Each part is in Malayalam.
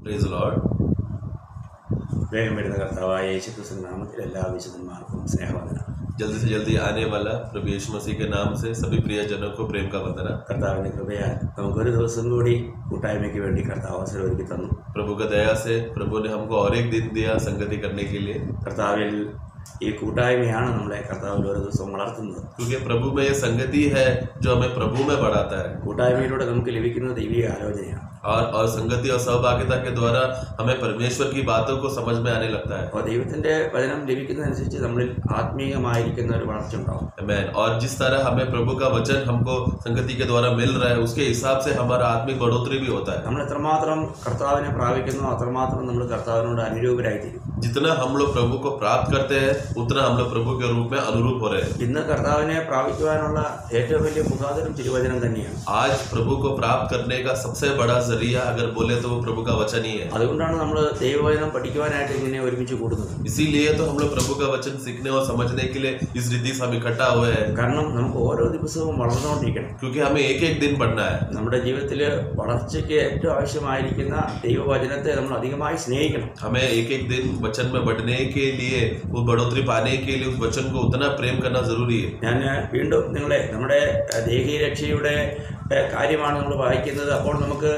Praise the Lord. വേഗം വരുന്ന കർത്താവായ യേശുക്രിസ്തു നാമത്തിൽ എല്ലാ വിശുദ്ധന്മാർക്കും സ്നേഹവന്ദനം. जल्दी से जल्दी आने वाला प्रभु यीशु मसीह के नाम से सभी प्रियजनों को प्रेम का वंदना. കർത്താവിന്റെ കൃപയാൽ നമുക്കൊരു ദിവസം കൂടി കൂട്ടായ്മയ്ക്ക് വേണ്ടി കർത്താവ് അവസരം ഒരുക്കി തന്നു. प्रभु का दया से प्रभु ने हमको और एक दिन दिया संगति करने के लिए. കർത്താവിൽ ഈ കൂട്ടായ്മയാണ് നമ്മളെ കർത്താവിൽ ഓരോ ദിവസവും വളർത്തുന്നത്. क्योंकि प्रभु में ये संगति है जो हमें प्रभु में बढ़ाता है. കൂട്ടായ്മയിലൂടെ നമുക്ക് ലഭിക്കുന്ന ദൈവിക ആലോചനയാണ്. और संगति और सहभागिता के द्वारा हमें परमेश्वर की बातों को समझ में आने लगता है. അപ്പോൾ ദൈവത്തിന്റെ വചനം ലഭിക്കുന്നതനുസരിച്ച് നമ്മളിൽ ആത്മീയമായിരിക്കുന്ന ഒരു വളർച്ച ഉണ്ടാവും. आमीन. और जिस तरह हमें प्रभु का वचन हमको संगति के द्वारा मिल रहा है उसके हिसाब से हमारा आत्मिक बढ़ोतरी भी होता है. നമ്മൾ എത്രമാത്രം കർത്താവിനെ പ്രാപിക്കുന്നോ അത്രമാത്രം നമ്മൾ കർത്താവിനോട് അനുരൂപരായിത്തീരും. जितना हम लोग प्रभु को प्राप्त करते हैं उतना हम लोग प्रभु के रूप में अनुरूप हो रहे हैं. ഇന്ന് കർത്താവിനെ പ്രാപിക്കുവാനുള്ള ഏറ്റവും വലിയ മുഖാന്തരം തിരുവചനം തന്നെയാണ്. आज प्रभु को प्राप्त करने का सबसे बड़ा जरिया अगर बोले तो वो प्रभु का वचन ही है. അതുകൊണ്ടാണ് നമ്മൾ ദൈവവചനം പഠിക്കുവാനായിട്ട് ഇങ്ങനെ ഒരുമിച്ച് കൂടുന്നത്. इसीलिए तो हम लोग प्रभु का वचन सीखने और समझने के लिए इस रीति से हम इकट्ठा हुए हैं. കാരണം നമുക്ക് ഓരോ ദിവസവും വളർന്നുകൊണ്ടിരിക്കണം. क्योंकि हमें एक एक दिन बढ़ना है. നമ്മുടെ ജീവിതത്തിൽ വളർച്ചയ്ക്ക് ഏറ്റവും ആവശ്യമായിരിക്കുന്ന ദൈവവചനത്തെ നമ്മൾ അധികമായി സ്നേഹിക്കണം. हमें एक एक दिन वचन में बढ़ने के लिए वो बढ़ोतरी पाने के लिए उस वचन को उतना प्रेम करना जरूरी है. ഞാൻ വീണ്ടും നിങ്ങളെ നമ്മുടെ ദേഹീയ രക്ഷയുടെ കാര്യമാണ് നമ്മൾ വായിക്കുന്നത്. അപ്പോൾ നമുക്ക്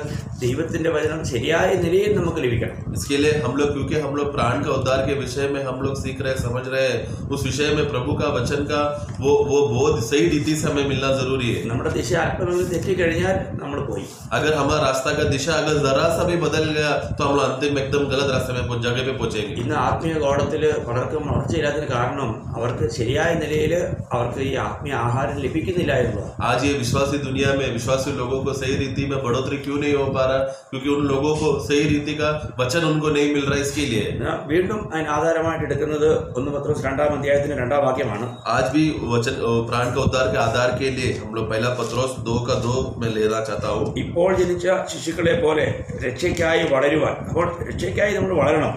ദൈവത്തിന്റെ വചനം ശരിയായ നിലയിൽ നമുക്ക് ലഭിക്കണം. इसके लिए हम लोग क्योंकि हम लोग प्राण का उद्धार के विषय में हम लोग सीख रहे समझ रहे हैं उस विषय में प्रभु का वचन का वो बोध सही रीति से हमें मिलना जरूरी है. നമ്മുടെ ദിശ അല്പമെങ്കിലും തെറ്റിക്കഴിഞ്ഞാൽ നമ്മൾ പോയി. अगर हमारा रास्ता का दिशा अगर जरा सा भी बदल गया तो हम लोग अंतिम एकदम गलत रास्ते में जगह पे पहुंचेंगे. ഇന്ന് ആത്മീയ ഗോളത്തിൽ പലർക്കും വളർച്ചയില്ലാത്തതിന് കാരണം അവർക്ക് ശരിയായ നിലയിൽ അവർക്ക് ഈ ആത്മീയ ആഹാരം ലഭിക്കുന്നില്ല എന്നുള്ളത്. आज ये विश्वासी दुनिया में विश्वासी लोगों को सही रीति में बढ़ोतरी क्यों नहीं हो पा रहा? क्योंकि उन लोगों को सही रीति का वचन उनको नहीं मिल रहा. इसके लिए വീണ്ടും അതിന് ആധാരമായിട്ട് എടുക്കുന്നത് 1 പത്രോസ് 2-ാം അധ്യായത്തിന്റെ 2-ാം വാക്യമാണ്. आज भी वचन प्राण का उद्धार के आधार के लिए हम लोग पहला पत्रोस 2:2 में लेना चाहता हूँ. ഇപ്പോൾ ജനിച്ച ശിശുക്കളെ പോലെ രക്ഷയ്ക്കായി വളരുവാൻ. അപ്പോൾ രക്ഷയ്ക്കായി നമ്മൾ വളരണം.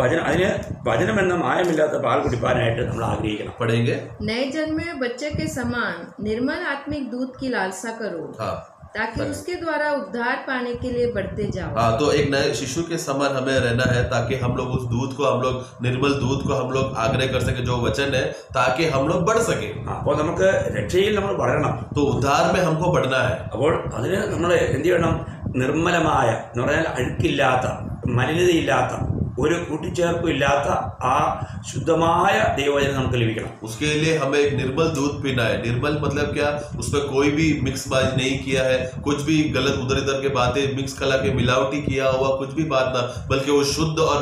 അതിന് വചനം എന്ന മായമില്ലാത്ത പാൽ കുടിപ്പാനായിട്ട് നമ്മൾ ആഗ്രഹിക്കണം. पढ़ेंगे. नए जन्मे बच्चे के समान निर्मल आत्मिक दूध की लालसा करो. हाँ, ताकि उसके द्वारा उद्धार पाने के लिए बढ़ते जाओ. हाँ, तो एक नए शिशु के समान हमें रहना है ताकि हम लोग उस दूध को हम लोग निर्मल दूध को हम लोग आग्रह कर सके जो वचन है ताकि हम लोग बढ़ सके. അപ്പോൾ നമുക്ക് രക്ഷയിൽ നമ്മൾ വളരണം. तो उद्धार में हमको बढ़ना है. അപ്പോൾ അതിന് നമ്മൾ എന്ത് ചെയ്യണം? നിർമ്മലമായ എന്ന് പറഞ്ഞാൽ അഴുക്കില്ലാത്ത മലിനതയില്ലാത്ത ഒരു കൂട്ടിച്ചേർപ്പും ഇല്ലാത്ത ആ ശുദ്ധമായ ദൈവവചനം നമുക്ക് ലഭിക്കണം. उसके लिए हमें एक निर्मल दूध पीना है. निर्मल मतलब क्या? उसमें कोई भी मिक्स बाज नहीं किया है, कुछ भी गलत उधर इधर के बातें मिक्स कला के मिलावटी किया हुआ कुछ भी बात ना, बल्कि वो शुद्ध और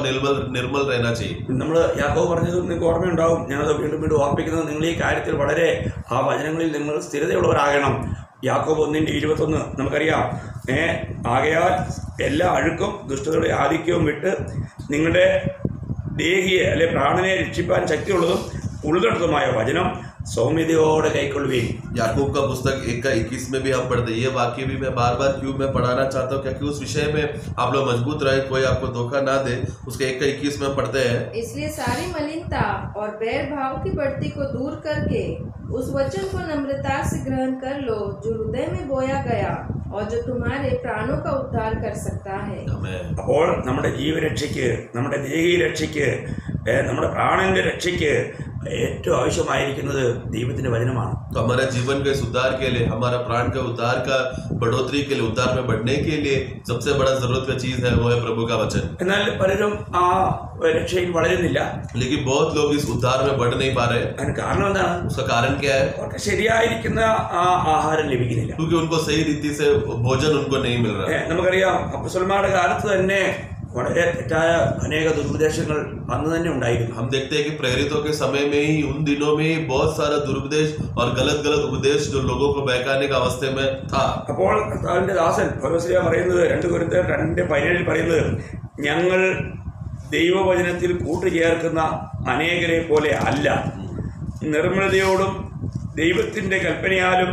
निर्मल रहना चाहिए. നമ്മൾ യാക്കോബ് പറഞ്ഞതും നിങ്ങൾക്ക് ഓർമ്മയുണ്ടാവും. ഞാനത് വീണ്ടും വീണ്ടും ഓർപ്പിക്കുന്നത് നിങ്ങൾ ഈ കാര്യത്തിൽ വളരെ ആ വചനങ്ങളിൽ നിങ്ങൾ സ്ഥിരതയുള്ളവരാകണം. യാക്കോബ് 1:21 നമുക്കറിയാം. ആകയാൽ എല്ലാ അഴുക്കും ദുഷ്ടതയുടെ ആധിക്യവും വിട്ട് നിങ്ങളുടെ ദേഹിയെ അല്ലെ പ്രാണനെ രക്ഷിപ്പാൻ ശക്തിയുള്ളതും ഉള്ളടക്കമായ വചനം സൗമ്യതയോടെ കൈക്കൊള്ളുകയും. याकूब का पुस्तक 1:21 में भी हम पढ़ते हैं. ये वाक्य भी मैं बार बार क्यों मैं पढ़ाना चाहता हूँ क्योंकि उस विषय में आप लोग मजबूत रहे, कोई आपको धोखा ना दे. उसके 1:21 में पढ़ते हैं. इसलिए सारी मलिनता और बैर भाव की बढ़ती को दूर करके उस वचन को नम्रता से ग्रहण कर लो जो हृदय में बोया गया और जो तुम्हारे प्राणों का उद्धार कर सकता है. അപ്പോൾ നമ്മുടെ ജീവരക്ഷയ്ക്ക്, നമ്മുടെ ദേഹീയ രക്ഷയ്ക്ക്, നമ്മുടെ പ്രാണന്റെ രക്ഷയ്ക്ക് ഏറ്റവും ആവശ്യമായിരിക്കുന്നത് ദൈവത്തിന്റെ വചനമാണ്. तो हमारे जीवन के सुधार के लिए, हमारा प्राण के उद्धार का बढ़ोतरी के लिए, उद्धार में बढ़ने के लिए सबसे बड़ा जरूरत का चीज है वो है प्रभु का वचन. എന്നാൽ പലരും ആ രക്ഷയിൽ വളരുന്നില്ല. लेकिन बहुत लोग इस उद्धार में बढ़ नहीं पा रहे. അതിന് കാരണം എന്താണ്? उसका कारण क्या है? അവർക്ക് ശരിയായിരിക്കുന്ന ആ ആഹാരം ലഭിക്കുന്നില്ല. क्योंकि उनको सही रीति से भोजन उनको नहीं मिल रहा. നമുക്കറിയാം അപ്പോസ്തലന്മാരുടെ കാലത്ത് തന്നെ വളരെ തെറ്റായ അനേക ദുരുപദേശങ്ങൾ അന്ന് തന്നെ ഉണ്ടായിരുന്നു. हम देखते हैं कि प्रेरितों के समय में ही उन दिनों में ही बहुत सारा दुरुपदेश और गलत उपदेश जो लोगों को बहकाने का अवस्थे में था. അപ്പോൾ കർത്താവിന്റെ ദാസൻ പൗലോസ് പറയുന്നത് 2 കൊരിന്ത്യർ 2:17 പറയുന്നത് ഞങ്ങൾ ദൈവവചനത്തിൽ കൂട്ടുചേർക്കുന്ന അനേകരെ പോലെ അല്ല, നിർമ്മലതയോടും ദൈവത്തിന്റെ കൽപ്പനയാലും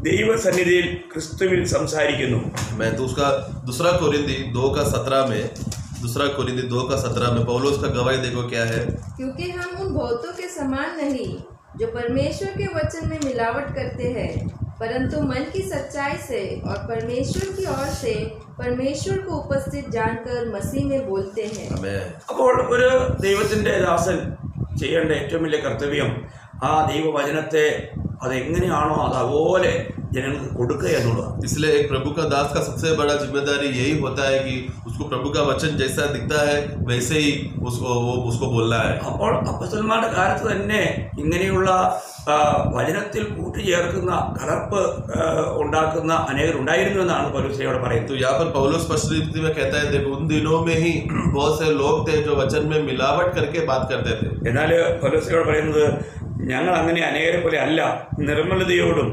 ദൈവസന്നിധിയിൽ ക്രിസ്തുവിൽ സംസാരിക്കുന്നു. मैं तो उसका दूसरा कोरिन्थी 2:17 में पौलुस का गवाही देखो क्या है. क्योंकि हम उन बहुतों के समान नहीं जो परमेश्वर के वचन में मिलावट करते हैं, परंतु मन की सच्चाई से और परमेश्वर की ओर से परमेश्वर को उपस्थित जानकर मसीह में बोलते हैं। आमेन। അപ്പോൾ ഒരു ദൈവത്തിന്റെ ദാസൻ ചെയ്യേണ്ട ഏറ്റവും വലിയ കർത്തവ്യം ആ ദൈവവചനത്തെ അതെങ്ങനെയാണോ അതുപോലെ ജനങ്ങൾക്ക് കൊടുക്കുക എന്നുള്ളതാണ്. इसलिए एक प्रभु का दास का सबसे बड़ा जिम्मेदारी यही होता है कि उसको प्रभु का वचन जैसा दिखता है वैसे ही उसको बोलना है. അപ്പോൾ അപ്പോസ്തലന്മാരുടെ കാലത്ത് തന്നെ ഇങ്ങനെയുള്ള വചനത്തിൽ കൂട്ടിച്ചേർക്കുന്ന കലർപ്പ് ഉണ്ടാക്കുന്ന അനേകരുണ്ടായിരുന്നു എന്നാണ് പൗലോസ് ഇവിടെ പറയുന്നത്. तो यहाँ पर पौलुस स्पष्ट रीति में कहता है, देखो उन दिनों में ही बहुत से लोग थे जो वचन में मिलावट करके बात करते थे. എന്നാൽ പൗലോസ് ഇവിടെ പറയുന്നത് ഞങ്ങൾ അങ്ങനെ അനേകരെ പോലെ അല്ല, നിർമ്മലതയോടും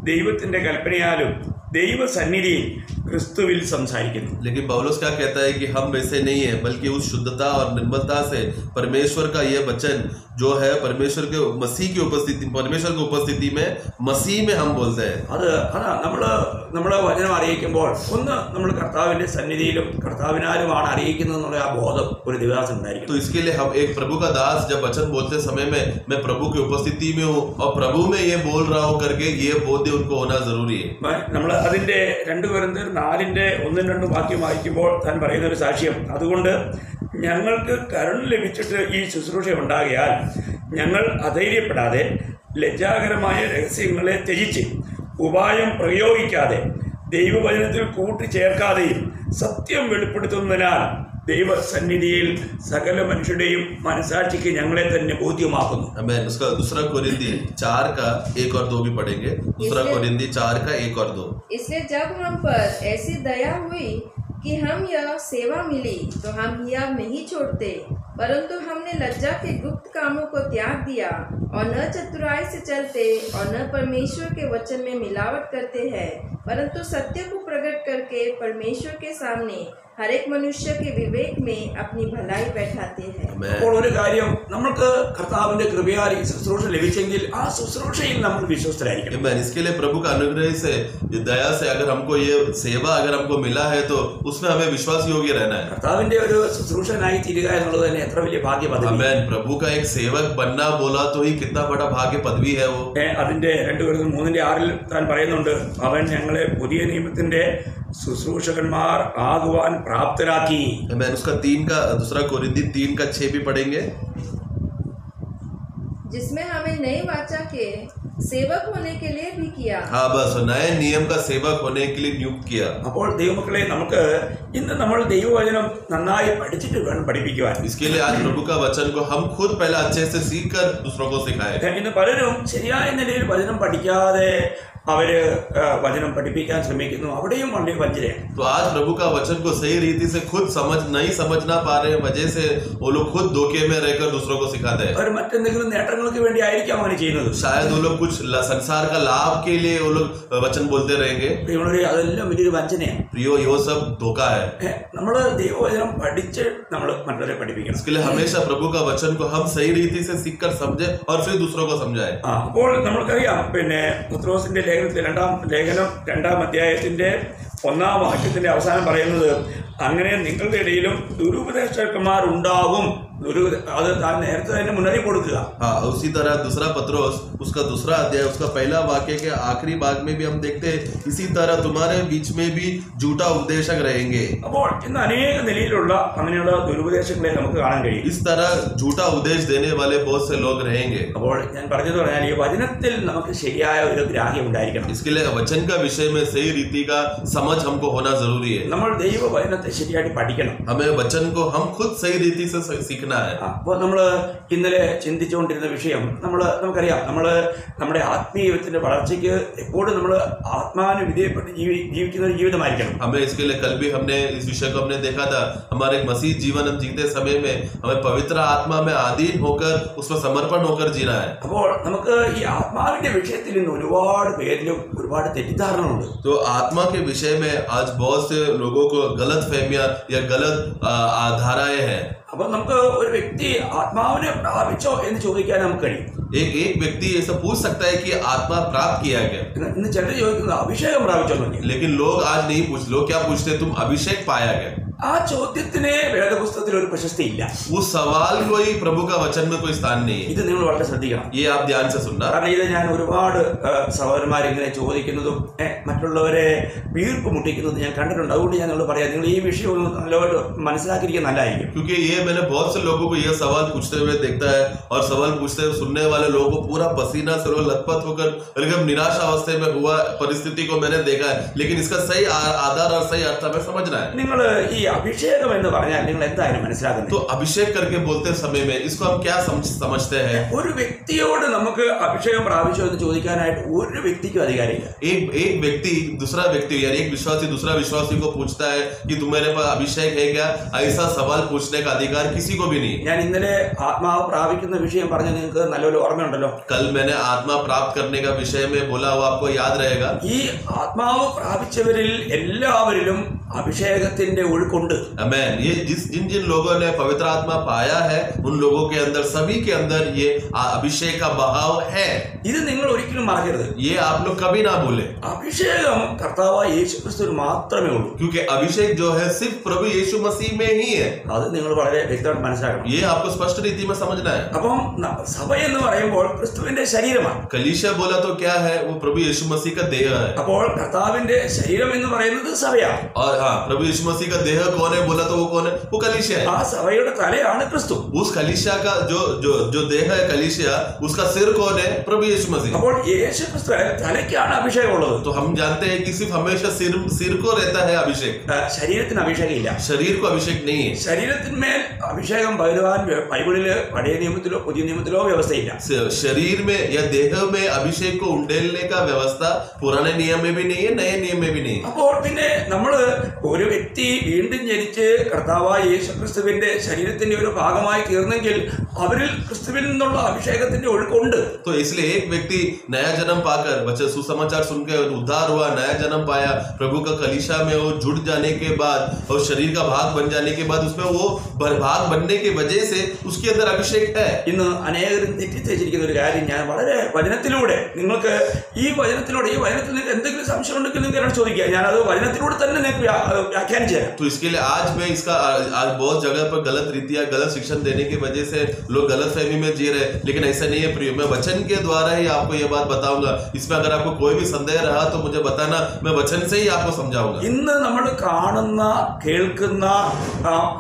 ദൈവത്തിന്റെ കൽപ്പനയാലും ദൈവസന്നിധിയിൽ ക്രിസ്തുവിൽ സംസാരിക്കുന്നു. लेकिन पौलुस क्या कहता है कि हम वैसे नहीं है, बल्कि उस शुद्धता और निर्मलता से परमेश्वर का ये वचन जो है परमेश्वर के मसीह की उपस्थिति, परमेश्वर की उपस्थिति में मसीह में हम बोलते हैं. അതാ നമ്മള് വചനം അറിയിക്കുമ്പോൾ ഒന്ന് നമ്മൾ കർത്താവിന്റെ സന്നിധിയിലും കർത്താവിനാലുമാണ് അറിയിക്കുന്നത് എന്നുള്ള ആ ബോധം ഒരു ദിവസം ഉണ്ടായിരിക്കും. तो इसके लिए हम एक प्रभु का दास जब वचन बोलते समय में मैं प्रभु की उपस्थिति में हूँ और प्रभु में ये बोल रहा हूँ करके ये बोध उनको होना जरूरी है. നമ്മൾ അതിന്റെ 2 കൊരിന്ത്യർ 4:1-2 വാക്യം വായിക്കുമ്പോൾ താൻ പറയുന്ന ഒരു സാക്ഷ്യം, അതുകൊണ്ട് ഞങ്ങൾക്ക് കരുണ ലഭിച്ചിട്ട് ഈ ശുശ്രൂഷ ഉണ്ടാകിയാൽ ഞങ്ങൾ അധൈര്യപ്പെടാതെ ലജ്ജാകരമായ രഹസ്യങ്ങളെ ത്യജിച്ച് ഉപായം പ്രയോഗിക്കാതെ ദൈവവചനത്തിൽ കൂട്ടിച്ചേർക്കാതെയും സത്യം വെളിപ്പെടുത്തുന്നതിനാൽ ദൈവസന്നിധിയിൽ സകല മനുഷ്യരുടെയും മനസാക്ഷിക്ക് ഞങ്ങളെ തന്നെ ബോധ്യമാക്കുന്നു. आमीन. उसका दूसरा कोरिन्थी 4 का 1 और 2 भी पढ़ेंगे. दूसरा कोरिन्थी 4 का 1 और 2. इसलिए जब हम पर ऐसी दया हुई कि हम यह सेवा मिली तो हम हियाव नहीं छोड़ते, परंतु हमने लज्जा के गुप्त कामों को त्याग दिया और न चतुराई से चलते और न परमेश्वर के वचन में मिलावट करते हैं, परंतु सत्य को प्रकट करके परमेश्वर के सामने हर एक मनुष्य के विवेक में अपनी भलाई बैठाते हैं. അപ്പോൾ ഒരു കാര്യം, നമ്മൾക്ക് കർത്താവിന്റെ കൃപയാൽ ഈ ശുശ്രൂഷ ലഭിച്ചെങ്കിൽ ആ ശുശ്രൂഷയിൽ നമ്മൾ വിശ്വസ്തരായിരിക്കണം. आमीन. इसके लिए प्रभु का अनुग्रह से, दया से अगर हमको ये सेवा अगर हमको मिला है तो उसमें हमें विश्वास योग्य रहना है. കർത്താവിന്റെ ഒരു ശുശ്രൂഷനായി തീരുക എന്നുള്ളത് തന്നെ എത്ര വലിയ ഭാഗ്യപദവി. आमीन. प्रभु का एक सेवक बनना बोला तो ही कितना बड़ा भाग्य पदवी है वो. അതിന്റെ 2 കൊരിന്ത്യർ 3:6 താൻ പറയുന്നുണ്ട്, അവൻ ഞങ്ങളെ പുതിയ നിയമത്തിന്റെ ശുശ്രൂഷകന്മാർ ആകുവാൻ പ്രാപ്തരാക്കി. आमीन. उसका 3 का दूसरा कोरिन्थी 3 का 6 भी पढ़ेंगे. जिसमें हमें नई वाचा के सेवक होने के लिए भी किया. हाँ, बस नए नियम का सेवक होने के लिए नियुक्त किया. അപ്പോൾ ദൈവമക്കളെ, നമുക്ക് ഇന്ന് നമ്മൾ ദൈവവചനം നന്നായി പഠിച്ചിട്ട് വേണം പഠിപ്പിക്കുവാൻ. इसके लिए आज प्रभु का वचन को हम खुद पहले अच्छे से सीख कर दूसरों को सिखाएं. ഇന്ന് പലരും ശരിയായ നിലയിൽ വചനം പഠിക്കാതെ അവര് വചനം പഠിപ്പിക്കാൻ ശ്രമിക്കുന്നു, അവിടെയും വളരെ വഞ്ചനയാണ്. तो आज प्रभु का वचन को सही रीति से खुद नहीं समझना पा रहे वजह से वो लोग खुद धोखे में रहकर दूसरों को सिखाते हैं. അവർ മറ്റെന്തെങ്കിലും നേട്ടങ്ങൾക്ക് വേണ്ടി ആയിരിക്കാം അങ്ങനെ ചെയ്യുന്നത്. शायद वो लोग कुछ संसार का लाभ के लिए वो लोग वचन बोलते रहेंगे. അതെല്ലാം വലിയൊരു വഞ്ചനയാണ്. प्रियो, ये सब धोखा है. നമ്മള് ദൈവവചനം പഠിച്ച് നമ്മൾ മറ്റുള്ളവരെ പഠിപ്പിക്കണം. इसके लिए हमेशा प्रभु का वचन को हम सही रीति से सीख कर समझे और फिर दूसरों को समझाए. അപ്പോൾ നമ്മൾക്കറിയാം, പിന്നെ പത്രോസിന്റെ ലേഖനത്തിൽ 2-ാം അധ്യായത്തിന്റെ 1-ാം വാക്യത്തിന്റെ അവസാനം പറയുന്നത്, അങ്ങനെ നിങ്ങളുടെ ഇടയിലും ദുരുപദേഷ്ടന്മാർ ഉണ്ടാകും. അത് താൻ നേരത്തെ തന്നെ മുന്നറിയിപ്പ് കൊടുക്കുക. हाँ, उसी तरह दूसरा पत्रोस उसका 2रा अध्याय उसका पहला वाक्य के आखिरी भाग में भी हम देखते हैं, इसी तरह तुम्हारे बीच में भी झूठा उपदेशक रहेंगे. അപ്പോൾ ഇന്ന് അനേക നിലയിലുള്ള അങ്ങനെയുള്ള ദുരുപദേശങ്ങളെ നമുക്ക് കാണാൻ കഴിയും. इस तरह झूठा उपदेश देने वाले बहुत से लोग रहेंगे. അപ്പോൾ ഞാൻ പറഞ്ഞത് പറഞ്ഞാൽ ഈ വചനത്തിൽ നമുക്ക് ശരിയായ ഒരു ഗ്രാഹ്യം ഉണ്ടായിരിക്കണം. इसके लिए वचन का विषय में सही रीति का समझ हमको होना जरूरी है. നമ്മൾ ദൈവവചനത്തെ ശരിയായിട്ട് പഠിക്കണം. हमें वचन को हम खुद सही रीति से सीखना है. അപ്പോൾ നമ്മൾ ഇന്നലെ ചിന്തിച്ചുകൊണ്ടിരുന്ന വിഷയം, നമുക്കറിയാം, നമ്മുടെ ആത്മീയത്തിന്റെ വളർച്ചയ്ക്ക് എപ്പോഴും നമ്മൾ ആത്മാവിന് വിധേയപ്പെട്ട് ജീവിക്കുന്ന ഒരു ജീവിതമായിരിക്കണം. हमें इसके लिए कल भी हमने इस विषय को हमने देखा था. हमारे मसीह जीवन हम जीते समय में हमें पवित्र आत्मा में अधीन होकर उसमें समर्पण होकर जीना है. അപ്പോൾ നമുക്ക് ഈ ആത്മാവിന്റെ വിഷയത്തിൽ ഇന്ന് ഒരുപാട് പേരിലും ഒരുപാട് തെറ്റിദ്ധാരണ ഉണ്ട്. तो आत्मा के विषय में आज बहुत से लोगों को गलत फहमियां या गलत धाराएं हैं. അപ്പൊ നമുക്ക് ഒരു വ്യക്തി ആത്മാവിനെ പ്രാപിച്ചോ എന്ന് ചോദിക്കാൻ നമുക്ക് കഴിയും. एक व्यक्ति ऐसा पूछ सकता है कि आत्मा प्राप्त किया गया. ഇന്ന് ചിലർ ചോദിക്കുന്നത് അഭിഷേകം പ്രാപിച്ചോ. लेकिन लोग आज नहीं पूछ, लोग क्या पूछते, तुम अभिषेक पाया गया. ആ ചോദ്യത്തിന് വേദപുസ്തകത്തിൽ ഒരു പ്രശസ്തി ഇല്ല. उस सवाल को ही प्रभु का वचन में कोई स्थान नहीं है. ഇത് നിങ്ങൾ വളരെ ശ്രദ്ധിക്കണം. ये आप ध्यान से सुनना. കാരണം ഇത് ഞാൻ ഒരുപാട് സഹോദരന്മാരിങ്ങനെ ചോദിക്കുന്നതും മറ്റുള്ളവരെ വീർപ്പ് മുട്ടിക്കുന്നതും ഞാൻ കണ്ടിട്ടുണ്ട്. അതുകൊണ്ട് ഞാൻ നിങ്ങൾ പറയാം, നിങ്ങൾ ഈ വിഷയം ഒന്ന് നല്ലപോലെ മനസ്സിലാക്കിയിരിക്കാൻ നല്ലതായിരിക്കും. क्योंकि ये मैंने बहुत से लोगों को ये सवाल पूछते हुए देखता है और सवाल पूछते हुए सुनने वाले लोगों को पूरा पसीना से लथपथ होकर एकदम निराश अवस्था में हुआ परिस्थिति को मैंने देखा है. लेकिन इसका सही आधार और सही अर्थ हमें समझना है. നിങ്ങൾ ഈ അഭിഷേകം എന്ന് പറഞ്ഞാൽ നിങ്ങൾ എന്തായാലും മനസ്സിലാക്കുന്നത്. तो अभिषेक करके बोलते समय में इसको हम क्या समझते हैं? ഒരു വ്യക്തിയോട് നമുക്ക് അഭിഷേകം പ്രാപിച്ചോ എന്ന് ചോദിക്കാനായിട്ട് ഒരു വ്യക്തിക്കും അധികാരമില്ല. एक व्यक्ति दूसरा व्यक्ति यानी एक विश्वासी दूसरा विश्वासी को पूछता है कि तुम्हारे पास अभिषेक है क्या, ऐसा सवाल पूछने का अधिकार किसी को भी नहीं. ഞാൻ ഇന്നലെ ആത്മാവ് പ്രാപിക്കുന്ന വിഷയം പറഞ്ഞ നിങ്ങൾക്ക് നല്ലൊരു ഓർമ്മയുണ്ടല്ലോ. कल मैंने आत्मा प्राप्त करने का विषय में बोला हुआ आपको याद रहेगा. ഈ ആത്മാവ് പ്രാപിച്ചവരിൽ എല്ലാവരിലും അഭിഷേകത്തിന്റെ ഒഴുക്കുണ്ട്. आमीन. ये जिन जिन लोगों ने पवित्र आत्मा पाया है उन लोगों के अंदर सभी के अंदर ये अभिषेक का बहाव है. ഇത് നിങ്ങൾ ഒരിക്കലും മറക്കരുത്. ये आप लोग कभी ना भूले. അഭിഷേകം കർത്താവായ യേശുക്രിസ്തുവിൽ മാത്രമേ ഉള്ളൂ. क्योंकि अभिषेक जो है सिर्फ प्रभु यीशु मसीह में ही है. അത് നിങ്ങൾ വളരെ വ്യക്തമായിട്ട് മനസ്സിലാക്കണം. ये आपको स्पष्ट रीति में समझना है. അപ്പം സഭ എന്ന് പറയുമ്പോൾ ക്രിസ്തുവിന്റെ ശരീരമാണ്. कलीसिया बोला तो क्या है? वो प्रभु यीशु मसीह का देह है. അപ്പോൾ കർത്താവിന്റെ ശരീരം എന്ന് പറയുന്നത് സഭയാണ്. और हाँ, प्रभु यीशु मसीह का देह कौन है बोला तो वो कौन है? वो कलीसिया है. ആ സഭയുടെ തലയാണ് ക്രിസ്തു. उस कलीसिया का जो देह है कलीसिया, उसका सिर कौन है? प्रभु यीशु मसीह. അപ്പോൾ യേശു ക്രിസ്തു തലയ്ക്കാണ് അഭിഷേകം ഉള്ളത്. तो हम जानते हैं कि सिर्फ हमेशा सिर को रहता है अभिषेक. ശരീരത്തിന് അഭിഷേകം ഇല്ല. शरीर को अभिषेक नहीं है. ശരീരത്തിന്മേൽ അഭിഷേകം പകരുവാൻ ബൈബിളില് പഴയ നിയമത്തിലോ പുതിയ നിയമത്തിലോ വ്യവസ്ഥയില്ല. शरीर में या देह में अभिषेक को उंडेलने का व्यवस्था पुराने नियम में भी नहीं है, नए नियम में भी नहीं है. അപ്പോൾ പിന്നെ നമ്മള് ഒരു व्यक्ति വീണ്ടും ജനിച്ച് കർത്താവായ യേശു ക്രിസ്തുവിന്റെ ശരീരത്തിന്റെ ഒരു ഭാഗമായി തീർന്നെങ്കിൽ അവരിൽ ക്രിസ്തുവിൽ നിന്നുള്ള അഭിഷേകത്തിന്റെ ഒഴുക്കുണ്ട്. तो इसलिए एक व्यक्ति नया जन्म पाकर बच्चे सुसमाचार सुनकर उद्धार हुआ, नया जन्म पाया, प्रभु का कलीसिया में वो जुड़ जाने के बाद और शरीर का भाग बन जाने के बाद उसमें वो भाग बनने की वजह से उसके अंदर अभिषेक है. ഇന്ന് അനേകരും തെറ്റിദ്ധരിച്ചിരിക്കുന്ന ഒരു കാര്യം ഞാൻ വളരെ വചനത്തിലൂടെ നിങ്ങൾക്ക് ഈ വചനത്തിൽ നിങ്ങൾക്ക് എന്തെങ്കിലും സംശയം ഉണ്ടെങ്കിൽ നിങ്ങൾക്ക് എന്നോട് ചോദിക്കുക. ഞാനത് വചനത്തിലൂടെ തന്നെ നിങ്ങൾക്ക് വ്യാഖ്യാനിച്ചു തരാം. तो इसके लिए आज मैं इसका आज बहुत जगह पर गलत रीतियां गलत शिक्षण देने की वजह से लोग गलत फहमी में जी रहे, लेकिन ऐसा नहीं है प्रिय. मैं वचन के द्वारा ही आपको ये बात बताऊंगा. इसमें अगर आपको कोई भी संदेह रहा तो मुझे बताना, मैं वचन से ही आपको समझाऊंगा. ഇന്ന് നമ്മൾ കാണുന്ന കേൾക്കുന്ന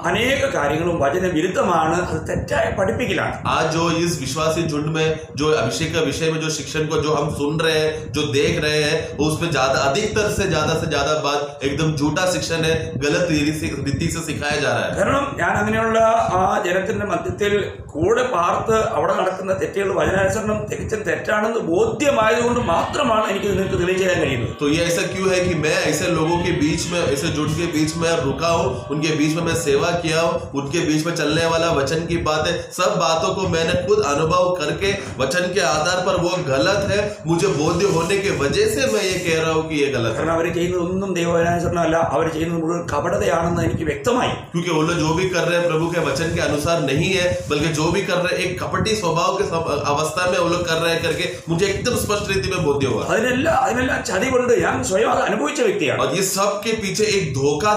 അനേക കാര്യങ്ങളും വചന വിരുദ്ധമാണ്. അത് തെറ്റായ പഠിപ്പിക്കലാണ്. आज जो इस विश्वासी झुंड में जो अभिषेक का विषय में जो शिक्षण को जो हम सुन रहे हैं, जो देख रहे हैं, वो उसमें अधिकतर से ज्यादा बात एकदम झूठा शिक्षण है, गलत रीति से सिखाया जा रहा है. കാരണം ഞാൻ അങ്ങനെയുള്ള ആ ജനത്തിന്റെ മധ്യത്തിൽ കൂടെ പാർത്ത് അവിടെ നടക്കുന്ന തെറ്റുകൾ വചനാനുസരണം തികച്ചും തെറ്റാണെന്ന് ബോധ്യമായതുകൊണ്ട് മാത്രമാണ് എനിക്ക് നിങ്ങൾക്ക് തെളിയിച്ചു തരാൻ കഴിയുന്നത്. तो ये ऐसा क्यों है कि मैं ऐसे लोगों के बीच में, ऐसे झुंड के बीच में रुका हूँ, उनके बीच में मैं सेवा किया हूँ, उनके बीच में चलने वाला वचन की बातें, सब बातों को मैंने खुद अनुभव करके वचन के आधार पर वो गलत है मुझे बोध्य होने की वजह से मैं ये कह रहा हूँ कि ये गलत है. കാരണം അവർ ചെയ്യുന്നതൊന്നും ദൈവവചനാനുസരണമല്ല, അവർ ചെയ്യുന്നത് മുഴുവൻ കപടതയാണെന്ന് എനിക്ക് വ്യക്തമായി. क्योंकि वो लोग जो भी कर रहे हैं प्रभु के वचन के अनुसार नहीं है, बल्कि जो भी कर रहे हैं एक कपटी स्वभाव के अवस्था में वो लोग कर रहे हैं करके मुझे एकदम स्पष्ट रीति में बोध्य हुआ. അതിനെല്ലാം ചതി കൊണ്ട് ഞാൻ സ്വയം അത് അനുഭവിച്ച വ്യക്തിയാണ്. और ये सब के पीछे एक धोखा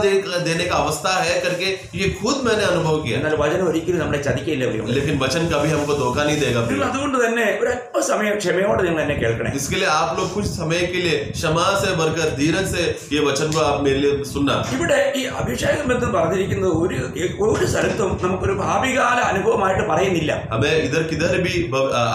देने का अवस्था है करके ये खुद मैंने अनुभव किया. എന്നാൽ വചനം ഒരിക്കലും നമ്മളെ ചതിക്കില്ല. लेकिन वचन कभी हमको धोखा नहीं देगा. അതുകൊണ്ട് തന്നെ ഒരു അല്പസമയം ക്ഷമയോടെ നിങ്ങൾ എന്നെ കേൾക്കണേ. इसके लिए आप लोग कुछ समय के लिए क्षमा से भरकर धीरज से ये वचन को आप मेरे लिए सुनना. ഇവിടെ ഈ അഭിഷേകം എന്ന് പറഞ്ഞിരിക്കുന്നത് ഒരു സ്ഥലത്തും നമുക്കൊരു ഭാവികാല അനുഭവമായിട്ട് പറയുന്നില്ല. हमें इधर किधर भी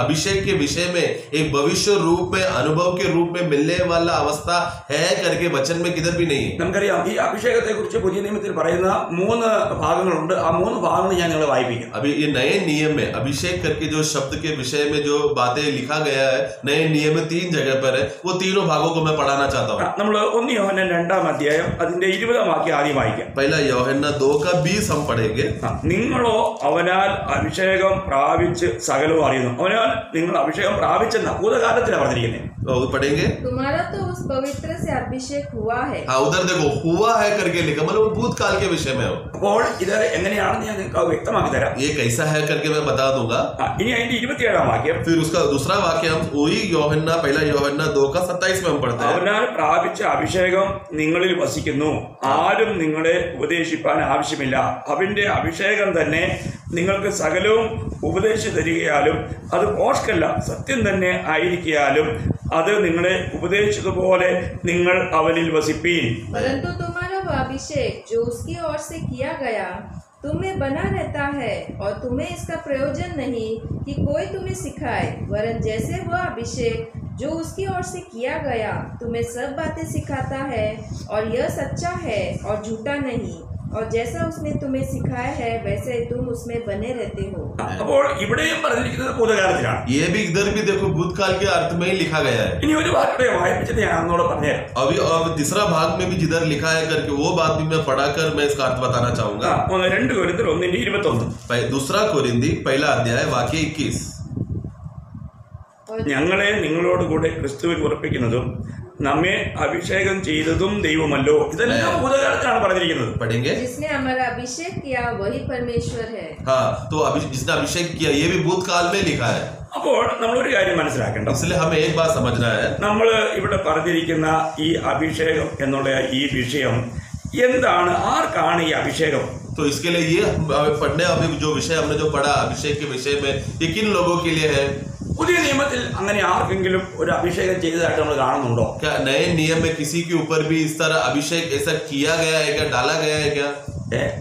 अभिषेक के विषय में एक भविष्य रूप में अनुभव के रूप में मिलने वाला अवस्था है करके वचन में किधर भी नहीं है. നമുക്കറിയാം ഈ അഭിഷേകത്തെ കുറിച്ച് പുതിയ നിയമത്തിൽ പറയുന്ന 3 ഭാഗങ്ങളുണ്ട്. ആ 3 ഭാഗങ്ങൾ ഞാൻ നിങ്ങളെ വായിപ്പിക്കാം. अभी ये नए नियम में अभिषेक करके जो शब्द के विषय में जो बातें लिखा गया है नए नियम में 3 जगह पर है, वो तीनों भागों को मैं पढ़ाना चाहता हूँ. നമ്മൾ 1 യോഹന്നാൻ 2-ാം അധ്യായം അതിന്റെ 20-ാം വാക്യം ആദ്യം വായിക്കാം. पहला യോഹന്നാൻ 2:20 हम पढ़ेंगे. നിങ്ങളോ അവനാൽ അഭിഷേകം പ്രാപിച്ച് സകലവും അറിയുന്നു. അവനാൽ നിങ്ങൾ അഭിഷേകം പ്രാപിച്ചെന്ന ഭൂതകാലത്തിലാണ് പറഞ്ഞിരിക്കുന്നത്. पढ़ेंगे, तुम्हारा तो उस पवित्र से अभिषेक हुआ है। हाँ उधर देखो हुआ है करके लिखा, मतलब वो भूतकाल के विषय में हो। അപ്പോൾ ഇത് എങ്ങനെയാണെന്ന് ഞാൻ നിങ്ങൾക്ക് വ്യക്തമാക്കി തരാം. ये कैसा है करके मैं बता दूंगा. ഇനി അതിന്റെ 27-ാം വാക്യം. फिर उसका दूसरा वाक्य हम वही യോഹന്നാ पहला യോഹന്നാ 2:27 में हम पढ़ते हैं. അവനാൽ പ്രാപിച്ച അഭിഷേകം നിങ്ങളിൽ വസിക്കുന്നു, ആരും നിങ്ങളെ ഉപദേശിപ്പാൻ ആവശ്യമില്ല. അവന്റെ അഭിഷേകം തന്നെ നിങ്ങൾക്ക് സകലവും ഉപദേശിച്ചു തരികയാലും അത് പോഷ്കല്ല സത്യം തന്നെ ആയിരിക്കാലും അത് നിങ്ങളെ ഉപദേശിച്ചതുപോലെ നിങ്ങൾ അവനിൽ വസിപ്പീൻ. परंतु तुम्हारा वह अभिषेक जो उसकी ओर से किया गया तुम में बना रहता है, और तुम्हें इसका प्रयोजन नहीं कि कोई तुम्हें सिखाए, वरन जैसे वह अभिषेक जो उसकी ओर से किया गया तुम्हें सब बातें सिखाता है, और यह सच्चा है और झूठा नहीं, और जैसा उसने तुम्हें सिखाया है वैसे तुम उसमें बने रहते हो. അപ്പോൾ ഇവിടെയും പറഞ്ഞിരിക്കുന്നത് ഭൂതകാലത്തിലാണ്. ये भी इधर भी देखो भूतकाल के अर्थ में ही लिखा गया है. ഇനി ഒരു വാക്യം വായിപ്പിച്ചിട്ട് ഞാൻ ഒന്നുകൂടെ പറഞ്ഞുതരാം. अभी अब तीसरा भाग में भी जिधर लिखा है करके वो बात भी मैं पढ़ाकर मैं इसका अर्थ बताना चाहूंगा. 2 കൊരിന്ത്യർ 1:21. दूसरा कोरिन्दी पहला अध्याय वाक्य 21. ഞങ്ങളെ നിങ്ങളോട് കൂടെ ക്രിസ്തുവിൽ ഉറപ്പിക്കുന്നതും നമ്മെ അഭിഷേകം ചെയ്തതും ദൈവമല്ലോ. ഇതെല്ലാം ഭൂതകാലത്തിലാണ് പറഞ്ഞിരിക്കുന്നത്. पढ़ेंगे, जिसने हमारा अभिषेक किया वही परमेश्वर है. हाँ तो जिसने अभिषेक किया ये भी भूतकाल में लिखा है. അപ്പോൾ നമ്മളൊരു കാര്യം മനസ്സിലാക്കേണ്ട, इसलिए हमें एक बात समझना है. നമ്മൾ ഇവിടെ പറഞ്ഞിരിക്കുന്ന ഈ അഭിഷേകം എന്നുള്ള ഈ വിഷയം എന്താണ്, ആർക്കാണ് ഈ അഭിഷേകം? तो इसके लिए ये पढ़ने अभी जो विषय हमने जो पढ़ा अभिषेक के विषय में ये किन लोगों के लिए है? പുതിയ നിയമത്തിൽ അങ്ങനെ ആർക്കെങ്കിലും ഒരു അഭിഷേകം ചെയ്തതായിട്ട് നമ്മൾ കാണുന്നുണ്ടോ? क्या नए नियम में किसी के ऊपर भी इस तरह अभिषेक ऐसा किया गया है क्या, डाला गया है क्या?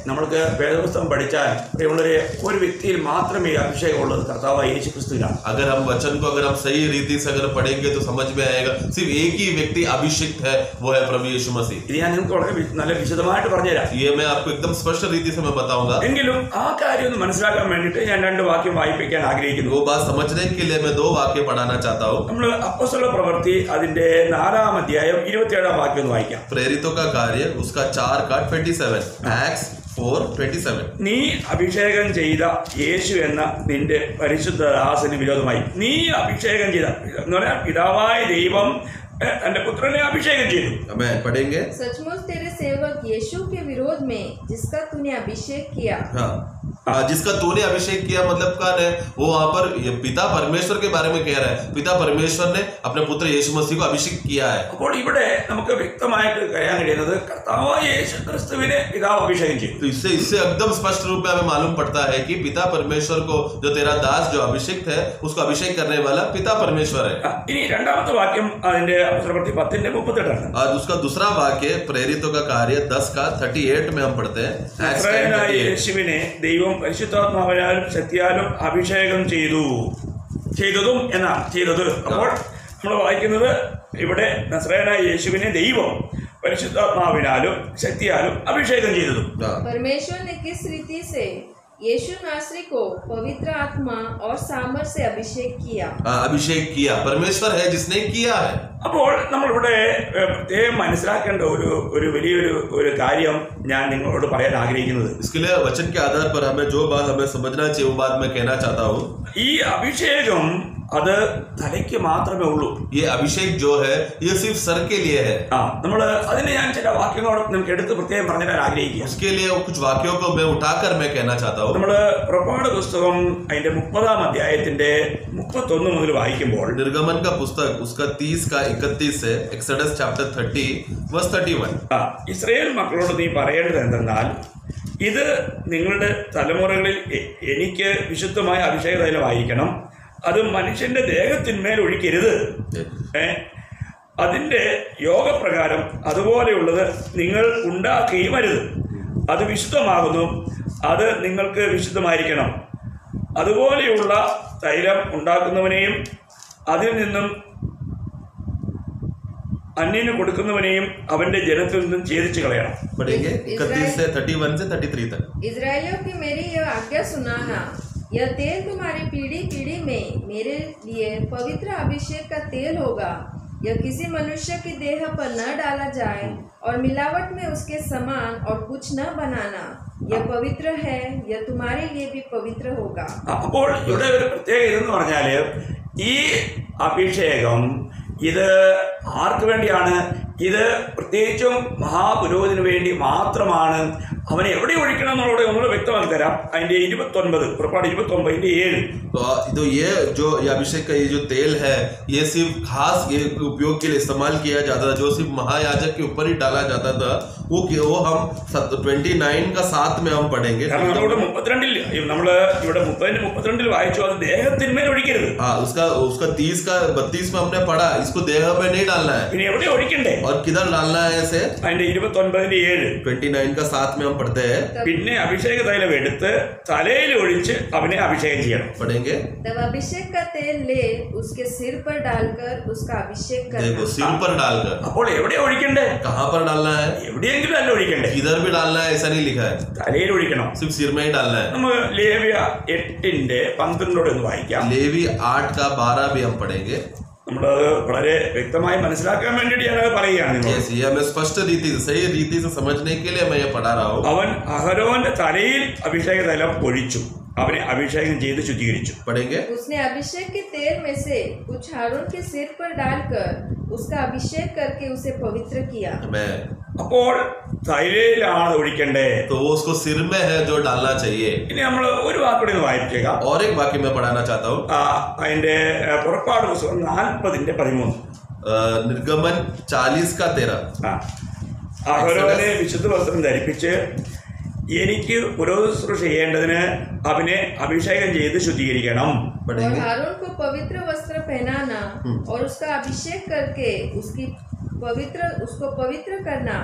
നമ്മൾക്ക് വേദപുസ്തകം പഠിച്ചാൽ പ്രിയമുള്ളവരെ ഒരു വ്യക്തിയിൽ മാത്രമേ അഭിഷേകം ഉള്ളത്, കർത്താവായ യേശു ക്രിസ്തുവിനാണ്. अगर हम वचन को अगर हम सही रीति से अगर पढ़ेंगे तो समझ में आएगा सिर्फ एक ही व्यक्ति अभिषिक्त है, वो है प्रभु यीशु मसीह. ഇത് ഞാൻ നിങ്ങൾക്ക് വളരെ നല്ല വിശദമായിട്ട് പറഞ്ഞുതരാം. ये मैं आपको एकदम स्पष्ट रीति से मैं बताऊंगा. എങ്കിലും ആ കാര്യം ഒന്ന് മനസ്സിലാക്കാൻ വേണ്ടിയിട്ട് ഞാൻ 2 വാക്യം വായിപ്പിക്കാൻ ആഗ്രഹിക്കുന്നു. वो बात समझने के लिए मैं 2 वाक्य पढ़ाना चाहता हूँ. നമ്മൾ അപ്പോസ്തല പ്രവൃത്തി അതിന്റെ 4-ാം അധ്യായം 27-ാം വാക്യം ഒന്ന് വായിക്കാം. प्रेरितों का कार्य उसका 4:27 Acts 4:27. നീ അഭിഷേകം ചെയ്ത യേശു എന്ന നിന്റെ പരിശുദ്ധ ദാസന് വിരോധമായി, നീ അഭിഷേകം ചെയ്ത എന്ന് പറഞ്ഞാൽ പിതാവായ ദൈവം തന്റെ പുത്രനെ അഭിഷേകം ചെയ്തു. मैं पढ़ेंगे, सचमुच तेरे सेवक यीशु के विरोध में जिसका तूने अभिषेक किया. हाँ जिसका तूने अभिषेक किया मतलब कौन है? वो वहां पर पिता परमेश्वर के बारे में कह रहा है. पिता परमेश्वर ने अपने पुत्र यीशु मसीह को अभिषेक किया है. അപ്പോൾ ഇവിടെ നമുക്ക് വ്യക്തമായിട്ട് പറയാൻ കഴിയുന്നത് കർത്താവായ യേശു ക്രിസ്തുവിനെ പിതാവ് അഭിഷേകം ചെയ്തു. तो इससे एकदम स्पष्ट रूप में हमें मालूम पड़ता है कि पिता परमेश्वर को जो तेरा दास जो अभिषेक्त है उसको अभिषेक करने वाला पिता परमेश्वर है. ഇനി 2-ാമത്തെ വാക്യം അതിന്റെ അപ്പോസ്തല പ്രവൃത്തി 10:38. और उसका दूसरा वाक्य प्रेरितों का कार्य 10:38 में हम पढ़ते हैं. നസ്രായനായ യേശുവിനെ ദൈവം പരിശുദ്ധാത്മാവിനാലും ശക്തിയാലും അഭിഷേകം ചെയ്തതും എന്നാണ് ചെയ്തത്. അപ്പോൾ നമ്മൾ വായിക്കുന്നത് ഇവിടെ നസ്രായനായ യേശുവിനെ ദൈവം പരിശുദ്ധാത്മാവിനാലും ശക്തിയാലും അഭിഷേകം ചെയ്തതും. परमेश्वर ने किस रीति से यीशु नासरी को पवित्र आत्मा और सामर्थ से अभिषेक किया. अभिषेक किया परमेश्वर है जिसने किया है. അപ്പോൾ നമ്മളിവിടെ പ്രത്യേകം മനസ്സിലാക്കേണ്ട ഒരു വലിയൊരു കാര്യം ഞാൻ നിങ്ങളോട് പറയാൻ ആഗ്രഹിക്കുന്നത്, इसके लिए वचन के आधार पर हमें जो बात हमें समझना चाहिए वो बात मैं कहना चाहता हूँ. ഈ അഭിഷേകം അത് തലയ്ക്ക് മാത്രമേ ഉള്ളൂ. ये अभिषेक जो है ये सिर्फ सर के लिए है. നമ്മൾ അതിന് ഞാൻ ചില വാക്യങ്ങളോട് നിങ്ങൾക്ക് എടുത്ത് പ്രത്യേകം പറഞ്ഞു തരാൻ ആഗ്രഹിക്കുക. उसके लिए कुछ वाक्यों को मैं उठाकर मैं कहना चाहता हूँ. നമ്മൾ പുറപ്പാട് പുസ്തകം അതിന്റെ 30-ാം അധ്യായത്തിന്റെ 31 മുതൽ വായിക്കുമ്പോൾ निर्गमन का पुस्तक उसका 30:31 से एक्सोडस चैप्टर 30:31. ഇസ്രായേൽ മക്കളോട് നീ പറയേണ്ടത് എന്തെന്നാൽ, ഇത് നിങ്ങളുടെ തലമുറകളിൽ എനിക്ക് വിശുദ്ധമായ അഭിഷേക തൈലമായിരിക്കണം, അത് മനുഷ്യന്റെ ദേഹത്തിന്മേൽ ഒഴിക്കരുത്. അതിന്റെ യോഗപ്രകാരം അതുപോലെയുള്ളത് നിങ്ങൾ ഉണ്ടാക്കുകയും അരുത്. അത് വിശുദ്ധമാകുന്നു, അത് നിങ്ങൾക്ക് വിശുദ്ധമായിരിക്കണം. അതുപോലെയുള്ള തൈലം ഉണ്ടാക്കുന്നവനെയും അതിൽ നിന്നും അന്യന് കൊടുക്കുന്നവനെയും അവന്റെ ജനത്തിൽ നിന്നും ഛേദിച്ചു കളയണം. इस्राएलियों की मेरी यह आज्ञा सुनाना, यह तेल तुम्हारी पीढ़ी पीढ़ी में मेरे लिए पवित्र अभिषेक का तेल होगा. यह किसी मनुष्य की देह पर न डाला जाए और मिलावट में उसके समान और कुछ न बनाना. यह पवित्र है, यह तुम्हारे लिए भी पवित्र होगा. അപ്പോൾ ഇവിടെ ഒരു പ്രത്യേകത എന്ന് പറഞ്ഞാല് ഈ അഭിഷേകം ഇത് ആർക്ക് വേണ്ടിയാണ്? ഇത് പ്രത്യേകിച്ചും മഹാപുരോഹിതന് വേണ്ടി മാത്രമാണ്. അവനെ എവിടെ ഒഴിക്കണം എന്നുള്ളത് ഒന്നുകൂടെ വ്യക്തമാക്കി തരാം. അതിന്റെ 29 പുറപ്പാട് 29:7. तो ये जो ये अभिषेक का ये जो तेल है ये सिर्फ खास ये उपयोग के लिए इस्तेमाल किया जाता था, जो सिर्फ महायाजक के ऊपर ही डाला जाता था। वो हम 29 का 7 में हम पढ़ेंगे। കാരണം നമ്മളോട് 32 നമ്മള് ഇവിടെ 32 വായിച്ചു, അത് ദേഹത്തിന്മേൽ ഒഴിക്കരുത്. हाँ, उसका 30 का 32 में हमने पढ़ा, इसको देह में नहीं डालना है। പിന്നെ എവിടെ ഒഴിക്കണ്ടേ? और किधर डालना है ऐसे? അതിന്റെ 29:7 29 का 7 में हम पढ़ते हैं। പിന്നെ അഭിഷേക തൈലം എടുത്ത് തലയിൽ ഒഴിച്ച് അവനെ അഭിഷേകം ചെയ്യണം. पढ़ेंगे। तब अभिषेक का तेल ले उसके सिर पर डालकर उसका अभिषेक देखो, करना। सिर पर डालकर। അപ്പോൾ എവിടെ ഒഴിക്കണ്ടേ? कहाँ पर डालना है? എവിടെയെങ്കിലും അല്ല ഒഴിക്കണ്ടേ, किधर भी डालना है ऐसा नहीं लिखा है, തലയിൽ ഒഴിക്കണം. सिर्फ सिर में ही डालना है। നമുക്ക് ലേവ്യ 8:12 ഒന്ന് വായിക്കാം. लेवी 8 का 12 भी हम पढ़ेंगे। നമ്മളത് വളരെ വ്യക്തമായി മനസ്സിലാക്കാൻ വേണ്ടിയിട്ട് ഞാനത് പറയുകയാണ് നിങ്ങളോട്. Yes, ये हमें स्पष्ट रीति से सही रीति से समझने के लिए मैं ये पढ़ा रहा हूँ। അവൻ അഹരോന്റെ തലയിൽ അഭിഷേക തൈലം ഒഴിച്ചു, അവനെ അഭിഷേകം ചെയ്ത് ശുദ്ധീകരിച്ചു. पढ़ेंगे। उसने अभिषेक के तेल में से कुछ हारून के सिर पर डालकर उसका अभिषेक करके उसे पवित्र किया। मैं അപ്പോൾ തൈലയിലാണ് ഒഴിക്കണ്ടേ. तो वो उसको सिर में है जो डालना चाहिए। ഇനി നമ്മൾ ഒരു വാക്കുകൂടി ഒന്ന് വായിച്ചേക്കാം. और एक वाक्य मैं पढ़ाना चाहता हूँ। അതിന്റെ പുറപ്പാട് പുസ്തകം 40:13. निर्गमन 40 का 13। അഹരോനെ വിശുദ്ധ വസ്ത്രം ധരിപ്പിച്ച് എനിക്ക് പുരോഹിതശുശ്രൂഷ ചെയ്യേണ്ടതിന് അവനെ അഭിഷേകം ചെയ്ത് ശുദ്ധീകരിക്കണം. और हारून को पवित्र वस्त्र पहनाना और उसका अभिषेक करके उसको पवित्र करना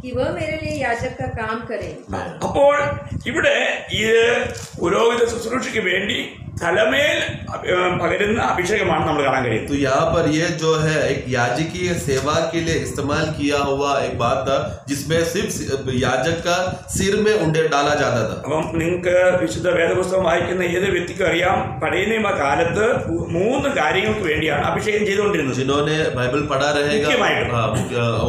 कि वह मेरे लिए याजक का काम करे। അപ്പോൾ ഇവിടെ ഇത് പുരോഹിത ശുശ്രൂഷയ്ക്ക് വേണ്ടി തലമേൽ പകരുന്ന അഭിഷേകമാണ് നമ്മൾ കാണാൻ കഴിയുന്നത്. तो यहाँ पर ये जो है एक याजकीय सेवा के लिए इस्तेमाल किया हुआ एक बात था, जिसमें सिर्फ याजक का सिर में उंडे डाला जाता था। അപ്പം നിങ്ങൾക്ക് വിശുദ്ധ വേദപുസ്തകം വായിക്കുന്ന ഏത് വ്യക്തിക്കും അറിയാം, പഴയ നിയമ കാലത്ത് 3 കാര്യങ്ങൾക്ക് വേണ്ടിയാണ് അഭിഷേകം ചെയ്തുകൊണ്ടിരുന്നത്. जिन्होंने बाइबल पढ़ा रहेगा, हाँ,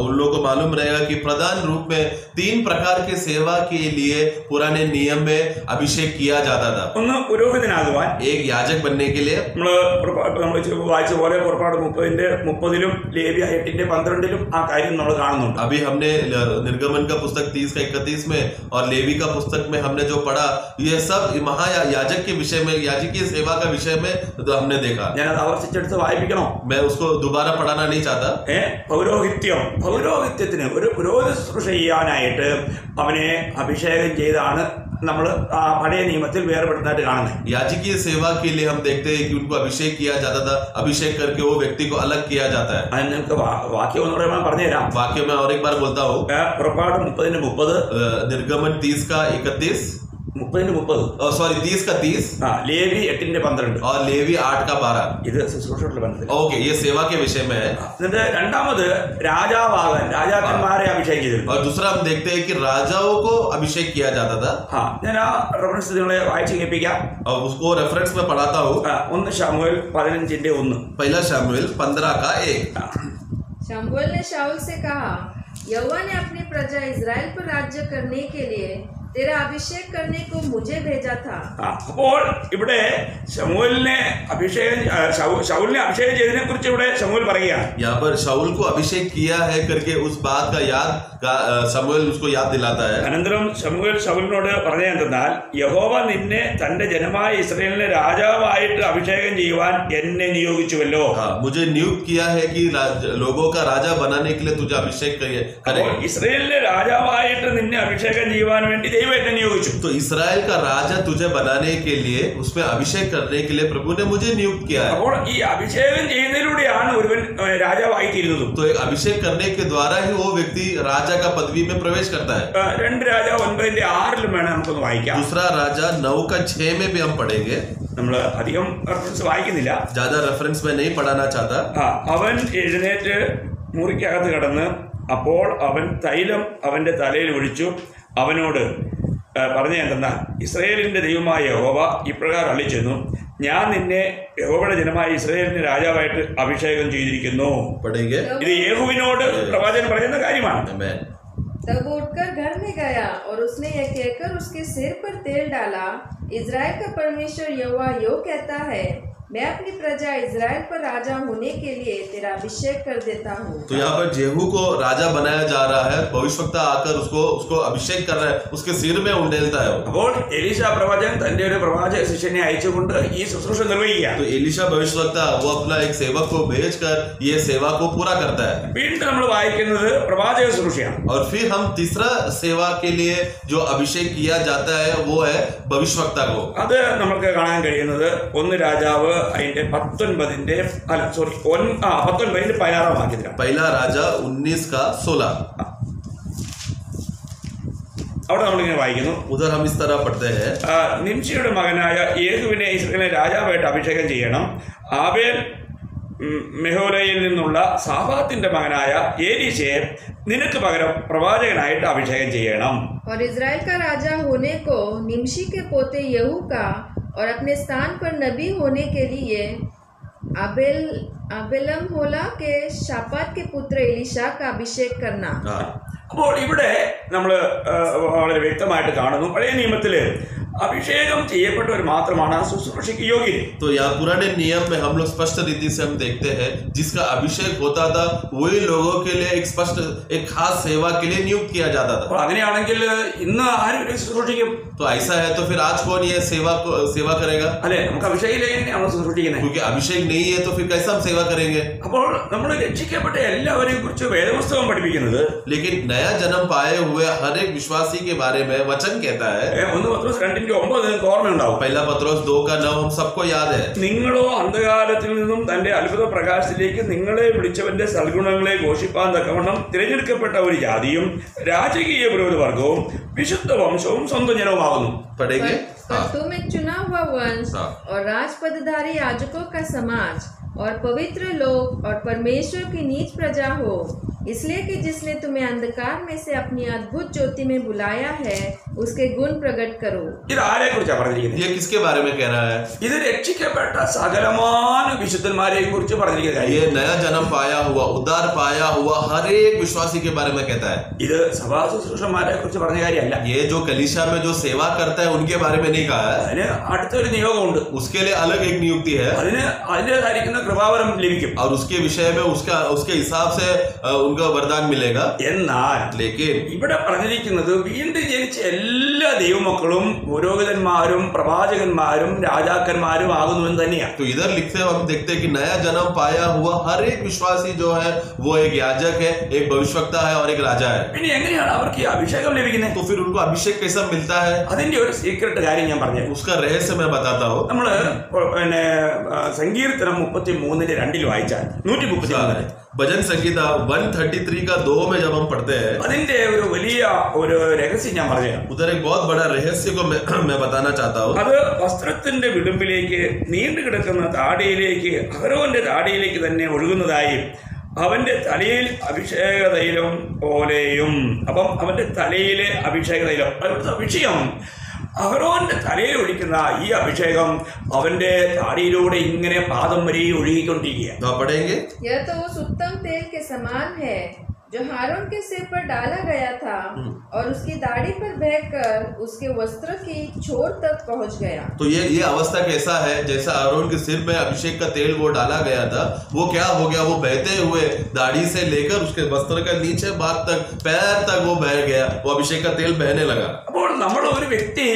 उन लोगों को मालूम रहेगा कि प्रधान रूप में 3 प्रकार के सेवा के लिए पुराने नियम में अभिषेक किया जाता था। ഒന്ന് പുരോഹിതനാകുവാൻ, एक याजक बनने के लिए നമ്മൾ വായിച്ച പോലെ പുറപ്പാട് 30-ലും ലേവ്യ 8:12 ആ കാര്യം നമ്മൾ കാണുന്നുണ്ട്. अभी हमने निर्गमन का पुस्तक 30 का 31 में और लेवी का पुस्तक में हमने जो पढ़ा, ये सब महायाजक के विषय में, याजकीय सेवा का विषय में तो हमने देखा। ഞാനത് ആവർത്തിച്ചെടുത്ത് വായിപ്പിക്കണോ? मैं उसको दोबारा पढ़ाना नहीं चाहता। പൗരോഹിത്യത്തിന് ഒരു പുരോഹിത ശുശ്രൂഷ ചെയ്യാനായിട്ട് അവനെ അഭിഷേകം ചെയ്താണ് നമ്മൾ പഴയ നിയമത്തിൽ വേർപെടുത്താനായിട്ട് കാണുന്നത്. याजकीय सेवा के लिए हम देखते हैं कि उनको अभिषेक किया जाता था, अभिषेक करके वो व्यक्ति को अलग किया जाता है। അത് നിങ്ങൾക്ക് വാക്യം ഒന്നുകൂടെ ഞാൻ പറഞ്ഞുതരാം. वाक्य में और एक बार बोलता हूँ। പുറപ്പാട് 30:30, निर्गमन 30 का 31, 30:30, सॉरी 30 का 30, ലേവി 8:12. और लेवी 8 का 12। ഇത് ശുശ്രൂഷയുടെ ബന്ധത്തിൽ. ओके, ये सेवा के विषय में है। എന്നിട്ട് രണ്ടാമത് രാജാവാകാൻ രാജാക്കന്മാരെ അഭിഷേകം ചെയ്തിരുന്നു. और दूसरा हम देखते हैं कि राजाओं को अभिषेक किया जाता था। ഞാൻ ആ റെഫറൻസ് നിങ്ങളെ വായിച്ച് കേൾപ്പിക്കാം. और उसको रेफरेंस में पढ़ाता हूँ। 1 ശമൂവേൽ 15:1. पहला शमूएल 15 का 1। शमूएल ने शाऊल से कहा, यहोवा ने अपनी प्रजा इज़राइल पर राज्य करने के लिए तेरा अभिषेक करने को मुझे भेजा था। അപ്പോൾ ഇവിടെ ശമൂവേലിനെ അഭിഷേകം ചെയ്തതിനെ കുറിച്ച് ഇവിടെ ശമൂവേൽ പറയുകയാണ്. यहाँ पर शाऊल को अभिषेक किया है करके उस बात का शमूएल उसको याद दिलाता है। അനന്തരം ശമൂവേൽ ശൗലിനോട് പറഞ്ഞ എന്തെന്നാൽ, യഹോവ നിന്നെ തന്റെ ജനമായ ഇസ്രായേലിനെ രാജാവായിട്ട് അഭിഷേകം ചെയ്യുവാൻ എന്നെ നിയോഗിച്ചുവല്ലോ. मुझे नियुक्त किया है कि लोगों का राजा बनाने के लिए तुझे अभिषेक करे। ഇസ്രായേലിനെ രാജാവായിട്ട് നിന്നെ അഭിഷേകം ചെയ്യുവാൻ വേണ്ടി ദൈവം എന്നെ നിയോഗിച്ചു. तो इस्राएल का राजा तुझे बनाने के लिए, उसमें अभिषेक करने के लिए प्रभु ने मुझे नियुक्त किया है। അപ്പോൾ ഈ അഭിഷേകം ചെയ്യുന്നതിലൂടെയാണ് ഒരുവൻ രാജാവായി തീരുന്നത്. तो एक अभिषेक करने के द्वारा ही वो व्यक्ति राजा का पदवी में प्रवेश करता है। 2 രാജാവ് 9:6 വേണം നമുക്കൊന്ന് വായിക്കാം. दूसरा राजा 9 का 6 में भी हम पढ़ेंगे। നമ്മൾ അധികം റെഫറൻസ് വായിക്കുന്നില്ല, ज्यादा रेफरेंस में नहीं पढ़ाना चाहता। അവൻ എഴുന്നേറ്റ് മുറിക്കകത്ത് കടന്ന് അപ്പോൾ അവൻ തൈലം അവന്റെ തലയിൽ ഒഴിച്ചു അവനോട് പറഞ്ഞ എന്തെന്നാൽ, ഇസ്രായേലിന്റെ ദൈവമായ യഹോവ ഇപ്രകാരം അരുളിച്ചെന്നു, ഞാൻ നിന്നെ യഹോവയുടെ ജനമായ ഇസ്രായേലിന്റെ രാജാവായിട്ട് അഭിഷേകം ചെയ്തിരിക്കുന്നു. ഇത് യേഹൂവിനോട് പ്രവാചകൻ പറയുന്ന കാര്യമാണ്. तब वो उठकर घर में गया और उसने यह कहकर उसके सिर पर तेल डाला, इज़राइल का परमेश्वर यहोवा यो कहता है, मैं अपनी प्रजा इज़राइल पर राजा होने के लिए तेरा अभिषेक कर देता हूँ। तो यहाँ पर जेहू को राजा बनाया जा रहा है। भविष्यवक्ता आकर उसको अभिषेक कर रहा है, उसके सिर में उंडेलता है। അപ്പോൾ എലീശ പ്രവാചകൻ തന്റെ ഒരു പ്രവാചക ശിഷ്യനെ അയച്ചുകൊണ്ട് ഈ ശുശ്രൂഷ നിർവഹിക്കുക. तो एलीशा भविष्यवक्ता वो अपना एक सेवक को भेजकर ये सेवा को पूरा करता है। വീണ്ടും നമ്മൾ വായിക്കുന്നത് പ്രവാചക ശുശ്രൂഷയാണ്. और फिर हम तीसरा सेवा के लिए जो अभिषेक किया जाता है वो है भविष्यवक्ता को। അത് നമുക്ക് കാണാൻ കഴിയുന്നത് 1 രാജാവ് അതിന്റെ 19ന്റെ 16 വാക്യത്തിലാണ്. पहला राजा 19 का 16 അവിടെ നമ്മളിങ്ങനെ വായിക്കുന്നു. उधर हम इस तरह पढ़ते हैं, നിംശിയുടെ മകനായ യേഹുവിനെ ഇസ്രായേലിനെ രാജാവായിട്ട് അഭിഷേകം ചെയ്യണം. ആബേൽ മെഹോലയിൽ നിന്നുള്ള സാഫാത്തിന്റെ മകനായ ഏലീശയെ നിനക്ക് പകരം പ്രവാചകനായിട്ട് അഭിഷേകം ചെയ്യണം. और इज़राइल का राजा होने को निमशी के पोते यहू का और अपने स्थान पर नबी होने के लिए अबेलम होला के शापात के पुत्र एलीशा का अभिषेक करना। അപ്പോൾ ഇവിടെ നമ്മൾ വളരെ വ്യക്തമായിട്ട് കാണുന്നു, പഴയ നിയമത്തില് अभिषेकम ചെയ്യപ്പെട്ടവർ മാത്രമാണ് ആ ശുശ്രൂഷയ്ക്ക് യോഗ്യർ. तो यहाँ पुराने नियम में हम लोग स्पष्ट रीति से हम देखते हैं जिसका अभिषेक होता था वही लोगों के लिए एक स्पष्ट एक खास सेवा के लिए नियुक्त किया जाता था. അങ്ങനെയാണെങ്കിൽ ഇന്ന് ആരും ശുശ്രൂഷിക്കും? तो ऐसा है तो फिर आज कौन ये सेवा करेगा? അല്ലെ, നമുക്ക് അഭിഷേകമാണ് ശുശ്രൂഷിക്കുന്നത്. क्योंकि अभिषेक नहीं है तो फिर कैसे हम सेवा करेंगे? അപ്പോൾ നമ്മൾ രക്ഷിക്കപ്പെട്ട എല്ലാവരെയും കുറിച്ച് വേദപുസ്തകം പഠിപ്പിക്കുന്നത്, लेकिन नया जन्म पाए हुए हर एक विश्वासी के बारे में वचन कहता है, 1 പത്രോസ് 2:9 നിങ്ങൾക്ക് ഓർമ്മയുണ്ടാവും. पहला पत्रोस 2 का 9 हम सबको याद है. നിങ്ങളോ അന്ധകാരത്തിൽ നിന്നും തന്റെ അത്ഭുത പ്രകാശത്തിലേക്ക് നിങ്ങളെ വിളിച്ചവന്റെ സൽഗുണങ്ങളെ ഘോഷിപ്പാൻ തക്കവണ്ണം തിരഞ്ഞെടുക്കപ്പെട്ട ഒരു ജാതിയും രാജകീയ പുരോഹിതവർഗവും വിശുദ്ധ വംശവും സ്വന്തം ജനവുമാകുന്നു. पढ़ेंगे. पर तुम एक चुना हुआ वंश और राजपदधारी याजकों का समाज और पवित्र लोग और परमेश्वर की नीच प्रजा हो, इसलिए कि जिसने तुम्हें अंधकार में से अपनी अद्भुत ज्योति में बुलाया है उसके गुण प्रकट करो. ഇത് ആരെ കുറിച്ചാണ് പറഞ്ഞിരിക്കുന്നത്? ये किसके बारे में कह रहा है? ഇത് രക്ഷിക്കപ്പെട്ട സകലമാന വിശുദ്ധന്മാരെയും കുറിച്ച് പറഞ്ഞിരിക്കുന്ന ये नया जन्म पाया हुआ उद्धार पाया हुआ हर एक विश्वासी के बारे में कहता है. ഇത് സഭാ ശുശ്രൂഷന്മാരെ കുറിച്ച് പറഞ്ഞ കാര്യമല്ല. ये जो कलीसिया में जो सेवा करता है उनके बारे में नहीं कहा है. അതിന് അടുത്തൊരു നിയോഗമുണ്ട്. उसके लिए अलग एक नियुक्ति है. അതിന് അതിൻ്റെതായിരിക്കുന്ന കൃപാവരം ലഭിക്കും. और उसके विषय में उसके हिसाब से उनका वरदान मिलेगा. എന്നാൽ लेकिन ഇവിടെ പറഞ്ഞിരിക്കുന്നത് വീണ്ടും ജനിച്ച എല്ലാ ദൈവമക്കളും പുരോഹിതന്മാരും പ്രവാചകന്മാരും രാജാക്കന്മാരും ആകുന്നുവെന്ന് തന്നെയാണ്. तो इधर लिखते हैं हम देखते हैं कि नया जन्म पाया हुआ हर एक विश्वासी जो है वो एक याजक है, एक भविष्यवक्ता है और एक राजा है. പിന്നെ എങ്ങനെയാണ് അവർക്ക് ഈ അഭിഷേകം ലഭിക്കുന്നത്? तो फिर उनको अभिषेक कैसा मिलता है? അതിന്റെ ഒരു സീക്രട്ട് കാര്യം ഞാൻ പറഞ്ഞു. उसका रहस्य मैं बताता हूँ. നമ്മള് പിന്നെ സങ്കീർത്തനം 33:2 വായിച്ചാൽ 133 भजन संगीता 133 का 2 में जब हम पढ़ते हैं, അതിന്റെ ഒരു വലിയ ഒരു രഹസ്യം ഞാൻ പറഞ്ഞു. उधर एक बहुत बड़ा रहस्य को मैं बताना चाहता हूँ. അത് വസ്ത്രത്തിന്റെ വിടുമ്പിലേക്ക് നീണ്ടു കിടക്കുന്ന താടിയിലേക്ക് അഹരോന്റെ താടിയിലേക്ക് തന്നെ ഒഴുകുന്നതായി അവന്റെ തലയിൽ അഭിഷേക തൈലം പോലെയും. അപ്പം അവന്റെ തലയിലെ അഭിഷേക തൈലം, അവിടുത്തെ വിഷയം അഹരോന്റെ തലയിൽ ഒഴിക്കുന്ന ഈ അഭിഷേകം അവന്റെ താടിയിലൂടെ ഇങ്ങനെ പാദം വരെ ഒഴുകിക്കൊണ്ടിരിക്കുക. यह तो उस उत्तम तेल के समान है जो हारून के सिर पर डाला गया था और उसकी दाढ़ी पर बहकर उसके वस्त्र की छोर तक पहुंच गया. तो ये अवस्था कैसा है? जैसा आरोन के सिर में अभिषेक का तेल वो डाला गया था, वो क्या हो गया? वो बहते हुए दाढ़ी से लेकर उसके वस्त्र का नीचे भाग तक पैर तक वो बह गया. वो अभिषेक का तेल बहने लगा. അപ്പോൾ നമ്മൾ ഒരു വ്യക്തി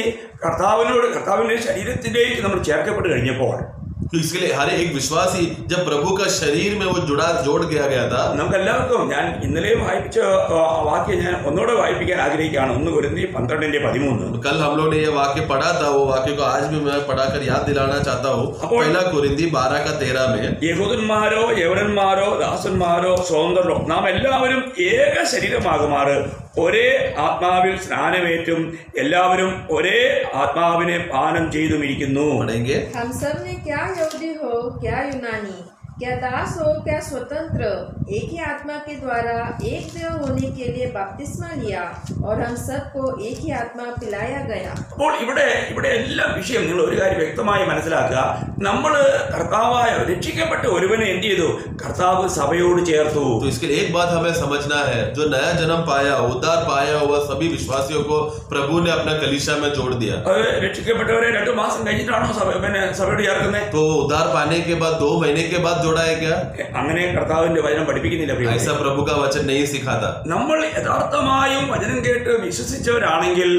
കർത്താവിന്റെ ശരീരത്തിലേക്ക് നമ്മൾ ചേർക്കപ്പെട്ട് കഴിഞ്ഞപ്പോൾ, तो इसके लिए हर एक विश्वासी जब प्रभु का शरीर में वो जोड़ गया था, നമുക്ക് എല്ലാവർക്കും ഞാൻ ഇന്നലെ വായിച്ച വാക്യം ഞാൻ ഒന്നുകൂടെ വായിപ്പിക്കാൻ ആഗ്രഹിക്കുകയാണ്. 1 കൊരിന്ത്യർ 12:13. कल हम लोग ने ये वाक्य पढ़ा था, वो वाक्य को आज भी मैं पढ़ाकर याद दिलाना चाहता हूँ. पहला कोरिन्थी 12:13 में, യഹൂദന്മാരോ യവനന്മാരോ ദാസന്മാരോ സ്വതന്ത്രരോ നാം എല്ലാവരും ഏക ശരീരമാകുമാറ് ഒരേ ആത്മാവിൽ സ്നാനമേറ്റും എല്ലാവരും ഒരേ ആത്മാവിനെ പാനം ചെയ്തുമിരിക്കുന്നു. हम सब ने क्या यहूदी हो क्या यूनानी, क्या दास हो क्या स्वतंत्र, एक ही आत्मा के द्वारा एक देव होने के लिए बपतिस्मा लिया और हम सबको एक ही आत्मा पिलाया गया. അപ്പോൾ ഇവിടെ എല്ലാ വിഷയം നിങ്ങൾ ഒരു കാര്യം വ്യക്തമായി മനസ്സിലാക്കുക. നമ്മൾ കർത്താവായ രക്ഷിക്കപ്പെട്ട ഒരുവനെ എന്ത് ചെയ്തു? കർത്താവ് സഭയോട് ചേർത്തു. तो इसके लिए एक बात हमें समझना है, जो नया जन्म पाया, उद्धार पाया हुआ सभी विश्वासियों को प्रभु ने अपना कलीसिया में जोड़ दिया. രക്ഷിക്കപ്പെട്ടവരെ 2 മാസം കഴിഞ്ഞിട്ടാണോ സഭയോട് ചേർക്കുന്നത്? तो उद्धार पाने के बाद 2 महीने के बाद जोड़ा है क्या? അങ്ങനെ കർത്താവിന്റെ വചനം പഠിപ്പിക്കുന്നില്ല. ऐसा प्रभु का वचन नहीं सिखाता. നമ്മൾ യഥാർത്ഥമായും വചനം കേട്ട് വിശ്വസിച്ചവരാണെങ്കിൽ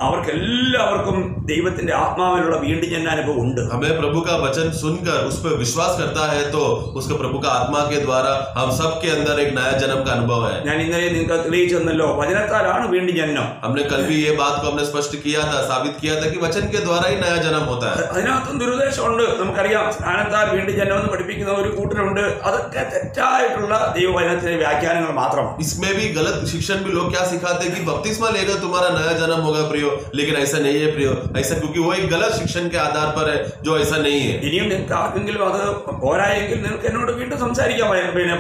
അവർക്കെല്ലാവർക്കും ദൈവത്തിന്റെ ആത്മാവിലുള്ള വീണ്ടും ജനനാനുഭവം ഉണ്ട്. हमें प्रभु का वचन सुनकर उस पर विश्वास करता है तो उसके प्रभु का आत्मा के द्वारा हम सब के अंदर एक नया जन्म का अनुभव है. ഞാൻ ഇന്നലെ നിങ്ങൾക്ക് തെളിയിച്ചു തന്നല്ലോ, വചനത്താലാണ് വീണ്ടും ജനനം. हमने कल भी ये बात को हमने स्पष्ट किया था, साबित किया था कि वचन के द्वारा ही नया जन्म होता है. അതിനകത്തും ദുരുദ്ദേശമുണ്ട്. നമുക്കറിയാം, സ്നാനത്താൽ വീണ്ടും ജനനം എന്ന് പഠിപ്പിക്കുന്ന ഒരു കൂട്ടരുണ്ട്. അതൊക്കെ തെറ്റായിട്ടുള്ള ദൈവവചനത്തിന്റെ വ്യാഖ്യാനങ്ങൾ മാത്രമാണ്. इसमें भी गलत शिक्षण भी लोग क्या सिखाते हैं कि बपतिस्मा लेकर तुम्हारा नया जन्म होगा प्रियो, लेकिन ऐसा नहीं है प्रियो. ऐसा क्योंकि वो एक गलत शिक्षण के आधार पर है, जो ऐसा नहीं है. ഇനിയും നിങ്ങൾക്ക് ആർക്കെങ്കിലും അത് പോരായെങ്കിൽ നിങ്ങൾക്ക് എന്നോട് വീണ്ടും സംസാരിക്കാം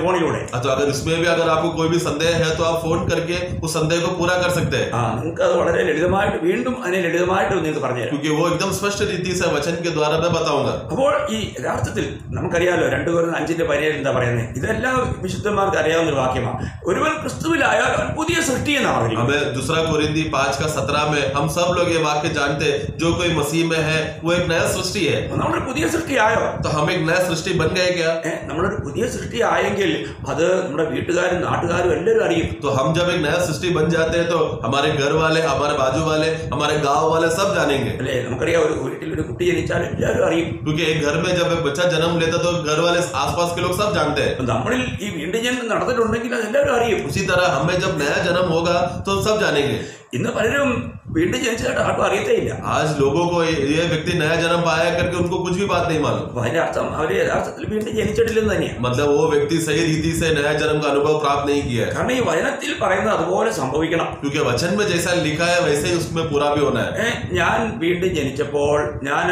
ഫോണിലൂടെ. तो अगर इसमें भी अगर आपको कोई भी संदेह है तो आप फोन करके उस संदेह को पूरा कर सकते हैं. നിങ്ങൾക്ക് അത് വളരെ ലളിതമായിട്ട് വീണ്ടും അതിനെ ലളിതമായിട്ട് നിങ്ങൾക്ക് പറഞ്ഞുതരാം. क्योंकि वो एकदम स्पष्ट रीति से वचन के द्वारा मैं बताऊंगा. അപ്പോൾ ഈ യഥാർത്ഥത്തിൽ നമുക്കറിയാലോ 2 കൊരിന്ത്യർ 5:17 എന്താ പറയുന്നത്? ഇതെല്ലാം വിശുദ്ധന്മാർക്ക് അറിയാവുന്ന ഒരു വാക്യമാണ്. ഒരുവൻ ക്രിസ്തുവിലായാൽ അവൻ പുതിയ സൃഷ്ടി എന്നാണ് പറയുന്നത്. हमें 2 कोरिन्थी 5:17 में हम सब लोग ये वाक्य जानते हैं, जो कोई मसीह में है वो एक नया सृष्टि है. നമ്മളൊരു പുതിയ സൃഷ്ടിയായോ? तो हम एक नया सृष्टि बन गए क्या? നമ്മളൊരു പുതിയ സൃഷ്ടി ആയെങ്കിൽ അത് നമ്മുടെ വീട്ടുകാരും നാട്ടുകാരും എല്ലാവരും അറിയും. तो हम जब एक नया सृष्टि बन जाते हैं तो हमारे घर वाले, हमारे बाजू वाले, हमारे गांव वाले सब जानेंगे. അല്ലേ? നമുക്കറിയാം, ഒരു വീട്ടിൽ ഒരു കുട്ടി ജനിച്ചാൽ എല്ലാവരും അറിയും. क्योंकि एक घर में जब एक बच्चा जन्म लेता तो घर वाले आसपास के लोग सब जानते हैं. നമ്മളിൽ ഈ വീണ്ടും ജനനം നടന്നിട്ടുണ്ടെങ്കിൽ അത് എല്ലാവരും അറിയും. उसी तरह हमें जब नया जन्म होगा तो सब जानेंगे. ഇന്ന് പലരും വീണ്ടും ജനിച്ചതായിട്ട് ആർക്കും അറിയത്തേയില്ല. आज लोगों को ये व्यक्ति नया जन्म पाया करके उनको कुछ भी बात नहीं मालूम. അതിന്റെ അർത്ഥം അവർ യഥാർത്ഥത്തിൽ വീണ്ടും ജനിച്ചിട്ടില്ലെന്ന് തന്നെയാണ്. मतलब वो व्यक्ति सही रीति से नया जन्म का अनुभव प्राप्त नहीं किया है. കാരണം ഈ വചനത്തിൽ പറയുന്നത് അതുപോലെ സംഭവിക്കണം. क्योंकि वचन में जैसा लिखा है वैसे ही उसमें पूरा भी होना है. ഞാൻ വീണ്ടും ജനിച്ചപ്പോൾ ഞാൻ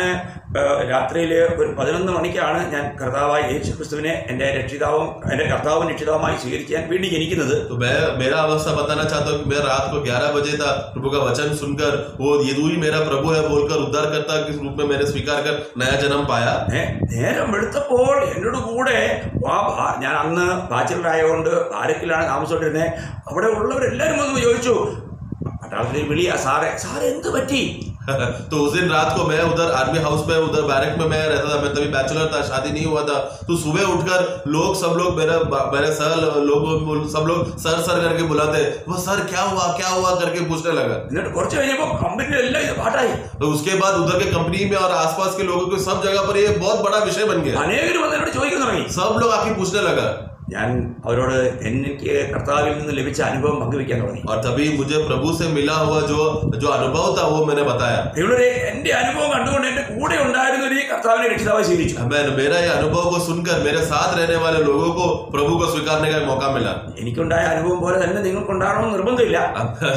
രാത്രിയില് ഒരു 11 മണിക്കാണ് ഞാൻ കർത്താവായ യേശുക്രിസ്തുവിനെ എൻ്റെ കർത്താവും രക്ഷിതാവുമായി സ്വീകരിച്ച് ഞാൻ വീണ്ടും ജനിക്കുന്നത്. तो मैं मेरा अवस्था बताना चाहता हूँ कि मैं रात को 11 बजे था प्रभु का वचन सुनकर वो ये ही मेरा प्रभु है बोलकर उद्धारकर्ता के रूप में मैंने स्वीकार कर नया जन्म पाया. നേരം വെളുത്തപ്പോൾ എന്നോട് കൂടെ ഞാൻ അന്ന് ബാച്ചിലർ ആയതുകൊണ്ട് ബാരക്കിലാണ് താമസിച്ചോണ്ടിരുന്നത്. അവിടെ ഉള്ളവരെല്ലാവരും വന്ന് ചോദിച്ചു, പട്ടാളത്തിൽ വിളിയാ, സാറേ എന്ത് പറ്റി? तो उस दिन रात को मैं उधर आर्मी हाउस में उधर बैरक में मैं रहता था. मैं तभी बैचलर था, शादी नहीं हुआ था. तो सुबह उठकर सब लोग मेरे सर लोग सब लोग सर करके बुलाते, वो सर क्या हुआ करके पूछने लगा. तो उसके बाद उधर के कंपनी में और आसपास के लोगों के सब जगह पर ये बहुत बड़ा विषय बन गया. सब लोग आके पूछने लगा. ഞാൻ അവരോട് എനിക്ക് കർത്താവിൽ നിന്ന് ലഭിച്ച അനുഭവം പങ്കുവെക്കാൻ തുടങ്ങി. और तभी मुझे प्रभु से मिला हुआ जो अनुभव था वो मैंने बताया. എന്റെ അനുഭവം കണ്ടുകൊണ്ട് എന്റെ കൂടെ ഉണ്ടായിരുന്ന ഒരു കർത്താവിനെ രക്ഷിതാവായി സ്വീകരിച്ചു. मेरा ये अनुभव को सुनकर मेरे साथ रहने वाले लोगों को प्रभु को स्वीकारने का मौका मिला. എനിക്കുണ്ടായ അനുഭവം പോലെ തന്നെ നിങ്ങൾക്ക് ഉണ്ടാകണമെന്ന് നിർബന്ധമില്ല.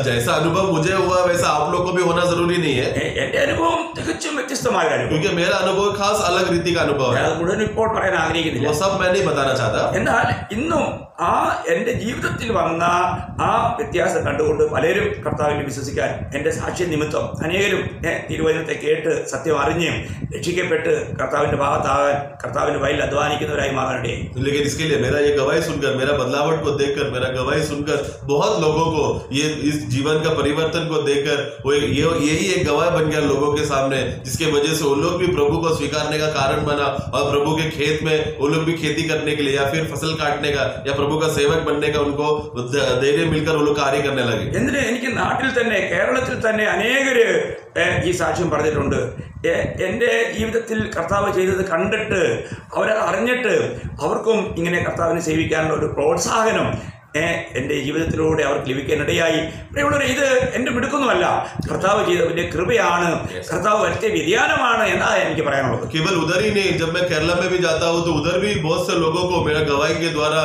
जैसा अनुभव मुझे हुआ वैसा आप लोग को भी होना जरूरी नहीं है. എന്റെ അനുഭവം തികച്ചും വ്യത്യസ്തമായ അനുഭവം. क्योंकि मेरा अनुभव खास अलग रीति का अनुभव है. അത് മുഴുവൻ ഇപ്പോൾ പറയാൻ ആഗ്രഹിക്കുന്നില്ല. वो सब मैं नहीं बताना चाहता. എന്നാൽ ഇന്നും എന്റെ ജീവിതത്തിൽ വന്ന ആ വ്യത്യാസം കണ്ടുകൊണ്ട് പലരും കർത്താവിൽ വിശ്വസിക്കാൻ എന്റെ സാക്ഷ്യ നിമിത്തം അനേകരും തിരുവചനത്തെ കേട്ട് സത്യം അറിഞ്ഞ് രക്ഷിക്കപ്പെട്ട് കർത്താവിന്റെ ഭാഗത്താകാൻ കർത്താവിന്റെ വയലിൽ അധ്വാനിക്കുന്നവരായി മാറാനിടയായി. लेकिन इसके लिए मेरा ये गवाही सुनकर, मेरा बदलावट को देखकर, मेरा गवाही सुनकर बहुत लोगों को ये इस जीवन का परिवर्तन को देखकर वो यही एक गवाही बन गया लोगों के सामने, जिसके वजह से वो लोग भी प्रभु को स्वीकारने का कारण बना और प्रभु के खेत में वो लोग भी खेती करने के लिए या फिर फसल काटने का या प्रभु का सेवक बनने का उनको धैर्य मिलकर वो लोग कार्य करने लगे. എന്തിന് എനിക്ക് നാട്ടിൽ തന്നെ കേരളത്തിൽ തന്നെ അനേകര് ഈ സാക്ഷ്യം പറഞ്ഞിട്ടുണ്ട്. എൻ്റെ ജീവിതത്തിൽ കർത്താവ് ചെയ്തത് കണ്ടിട്ട് അവരത് അറിഞ്ഞിട്ട് അവർക്കും ഇങ്ങനെ കർത്താവിനെ സേവിക്കാനുള്ള ഒരു പ്രോത്സാഹനം എൻ്റെ ജീവിതത്തിലൂടെ അവർക്ക് ലഭിക്കാനിടയായി. പ്രിയമുള്ളവരെ, ഇത് എൻ്റെ മിടുക്കൊന്നുമല്ല, കർത്താവ് ചെയ്ത വലിയ കൃപയാണ്, കർത്താവ് വരുത്തിയ വ്യതിയാനമാണ് എന്നാണ് എനിക്ക് പറയാനുള്ളത്. केवल उधर ही नहीं, जब मैं केरला में भी जाता हूँ तो उधर भी बहुत से लोगों को मेरा गवाही के द्वारा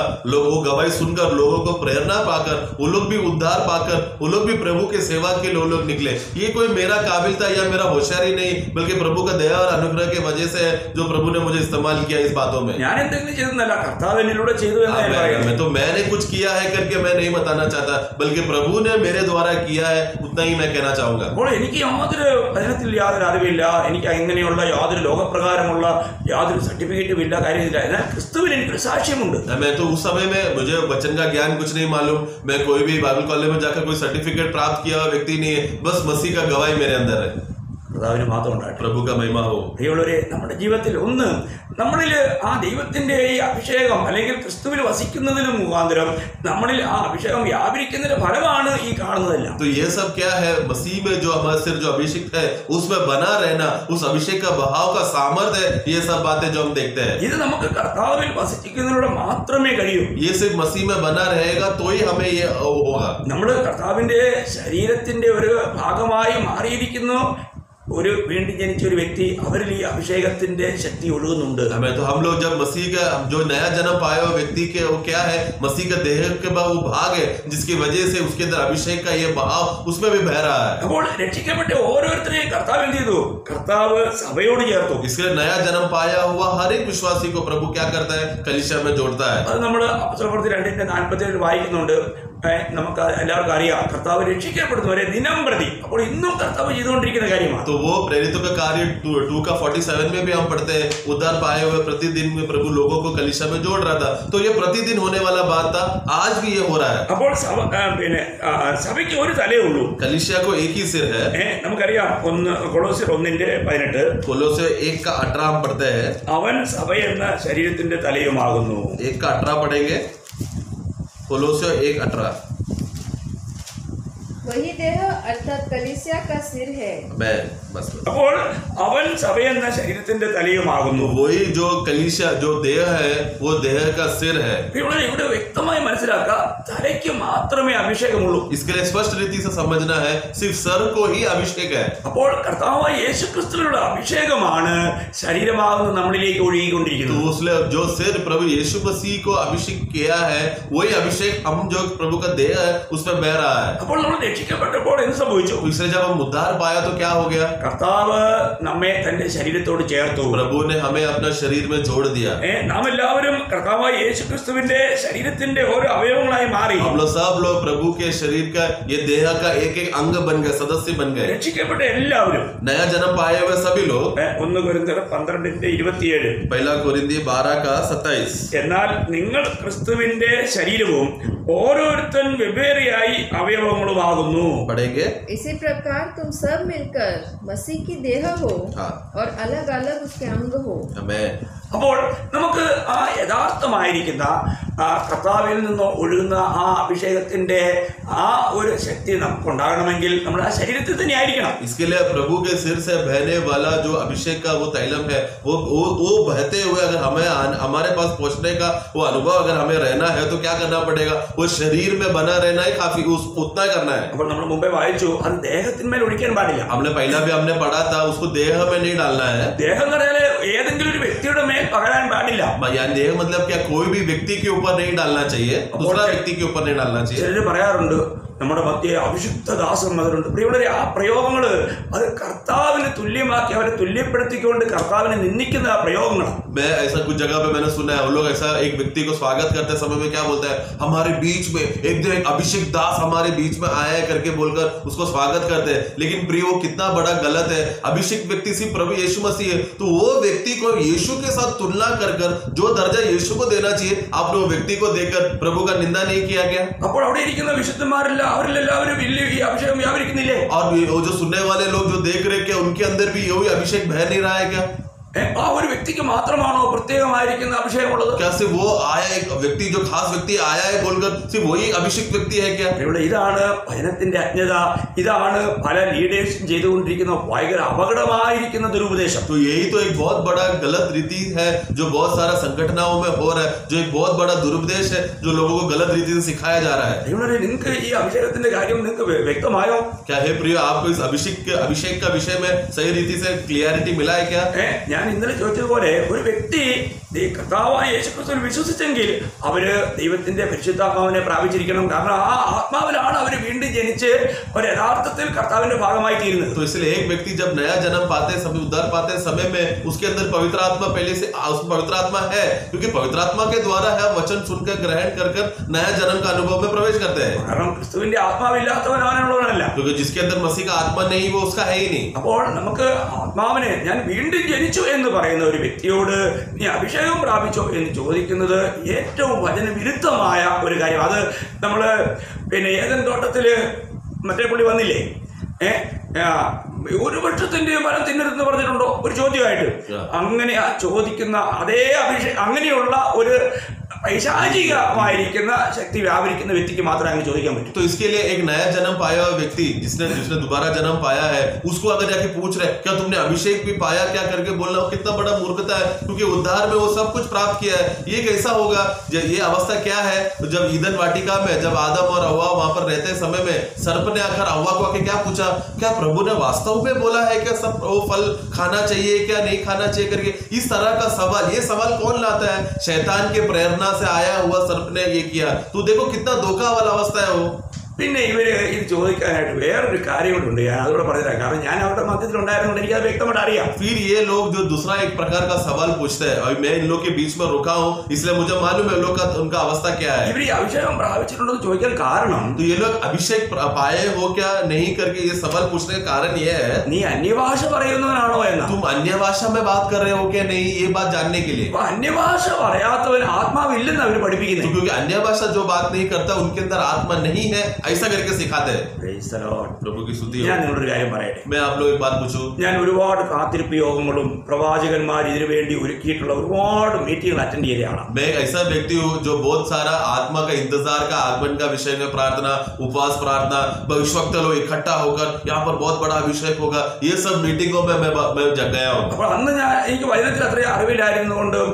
वो गवाही सुनकर लोगों को प्रेरणा पाकर वो लोग भी उद्धार पाकर वो लोग भी प्रभु के सेवा के लिए लोग निकले. ये कोई मेरा काबिल था या मेरा होशियारी नहीं, बल्कि प्रभु का दया और अनुग्रह के वजह से जो प्रभु ने मुझे इस्तेमाल किया इस बातों में. ഞാൻ എന്തെങ്കിലും ചെയ്തെന്നല്ല, കർത്താവ് എന്നിലൂടെ ചെയ്തു എന്നാണ് പറയുന്നത്. तो मैंने कुछ किया है करके मैं नहीं बताना चाहता, बल्कि प्रभु ने मेरे द्वारा किया है, उतना ही मैं कहना चाहूंगा. അപ്പോൾ എനിക്ക് യാതൊരു വചനത്തിൽ യാതൊരു അറിവില്ല, എനിക്ക് ഇങ്ങനെയുള്ള യാതൊരു ലോകപ്രകാരമുള്ള യാതൊരു സർട്ടിഫിക്കറ്റും ഇല്ല, കാര്യമില്ല. എന്നാൽ ക്രിസ്തുവിൽ എനിക്കൊരു സാക്ഷ്യമുണ്ട്. मैं तो उस समय में मुझे वचन का ज्ञान कुछ नहीं मालूम, मैं कोई भी बाइबल कॉलेज में जाकर कोई सर्टिफिकेट प्राप्त किया हुआ व्यक्ति नहीं है, बस मसीह का गवाही मेरे अंदर है. കർത്താവിന് മാത്രം ഉണ്ടാകട്ടെ. प्रभु का महिमा हो. പ്രിയമുള്ളവരെ, നമ്മുടെ ജീവിതത്തിൽ ഒന്ന് നമ്മളിൽ ആ ദൈവത്തിന്റെ ഈ അഭിഷേകം അല്ലെങ്കിൽ ക്രിസ്തുവിൽ വസിക്കുന്നതിന് മുഖാന്തരം നമ്മളിൽ ആ അഭിഷേകം വ്യാപരിക്കുന്നതിന്റെ ഫലമാണ് ഈ കാണുന്നതെല്ലാം. तो ये सब क्या है? मसीह में जो हमारे सिर जो अभिषेक है उसमें बना रहना, उस अभिषेक का बहाव का सामर्थ्य है, ये सब बातें जो हम देखते हैं. ഇത് നമുക്ക് കർത്താവിൽ വസിക്കുന്നതിലൂടെ മാത്രമേ കഴിയൂ. ये सिर्फ मसीह में बना रहेगा तो ही हमें ये होगा. നമ്മൾ കർത്താവിന്റെ ശരീരത്തിന്റെ ഒരു ഭാഗമായി മാറിയിരിക്കുന്നു. ഒരു വീണ്ടും ജനിച്ച ഒരു വ്യക്തി, അവരിൽ ഈ അഭിഷേകത്തിന്റെ ശക്തി ഒഴുകുന്നുണ്ട്. तो हम लोग जब मसीह का जो नया जन्म पाया हुआ व्यक्ति के वो क्या है? मसीह का देह के बाद वो भाग है जिसकी वजह से उसके अंदर अभिषेक का ये बहाव उसमें भी बह रहा है. അപ്പോൾ രക്ഷിക്കപ്പെട്ട ഓരോരുത്തരെയും കർത്താവ് എന്ത് ചെയ്തു? കർത്താവ് സഭയോട് ചേർത്തു. इसलिए नया जन्म पाया हुआ हर एक विश्वासी को प्रभु क्या करता है? कलीसिया में जोड़ता है. അത് നമ്മൾ അപ്പോസ്തലപ്രവൃത്തി 2:47 വായിക്കുന്നുണ്ട്. നമുക്ക് എല്ലാവർക്കും അറിയാം, കർത്താവ് രക്ഷിക്കപ്പെടുന്നവരെ ദിനം പ്രതി. അപ്പോൾ ഇന്നും കർത്താവ് ചെയ്തുകൊണ്ടിരിക്കുന്ന കാര്യമാണ്. तो वो प्रेरितों का कार्य 2:47 में भी हम पढ़ते हैं, उद्धार पाए हुए प्रतिदिन में प्रभु लोगों को कलीसिया में जोड़ रहा था. तो ये प्रतिदिन होने वाला बात था, आज भी ये हो रहा है. അപ്പോൾ സഭയ്ക്ക് ഒരു തലേ ഉള്ളൂ. कलीसिया को एक ही सिर है. നമുക്കറിയാം, കൊളോസ്യർ 1:18 कोलोसे 1:18 हम पढ़ते हैं. അവൻ സഭ എന്ന ശരീരത്തിന്റെ തലയുമാകുന്നു. 1:18 पढ़ेंगे. कोलोसे 1:18. वही देह अर्थात कलीसिया का सिर है. बस. അപ്പോൾ അവൻ സഭ എന്ന ശരീരത്തിന്റെ തലയുമാകുന്നു. वही जो कलीसिया जो देह है वो देह का सिर है. ഇവിടെ വ്യക്തമായി മനസ്സിലാക്കുക, തലയ്ക്ക് മാത്രമേ അഭിഷേകമുള്ളൂ. इसके लिए स्पष्ट रीति से समझना है, सिर्फ सर को ही अभिषेक है. അപ്പോൾ കർത്താവായ യേശുക്രിസ്തുവിനുള്ള അഭിഷേകമാണ് ശരീരമാകുന്ന നമ്മളിലേക്ക് ഒഴുകിക്കൊണ്ടിരിക്കുന്നത്. तो उसने जो सिर प्रभु यीशु मसीह को अभिषेक किया है वही अभिषेक हम जो प्रभु का देह है उसमें बह रहा है. അപ്പോൾ നമ്മൾ രക്ഷിക്കപ്പെട്ടപ്പോൾ എന്ത് സംഭവിച്ചു? इसलिए जब हम उद्धार पाया तो क्या हो गया? കർത്താവ് നമ്മെ തന്റെ ശരീരത്തോട് ചേർത്തു. प्रभु ने हमें अपना शरीर में जोड़ दिया. നാം എല്ലാവരും കർത്താവായ യേശുക്രിസ്തുവിന്റെ ശരീരത്തിന്റെ ഓരോ അവയവങ്ങളായി മാറി. हम लोग सब लोग प्रभु के शरीर का ये देह का एक एक अंग बन गए, सदस्य बन गए. രക്ഷിക്കപ്പെട്ട എല്ലാവരും, नया जन्म पाए हुए सभी लोग. 1 കൊരിന്ത്യർ 12:27 पहला कोरिन्थी 12:27. എന്നാൽ നിങ്ങൾ ക്രിസ്തുവിന്റെ ശരീരവും ഓരോരുത്തൻ വെവ്വേറെയായി അവയവങ്ങളുമാകുന്നു. पढ़ेंगे. इसी प्रकार तुम सब मिलकर मसीह की देह हो. हाँ. और अलग अलग उसके अंग हो. हमें അപ്പോൾ നമുക്ക് ആ യഥാർത്ഥമായിരിക്കുന്ന കർത്താവിൽ നിന്ന് ഒഴുകുന്ന ആ അഭിഷേകത്തിന്റെ ആ ഒരു ശക്തി നമുക്ക് ഉണ്ടാകണമെങ്കിൽ നമ്മൾ ആ ശരീരത്തിൽ തന്നെ ആയിരിക്കണം. इसके लिए प्रभु के सिर से बहने वाला जो अभिषेक का वो तैलम है वो बहते हुए अगर हमें हमारे पास पहुंचने का वो अनुभव अगर हमें रहना है तो क्या करना पड़ेगा? वो शरीर में बना रहना ही काफी उतना ही करना है. അപ്പോൾ നമ്മൾ മുമ്പേ വായിച്ചു, അത് ദേഹത്തിന്മേൽ ഒഴിക്കാൻ പാടില്ല. हमने पहला भी हमने पढ़ा था, उसको देह में नहीं डालना है. ദേഹം പറഞ്ഞാൽ ഏതെങ്കിലും ഒരു വ്യക്തിയുടെ മേൽ പകരാൻ പാടില്ല. यानी देह मतलब क्या? कोई भी व्यक्ति के ऊपर नहीं डालना चाहिए, दूसरा व्यक्ति के ऊपर नहीं डालना चाहिए. ചിലർ പറയാറുണ്ട്, നമ്മുടെ മധ്യ അഭിഷിക്ത ദാസന്മാരുണ്ട്. പ്രിയമുള്ളവരെ, ആ പ്രയോഗങ്ങൾ അത് കർത്താവിന് തുല്യമാക്കി അവരെ തുല്യപ്പെടുത്തിക്കൊണ്ട് കർത്താവിനെ നിന്ദിക്കുന്ന പ്രയോഗങ്ങളാണ്. मैं ऐसा कुछ जगह पे मैंने सुना है, वो लोग ऐसा एक व्यक्ति को स्वागत करते समय में क्या बोलता है? हमारे बीच में एक दिन एक अभिषेक दास हमारे बीच में आया है करके बोलकर उसको स्वागत करते हैं. लेकिन प्रिय, वो कितना बड़ा गलत है. अभिषेक व्यक्ति सिर्फ प्रभु यीशु मसीह है, तो वो व्यक्ति को यीशु के साथ तुलना कर जो दर्जा यीशु को देना चाहिए आपने वो व्यक्ति को देकर प्रभु का निंदा नहीं किया क्या? അപ്പോൾ അവിടെ ഇരിക്കുന്ന വിശുദ്ധന്മാരില്ല, അവരിലെല്ലാവരും വലിയ ഈ അഭിഷേകം വ്യാപരിക്കുന്നില്ലേ? और वो जो सुनने वाले लोग जो देख रहे क्या उनके अंदर भी यही अभिषेक बह नहीं रहा है क्या? ആ ഒരു വ്യക്തിക്ക് മാത്രമാണോ പ്രത്യേകമായിരിക്കുന്ന അഭിഷേകമുള്ളത്? क्या सिर्फ वो आया एक व्यक्ति, जो खास व्यक्ति आया है बोलकर सिर्फ वही अभिषेक व्यक्ति है क्या? ഇവിടെ ഇതാണ് വചനത്തിന്റെ അജ്ഞത, ഇതാണ് പല ലീഡേഴ്സും ചെയ്തുകൊണ്ടിരിക്കുന്ന ഭയങ്കര അപകടമായിരിക്കുന്ന ദുരുപദേശം. तो यही तो एक बहुत बड़ा गलत रीति है जो बहुत सारा संगठनों में हो रहा है, जो एक बहुत बड़ा दुरुपदेश है जो लोगों को गलत रीति से सिखाया जा रहा है. ഇവിടെ നിങ്ങൾക്ക് ഈ അഭിഷേകത്തിന്റെ കാര്യം നിങ്ങൾക്ക് വ്യക്തമായോ? क्या हे प्रिय, आपको इस अभिषेक का विषय में सही रीति से क्लियरिटी मिला है क्या? ഞാൻ ഇന്നലെ ചോദിച്ചതുപോലെ ഒരു വ്യക്തി കർത്താവായ യേശുക്രിസ്തുവിൽ വിശ്വസിച്ചെങ്കിൽ അവര് ദൈവത്തിന്റെ പരിശുദ്ധാത്മാവിനെ പ്രാപിച്ചിരിക്കണം. കാരണം ആ ആത്മാവിലാണ് അവര് വീണ്ടും ജനിച്ച് ഒരു യഥാർത്ഥത്തിൽ കർത്താവിന്റെ ഭാഗമായി തീരുന്നത്. तो इसलिए एक व्यक्ति जब नया जन्म पाते समय, उद्धार पाते समय में उसके अंदर पवित्र आत्मा पहले से पवित्र आत्मा है, क्योंकि पवित्र आत्मा के द्वारा है वचन सुनकर ग्रहण कर नया जन्म का अनुभव में प्रवेश करते हैं. കാരണം ക്രിസ്തുവിന്റെ ആത്മാവില്ലാത്തവൻ അവനുള്ളവനല്ല. क्योंकि जिसके अंदर मसीह का आत्मा नहीं, वो उसका है ही नहीं. അപ്പോൾ നമുക്ക് ആത്മാവിനെ ഞാൻ വീണ്ടും ജനിച്ചു എന്ന് പറയുന്ന ഒരു വ്യക്തിയോട് നീ അഭിഷേകം പ്രാപിച്ചോ എന്ന് ചോദിക്കുന്നത് ഏറ്റവും വചനവിരുദ്ധമായ ഒരു കാര്യം. അത് നമ്മള് ഏദൻ തോട്ടത്തില് മറ്റേ പുള്ളി വന്നില്ലേ, ഒരു വൃക്ഷത്തിന്റെ ഫലം തിന്നരുതെന്ന് പറഞ്ഞിട്ടുണ്ടോ ഒരു ചോദ്യമായിട്ട്? അങ്ങനെ ആ ചോദിക്കുന്ന അതേ അങ്ങനെയുള്ള ഒരു പൈശാചികമായിരിക്കുന്ന ശക്തി വ്യാപരിക്കുന്ന വ്യക്തിക്ക് മാത്രമേ അങ്ങ് ചോദിക്കാൻ പറ്റൂ. तो इसके लिए एक नया जन्म पाया हुआ व्यक्ति जिसने दोबारा जन्म पाया है, उसको अगर जाके पूछ रहे क्या तुमने अभिषेक भी पाया क्या करके बोलना कितना बड़ा मूर्खता है, क्योंकि उद्धार में वो सब कुछ प्राप्त किया है. ये कैसा होगा? ये अवस्था क्या है? जब ईदन वाटिका में जब आदम और हव्वा वहां पर रहते समय में सर्प ने आकर हव्वा को आके क्या पूछा, क्या प्रभु ने वास्तव में बोला है क्या सब वो फल खाना चाहिए क्या नहीं खाना चाहिए करके? इस तरह का सवाल, ये सवाल कौन लाता है? शैतान के प्रेरणा से आया हुआ सर्प ने ये किया. तो देखो कितना धोखा वाला अवस्था है वो. പിന്നെ ഇവര് ഇത് ചോദിക്കാനായിട്ട് വേറൊരു കാര്യം കൂടെ ഞാൻ അതുകൂടെ പറഞ്ഞുതരാം. കാരണം ഞാൻ അവരുടെ മധ്യത്തിൽ ഉണ്ടായിരുന്നുകൊണ്ട് എനിക്ക് അത് വ്യക്തമായിട്ട് അറിയാം. फिर ये लोग जो दूसरा एक प्रकार का सवाल पूछते हैं, और मैं इन लोग के बीच में रुका हूँ इसलिए मुझे मालूम है लोग का उनका अवस्था क्या है. ഇവർ ഈ അഭിഷേകം പ്രാപിച്ചിട്ടുണ്ടെന്ന് ചോദിക്കാൻ കാരണം, तो ये लोग अभिषेक पाए हो क्या नहीं करके ये सवाल पूछने का कारण ये है, നീ അന്യഭാഷ പറയുന്നവനാണോ എന്നാ. तुम अन्य भाषा में बात कर रहे हो क्या नहीं, ये बात जानने के लिए. അന്യഭാഷ പറയാത്തവൻ ആത്മാവില്ലെന്ന് അവർ പഠിപ്പിക്കുന്നത്. क्योंकि अन्य भाषा जो बात नहीं करता उनके अंदर आत्मा नहीं है, ऐसा करके सिखाते हैं. प्रभु की स्तुति हो. ഞാൻ നിങ്ങളൊരു കാര്യം പറയട്ടെ. मैं आप लोग एक बात पूछूं. ഞാൻ ഒരുപാട് കാത്തിരിപ്പ് യോഗങ്ങളും പ്രവാചകന്മാർ ഇതിനു വേണ്ടി ഒരുക്കിയിട്ടുള്ള ഒരുപാട് മീറ്റിംഗുകൾ അറ്റൻഡ് ചെയ്തതാണ്. मैं एक ऐसा व्यक्ति हूँ जो बहुत सारा आत्मा का इंतजार का आगमन का विषय में प्रार्थना, उपवास प्रार्थना, भविष्यवक्ता लोग इकट्ठा होकर यहाँ पर बहुत बड़ा अभिषेक होगा, ये सब मीटिंगों में मैं जग गया हूँ. അപ്പോൾ അന്ന് എനിക്ക് വചനത്തിൽ അത്രയും അറിവില്ലായിരുന്നുകൊണ്ടും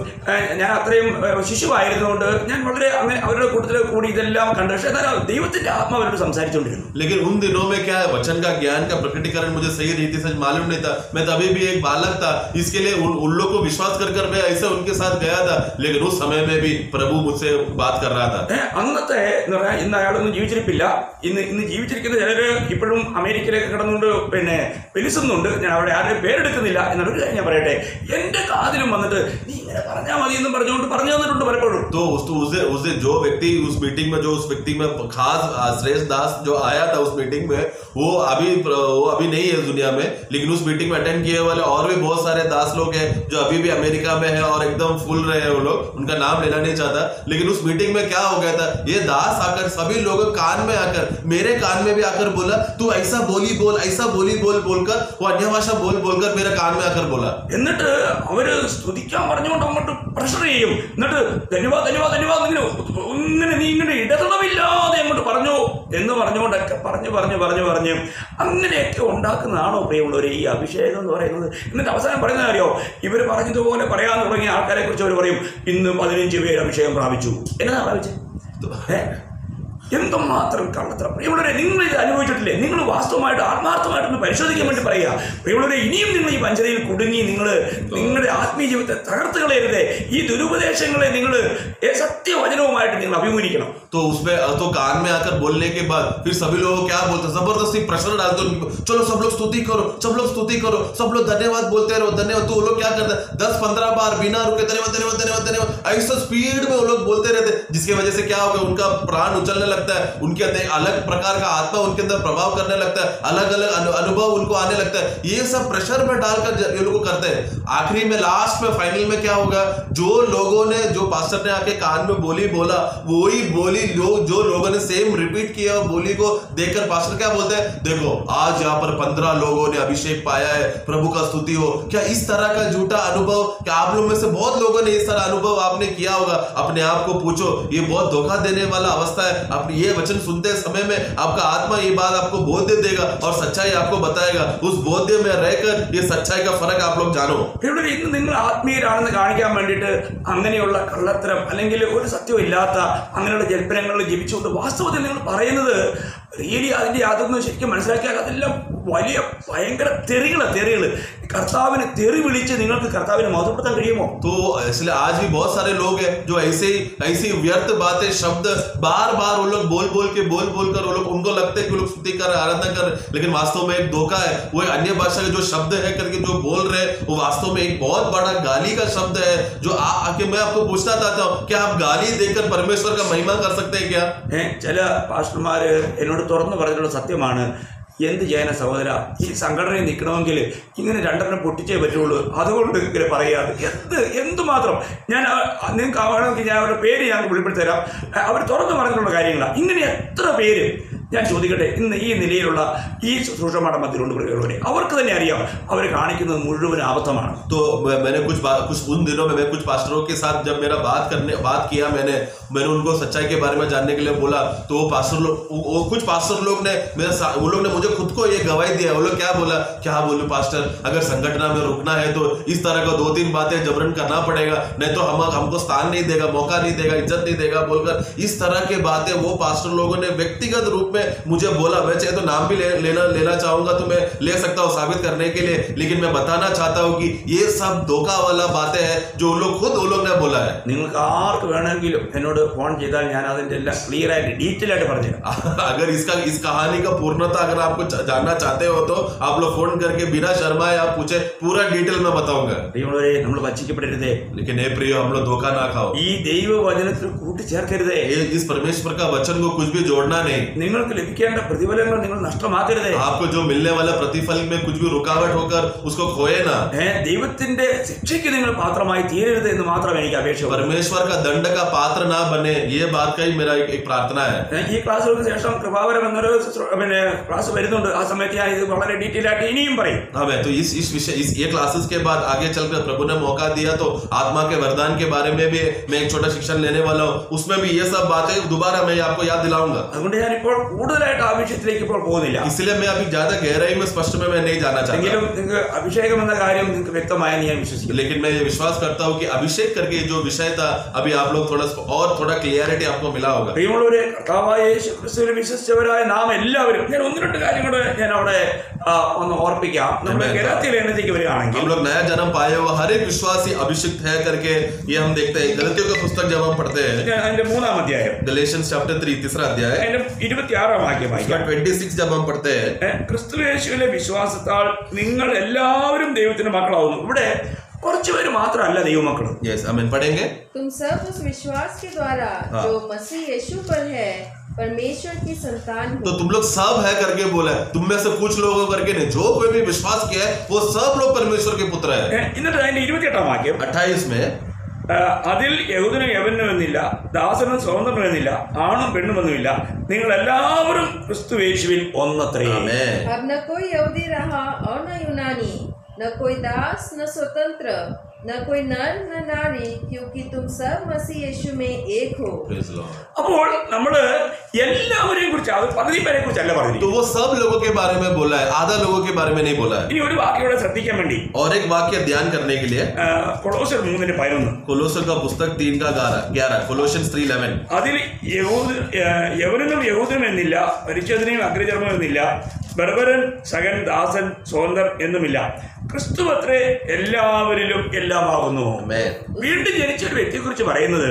ഞാൻ അത്രയും ശിശുവായിരുന്നുകൊണ്ട് ഞാൻ വളരെ അങ്ങനെ അവരുടെ കൂട്ടത്തിൽ കൂടി ഇതെല്ലാം കണ്ടു. പക്ഷേ ദൈവത്തിന്റെ ആത്മാവരോട് സംസാരിച്ചുകൊണ്ടിരുന്നു. लेकिन उन दिनों में क्या है, वचन का ज्ञान का प्रकटीकरण मुझे सही रीति से मालूम नहीं था. मैं तभी भी एक बालक था, इसके लिए उन लोग को विश्वास कर मैं ऐसे उनके साथ गया था. लेकिन उस समय में भी प्रभु मुझसे बात कर रहा था. അന്നത്തെ എന്ന് പറഞ്ഞാൽ ഇന്ന് അയാളൊന്നും ജീവിച്ചിരിപ്പില്ല. ഇന്ന് ജീവിച്ചിരിക്കുന്ന ചിലര് ഇപ്പോഴും അമേരിക്കയിലേക്ക് കിടന്നുകൊണ്ട് വെലിസുന്നുണ്ട്. ഞാൻ അവിടെ ആരുടെയും പേരെടുക്കുന്നില്ല. എന്നൊരു കാര്യം ഞാൻ പറയട്ടെ, എന്റെ കാതിലും വന്നിട്ട് നീ ഇങ്ങനെ പറഞ്ഞാൽ മതി എന്നും പറഞ്ഞുകൊണ്ട് പറഞ്ഞു തന്നിട്ടുണ്ട് പലപ്പോഴും. तो उस जो व्यक्ति उस मीटिंग में जो उस व्यक्ति में खास श्रेष्ठ दास जो आया था उस मीटिंग में, वो अभी नहीं है दुनिया में, लेकिन उस मीटिंग में अटेंड किए वाले और भी बहुत सारे दास लोग हैं जो अभी भी अमेरिका में है और एकदम फुल रहे हैं. वो लोग उनका नाम लेना नहीं चाहता. लेकिन उस मीटिंग में क्या हो गया था, ये दास आकर सभी लोगों कान में आकर, मेरे कान में भी आकर बोला तू ऐसा बोली बोल ऐसा बोली बोलकर वो अन्य भाषा बोलकर मेरे कान में आकर बोला. എന്നിട്ട് അവര് സ്തുതിക്കാൻ പറഞ്ഞുകൊണ്ട് അങ്ങോട്ട് പ്രഷർ ചെയ്യും. എന്നിട്ട് ധന്യവാദ് ധന്യവാദ് ധന്യവാദ് ഇങ്ങനെ നീ ഇങ്ങനെ ഇടതടവില്ലാതെ അങ്ങോട്ട് പറഞ്ഞു എന്ന് പറഞ്ഞുകൊണ്ടൊക്കെ പറഞ്ഞ് അങ്ങനെയൊക്കെ ഉണ്ടാക്കുന്നതാണോ പ്രിയമുള്ളവർ ഈ അഭിഷേകം എന്ന് പറയുന്നത്? എന്നിട്ട് അവസാനം പറയുന്നത് അറിയോ, ഇവർ പറഞ്ഞതുപോലെ പറയാൻ തുടങ്ങിയ ആൾക്കാരെ കുറിച്ച് അവർ പറയും ഇന്ന് 15 പേര് അഭിഷേകം പ്രാപിച്ചു. എന്നതാ പ്രാപിച്ചത്? എന്തുമാത്രം കള്ളത്തരം. പ്രിയമുള്ളവരെ, നിങ്ങൾ ഇത് അനുഭവിച്ചിട്ടില്ലേ? നിങ്ങൾ വാസ്തവമായിട്ട് ആത്മാർത്ഥമായിട്ടൊന്ന് പരിശോധിക്കാൻ വേണ്ടി പറയുക. പ്രിയമുള്ളവരെ, ഇനിയും നിങ്ങൾ ഈ വഞ്ചനയിൽ കുടുങ്ങി നിങ്ങളുടെ ആത്മീയ ജീവിതത്തെ തകർത്ത് കളയരുതേ. ഈ ദുരുപദേശങ്ങളെ നിങ്ങൾ സത്യവചനവുമായിട്ട് നിങ്ങൾ അഭിമുഖീകരിക്കണം. तो उसमें तो कान में आकर बोलने के बाद फिर सभी लोग क्या बोलते हैं, जबरदस्ती प्रेशर डालते हैं, चलो सब लोग स्तुति करो, सब लोग स्तुति करो, सब लोग धन्यवाद बोलते रहो धन्यवाद. तो वो लोग क्या करते हैं 10-15 बार बिना रुके धन्यवाद धन्यवाद धन्यवाद धन्यवाद ऐसा स्पीड में वो लोग बोलते रहते, जिसकी वजह से क्या हो गया, उनका प्राण उछलने लगता लगता है, उनके अंदर एक अलग प्रकार का आत्मा उनके अंदर प्रभाव करने लगता है, अलग अलग अनुभव उनको आने लगता है। ये सब प्रेशर में डालकर ये लोग करते हैं। आखिरी में लास्ट में फाइनल में क्या होगा, जो लोगों ने, जो पास्टर ने आके कान में बोला वही बोली जो लोगों ने सेम रिपीट किया बोली को देखकर पास्टर क्या बोलते हैं, देखो आज यहाँ पर 15 लोगों ने अभिषेक पाया है, प्रभु का स्तुति हो। क्या इस तरह का झूठा अनुभव, क्या आप लोग में से बहुत लोगों ने इस तरह अनुभव आपने किया होगा? अपने आप को पूछो, ये बहुत धोखा देने वाला अवस्था है। अपने ये वचन सुनते समय में आपका आत्मा ये बात आपको बोध देगा और सच्चाई आपको बताएगा। उस बोध में रहकर ये सच्चाई का फर्क आप लोग जानो। ഇന്ന് നിങ്ങൾ ആത്മീയരാണെന്ന് കാണിക്കാൻ വേണ്ടിയിട്ട് അങ്ങനെയുള്ള കള്ളത്തരം അല്ലെങ്കിൽ ഒരു സത്യവും ഇല്ലാത്ത അങ്ങനെയുള്ള ജൽപ്പനങ്ങളിൽ ജപിച്ചുകൊണ്ട് വാസ്തവത്തിൽ നിങ്ങൾ പറയുന്നത് റിയലി അതിന്റെ യാതൊന്നും ശരിക്കും മനസ്സിലാക്കിയാൽ അതെല്ലാം വലിയ ഭയങ്കര തെറികള് കർത്താവിനെ തെറി വിളിച്ച് നിങ്ങൾക്ക് കർത്താവിനെ മഹത്വപ്പെടുത്താൻ കഴിയുമോ? तो इसलिए आज भी बहुत सारे लोग हैं जो ऐसी व्यर्थ बातें, शब्द बार बार वो लोग बोल कर वो लोग, उनको लगता है कि वो लोग स्तुति कर, आराधना कर, लेकिन वास्तव में एक धोखा है। वो एक अन्य भाषा के जो शब्द है करके जो बोल रहे हैं वो वास्तव में एक बहुत बड़ा गाली का शब्द है। जो आके मैं आपको पूछना चाहता हूँ, क्या आप गाली देकर परमेश्वर का महिमा कर सकते हैं क्या? ചില പാസ്റ്റർമാര് എന്നോട് തുറന്നു പറഞ്ഞിട്ടുള്ള സത്യമാണ്, എന്ത് ചെയ്യാനാ സഹോദര, ഈ സംഘടനയിൽ നിൽക്കണമെങ്കിൽ ഇങ്ങനെ രണ്ടെണ്ണം പൊട്ടിച്ചേ പറ്റുള്ളൂ, അതുകൊണ്ട് ഇങ്ങനെ പറയാതെ എന്തുമാത്രം. ഞാൻ നിങ്ങൾക്ക് ആവണമെങ്കിൽ ഞാൻ അവരുടെ പേര് ഞാൻ വെളിപ്പെടുത്തി തരാം. അവർ തുറന്നു പറഞ്ഞിട്ടുള്ള കാര്യങ്ങളാണ്. ഇങ്ങനെ എത്ര പേര്, ഞാൻ ചോദിക്കട്ടെ, ഇന്ന് ഈ നിലയിലുള്ള ഈ ശുശ്രൂഷമാരുടെ മധ്യമുണ്ട് പ്രിയമുള്ളവരെ, അവർക്ക് തന്നെ അറിയാം അവർ കാണിക്കുന്നത് മുഴുവൻ അബദ്ധമാണ്. तो मैंने कुछ उन दिनों में मैं कुछ पास्टरों के साथ जब मेरा बात किया, मैंने उनको सच्चाई के बारे में जानने के लिए बोला, तो कुछ पास्टर लोग ने वो लोग ने मुझे खुद को ये गवाही दिया। वो लोग क्या बोला, क्या बोलूं पास्टर, अगर संगठन में रुकना है तो इस तरह का 2-3 बातें जबरन करना पड़ेगा, नहीं तो हमको स्थान नहीं देगा, मौका नहीं देगा, इज्जत नहीं देगा बोलकर इस तरह की बातें वो पास्टर लोगों ने व्यक्तिगत रूप में मुझे बोला। मैं चाहे तो नाम भी लेना चाहूंगा तो मैं ले सकता हूँ साबित करने के लिए, लेकिन मैं बताना चाहता हूँ कि ये सब धोखा वाला बातें हैं जो वो लोग ने बोला है। നിങ്ങൾക്ക് ആർക്ക് വേണമെങ്കിലും എന്നോട് ഫോൺ ചെയ്താൽ ഞാൻ അതിന്റെ എല്ലാം ക്ലിയർ ആയിട്ട് ഡീറ്റെയിൽ ആയിട്ട് പറഞ്ഞു തരാം. अगर इस कहानी का पूर्णता अगर आपको जानना चाहते हो तो आप लोग फोन करके बिना शर्माए आप पूछे, पूरा डिटेल में बताऊंगा। പ്രിയമുള്ളവരെ, നമ്മൾ വഞ്ചിക്കപ്പെടരുതേ. लेकिन हे प्रियो, हम लोग धोखा ना खाओ। ഈ ദൈവവചനത്തിൽ കൂട്ടിച്ചേർക്കരുതേ. इस परमेश्वर का वचन को कुछ भी जोड़ना नहीं। നിങ്ങൾക്ക് ലഭിക്കേണ്ട പ്രതിഫലങ്ങൾ നിങ്ങൾ നഷ്ടമാക്കരുതേ. आपको जो मिलने वाला प्रतिफल में कुछ भी रुकावट होकर उसको खोए ना। ദൈവത്തിന്റെ ശിക്ഷയ്ക്ക് നിങ്ങൾ പാത്രമായി തീരരുത് എന്ന് മാത്രം എനിക്ക് അപേക്ഷ. परमेश्वर का दंड का पात्र ना बने, ये बात का ही मेरा एक प्रार्थना है। ഈ ക്ലാസ്സുകൾക്ക് ശേഷം കൃപാവരം എന്നൊരു ക്ലാസ് വരുന്നുണ്ട്. ആ സമയത്ത് ഞാൻ ഇത് വളരെ ഡീറ്റെയിൽ ആയിട്ട് ഇനിയും പറയും. हाँ, मैं तो इस विषय ये क्लासेस के बाद आगे चलकर प्रभु ने मौका दिया तो आत्मा के वरदान के बारे में भी मैं एक छोटा शिक्षण लेने वाला हूँ, उसमें भी ये सब बातें दोबारा मैं आपको याद दिलाऊंगा। അതുകൊണ്ട് ഞാൻ ഇപ്പോൾ കൂടുതലായിട്ട് ആ വിഷയത്തിലേക്ക് ഇപ്പോൾ പോകുന്നില്ല. इसलिए मैं अभी ज्यादा गहराई में स्पष्ट में मैं नहीं जाना चाहता, എങ്കിലും നിങ്ങൾക്ക് അഭിഷേകം എന്ന കാര്യം നിങ്ങൾക്ക് വ്യക്തമായെന്ന് ഞാൻ വിശ്വസിക്കുന്നു. लेकिन मैं ये विश्वास करता हूँ कि अभिषेक करके जो विषय था अभी आप लोग थोड़ा क्लियरिटी आपको मिला होगा। പ്രിയമുള്ളവരെ, കർത്താവായ യേശുക്രിസ്തുവിൽ വിശ്വസിച്ചവരായ നാം എല്ലാവരും, ഞാൻ 1-2 കാര്യം കൂടെ ഞാൻ അവിടെ ഒന്ന് ഓർപ്പിക്കാം. നമ്മൾ ഗലാത്യ ലേഖനത്തിലേക്ക് വരികയാണെങ്കിൽ हम लोग नया जन्म पाए हुआ हर एक विश्वासी अभिषिक्त है करके ये हम देखते हैं। गलतियों का पुस्तक जब हम पढ़ते हैं, അതിന്റെ 3-ാം അധ്യായം, गलेशियंस चैप्टर 3 तीसरा अध्याय, അതിന്റെ 26-ാം വാക്യം വായിക്കാം. 26 जब हम पढ़ते हैं, ക്രിസ്തു യേശുവിലെ വിശ്വാസത്താൽ നിങ്ങൾ എല്ലാവരും ദൈവത്തിന്റെ മക്കളാവുന്നു. ഇവിടെ കുറച്ചുപേര് മാത്രമല്ല ദൈവമക്കള്. यस आमीन, पढ़ेंगे। तुम सब उस विश्वास के द्वारा जो मसीह यीशु पर है परमेश्वर की संतान हो। तो तुम लोग सब है करके बोला है, तुम में से कुछ लोगों करके नहीं, जो कोई भी विश्वास किया है वो सब लोग परमेश्वर के पुत्र है। എന്നിട്ട് അതിന്റെ 28-ാം വാക്യം, 28 में, അതിൽ യഹൂദനും യവനനുമെന്നില്ല, ദാസനും സ്വതന്ത്രനുമെന്നില്ല, ആണും പെണ്ണുമെന്നുമില്ല, നിങ്ങൾ എല്ലാവരും ക്രിസ്തു യേശുവിൽ ഒന്നത്രേ. अब न कोई यहूदी रहा और न यूनानी, न कोई दास न स्वतंत्र, न कोई नर न नारी, क्योंकि तुम सब मसीह यीशु में एक हो। അപ്പോൾ നമ്മള് എല്ലാവരെയും കുറിച്ച്, അത് പകുതി പേരെ കുറിച്ചല്ല പറഞ്ഞു. तो वो सब लोगों के बारे में बोला है, आधा लोगों के बारे में नहीं बोला है। ഇനി ഒരു വാക്യോടെ ശ്രദ്ധിക്കാൻ വേണ്ടി और एक वाक्य ध्यान करने के लिए കൊളോസ്യർ 3:11, कोलोसर का पुस्तक 3:11, कोलोशियंस 3:11, അതിൽ യവനനും യഹൂദനും എന്നില്ല, പരിച്ഛേദനയും അഗ്രചർമ്മം എന്നില്ല, ബർബരൻ, സകൻ, ദാസൻ, സ്വതന്ത്രർ എന്നുമില്ല, ക്രിസ്തു അത്രേ എല്ലാവരിലും എല്ലാമാകുന്നു. വീണ്ടും ജനിച്ച ഒരു വ്യക്തിയെ കുറിച്ച് പറയുന്നത്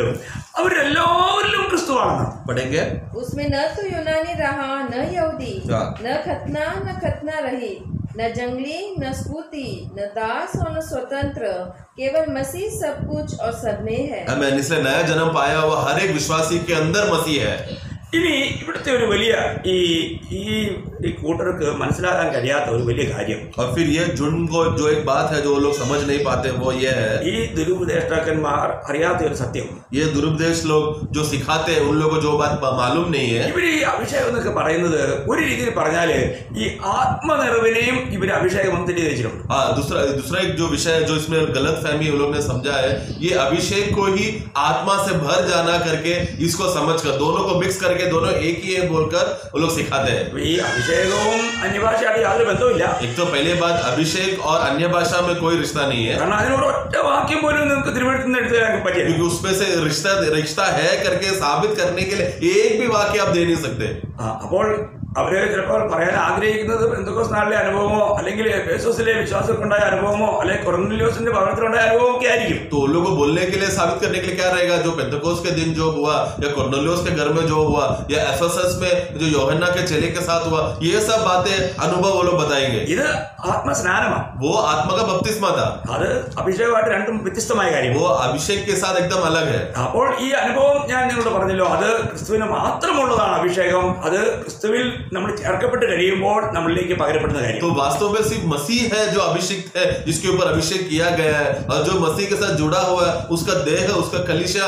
അവരെല്ലാവരിലും ക്രിസ്തുവാണെന്ന്. पढ़ेंगे। उसमें न तो यूनानी रहा न यहूदी, न खतना रही, न जंगली न स्कूती, न दास और न स्वतंत्र, केवल मसीह सब कुछ और सब में है। आमीन। इसलिए नया जन्म पाया हुआ हर एक विश्वासी के अंदर मसीह है। ഇനി ഇവിടുത്തെ ഒരു വലിയ ഈ കൂട്ടർക്ക് മനസ്സിലാക്കാൻ കഴിയാത്ത ഒരു വലിയ കാര്യം, और फिर ये झुंड को जो एक बात है जो लोग समझ नहीं पाते वो ये है, ഈ ദുരുപദേഷ്ടാക്കന്മാർ അറിയാത്ത ഒരു സത്യം, ये दुरुपदेश लोग जो सिखाते हैं उन लोगों को जो बात मालूम नहीं है। ഇവര് ഈ അഭിഷേകം എന്നൊക്കെ പറയുന്നത് ഒരു രീതിയിൽ പറഞ്ഞാല് ഈ ആത്മനിറവിനെയും ഇവര് അഭിഷേകം തെറ്റിദ്ധരിച്ചിട്ടുണ്ട്. हाँ, दूसरा एक जो विषय है जो इसमें गलत फहमी उन लोग ने समझा है, ये अभिषेक को ही आत्मा से भर जाना करके इसको समझकर दोनों को मिक्स करके दोनों एक ही है बोलकर वो लोग सिखाते हैं। ഈ അഭിഷേകവും അന്യഭാഷയായിട്ട് യാതൊരു ബന്ധവുമില്ല. एक तो पहले बात, अभिषेक और अन्य भाषा में कोई रिश्ता नहीं है, കാരണം അതിനോട് ഒറ്റ വാക്യം പോലും നിങ്ങൾക്ക് തിരുവഴുത്തിൽ നിന്ന് എടുത്തു തരാൻ പറ്റില്ല. क्योंकि उसमें से रिश्ता है करके साबित करने के लिए एक भी वाक्य आप दे नहीं सकते। അപ്പോൾ അവര് ചിലപ്പോൾ പറയാൻ ആഗ്രഹിക്കുന്നത് പെന്തക്കോസ്ത് നാളിലെ അനുഭവമോ അല്ലെങ്കിൽ എഫേസോസിലെ വിശ്വാസത്തിലുണ്ടായ അനുഭവമോ അല്ലെങ്കിൽ കൊർന്നേലിയോസിന്റെ ഭവനത്തിലുണ്ടായ അനുഭവമോ ഒക്കെ ആയിരിക്കും. तो उन लोगों को बोलने के लिए, साबित करने के लिए क्या रहेगा, जो पेंतकोस्त के दिन जो हुआ या कोर्नेलियुस के घर में जो हुआ या एफेसस में जो यूहन्ना के चेले के साथ हुआ, ये सब बातें अनुभव वो लोग बताएंगे। ഇത് ആത്മസ്നാനമാണ്. वो आत्मा का बपतिस्मा था, അത് അഭിഷേകമായിട്ട് രണ്ടും വ്യത്യസ്തമായ കാര്യം. वो अभिषेक के साथ एकदम अलग है। അപ്പോൾ ഈ അനുഭവം ഞാൻ നിങ്ങളോട് പറഞ്ഞല്ലോ, അത് ക്രിസ്തുവിന് മാത്രമുള്ളതാണ് അഭിഷേകം. അത് ക്രിസ്തുവിൽ നമ്മൾ ചേർക്കപ്പെട്ട് കഴിയുമ്പോൾ നമ്മളിലേക്ക് പകരപ്പെടുന്ന കാര്യം. तो वास्तव में सिर्फ मसीह है जो अभिषेक है, जिसके ऊपर अभिषेक किया गया है, और जो मसीह के साथ जुड़ा हुआ है, उसका देह, उसका कलीसिया,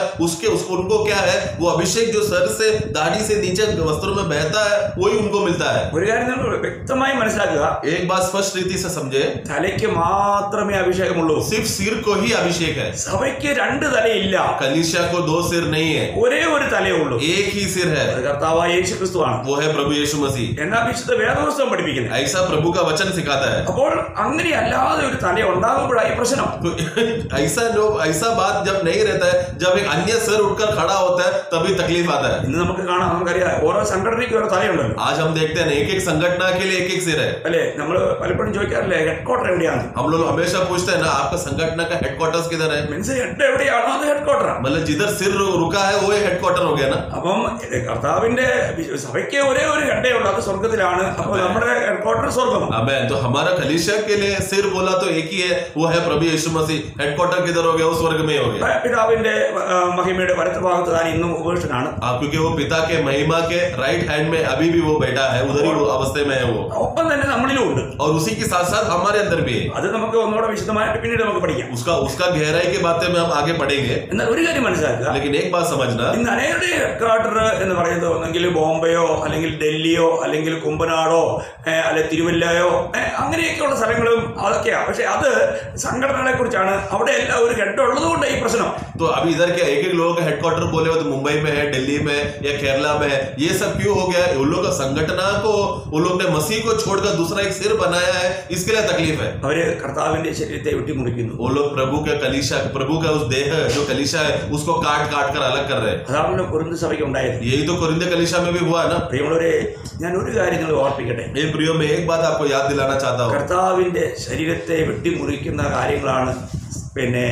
उनको क्या है, वो अभिषेक जो सर से दाढ़ी से नीचे वस्त्रों में बहता है, वही उनको मिलता है। ഒരു കാര്യം നിങ്ങൾ വ്യക്തമായി മനസ്സിലാക്കുക, एक बात स्पष्ट रीति से समझे, തലയ്ക്ക് മാത്രമേ അഭിഷേകമുള്ളൂ. सिर्फ सिर को ही अभिषेक है। സഭയ്ക്ക് രണ്ട് തലയില്ല, कलीसिया को दो सिर नहीं है, ഒരേ ഒരു തലയേ ഉള്ളൂ. एक ही सिर है, അത് കർത്താവായ യേശു ക്രിസ്തുവാണ്. वो है प्रभु यीशु मसीह। എന്നാ വിശുദ്ധ വേദപുസ്തകം പഠിപ്പിക്കുന്നത്. ऐसा प्रभु का वचन सिखाता है। അപ്പോൾ അങ്ങനെ അല്ലാതെ ഒരു തല ഉണ്ടാകുമ്പോഴായി പ്രശ്നം. तो ऐसा बात जब नहीं रहता है, जब एक अन्य सिर उठकर खड़ा होता है तभी तकलीफ आता है। ഇന്ന് നമുക്ക് കാണാം, നമുക്കറിയാം ഓരോ സംഘടനയ്ക്ക് ഓരോ തലയുണ്ടല്ലോ. आज हम देखते हैं एक एक संगठन के लिए एक एक सिर है, അല്ലെ? നമ്മൾ പലപ്പോഴും ചോദിക്കാറില്ലേ ഹെഡ് ക്വാർട്ടർ എവിടെയാണ്? हम लोग हमेशा पूछते हैं ना, आपका संगठन का हेडक्वार्टर्स किधर है? മീൻസ് ഹെഡ് എവിടെയാണോ അത് ഹെഡ് ക്വാർട്ടറാണ്. मतलब जिधर सिर रुका है वो हेडक्वार्टर हो गया ना। അപ്പം കർത്താവിന്റെ സഭയ്ക്ക് ഒരേ ഒരു ഹെഡേ ഉള്ളൂ, അത് സ്വർഗത്തിലാണ്. അപ്പോൾ നമ്മുടെ ഹെഡ് ക്വാർട്ടർ സ്വർഗമാണ്. आमेन। तो हमारा कलीसिया के लिए सिर बोला तो एक ही है, वो है प्रभु यीशु मसीह। हेडक्वार्टर किधर हो गया? वो स्वर्ग में हो गया। പിതാവിന്റെ മഹിമയുടെ വലത്തുഭാഗത്ത് താൻ ഇന്നും ഉപവിഷ്ടനാണ്. क्योंकि वो पिता के महिमा के राइट हैंड में अभी भी वो बैठा है, उधर ही वो अवस्था में है वो, ഒപ്പം തന്നെ നമ്മളിലും ഉണ്ട്. और उसी के साथ साथ हमारे अंदर भी है। അത് നമുക്ക് ഒന്നുകൂടെ വിശദമായിട്ട് പിന്നീട് നമുക്ക് പഠിക്കാം. उसका गहराई की बातें में हम आगे पढ़ेंगे। എന്നാൽ ഒരു കാര്യം മനസ്സിലാക്കുക, लेकिन एक बात समझना, ഇന്ന് അനേകരുടെ ഹെഡ് ക്വാർട്ടർ എന്ന് പറയുന്നത് ഒന്നെങ്കിൽ ബോംബെയോ അല്ലെങ്കിൽ ഡൽഹിയോ അല്ലെങ്കിൽ കുമ്പനാടോ അല്ലെ തിരുവല്ലയോ അങ്ങനെയൊക്കെയുള്ള സ്ഥലങ്ങളും അതൊക്കെയാ. പക്ഷെ അത് സംഘടനകളെ കുറിച്ചാണ്. അവിടെ എല്ലാം ഒരു ഹെഡ് ഉള്ളത് കൊണ്ട് ഈ പ്രശ്നം. तो अभी इधर के एक एक लोगों का हेडक्वार्टर बोले हो तो मुंबई में है, दिल्ली में या केरला में है, ये सब क्यों हो गया? उन लोग का संगठन को उन लोग ने मसीह को छोड़कर दूसरा एक सिर बनाया है, इसके लिए तकलीफ है। അവര് കർത്താവിന്റെ ശരീരത്തെ വെട്ടിമുറിക്കുന്നു. वो लोग प्रभु का कलीसिया, प्रभु का उस देह जो कलीसिया है उसको काट कर अलग कर रहे हैं। അതാണ് കൊരിന്ത് സഭയ്ക്ക് ഉണ്ടായത്. यही तो कोरिन्थ कलीसिया में भी हुआ है ना। പ്രിയമുള്ളവരെ, ഞാൻ ഒരു കാര്യം നിങ്ങൾ ഓർപ്പിക്കട്ടെ. ये प्रियो में एक बात आपको याद दिलाना चाहता हूँ, കർത്താവിന്റെ ശരീരത്തെ വെട്ടിമുറിക്കുന്ന കാര്യങ്ങളാണ് പിന്നെ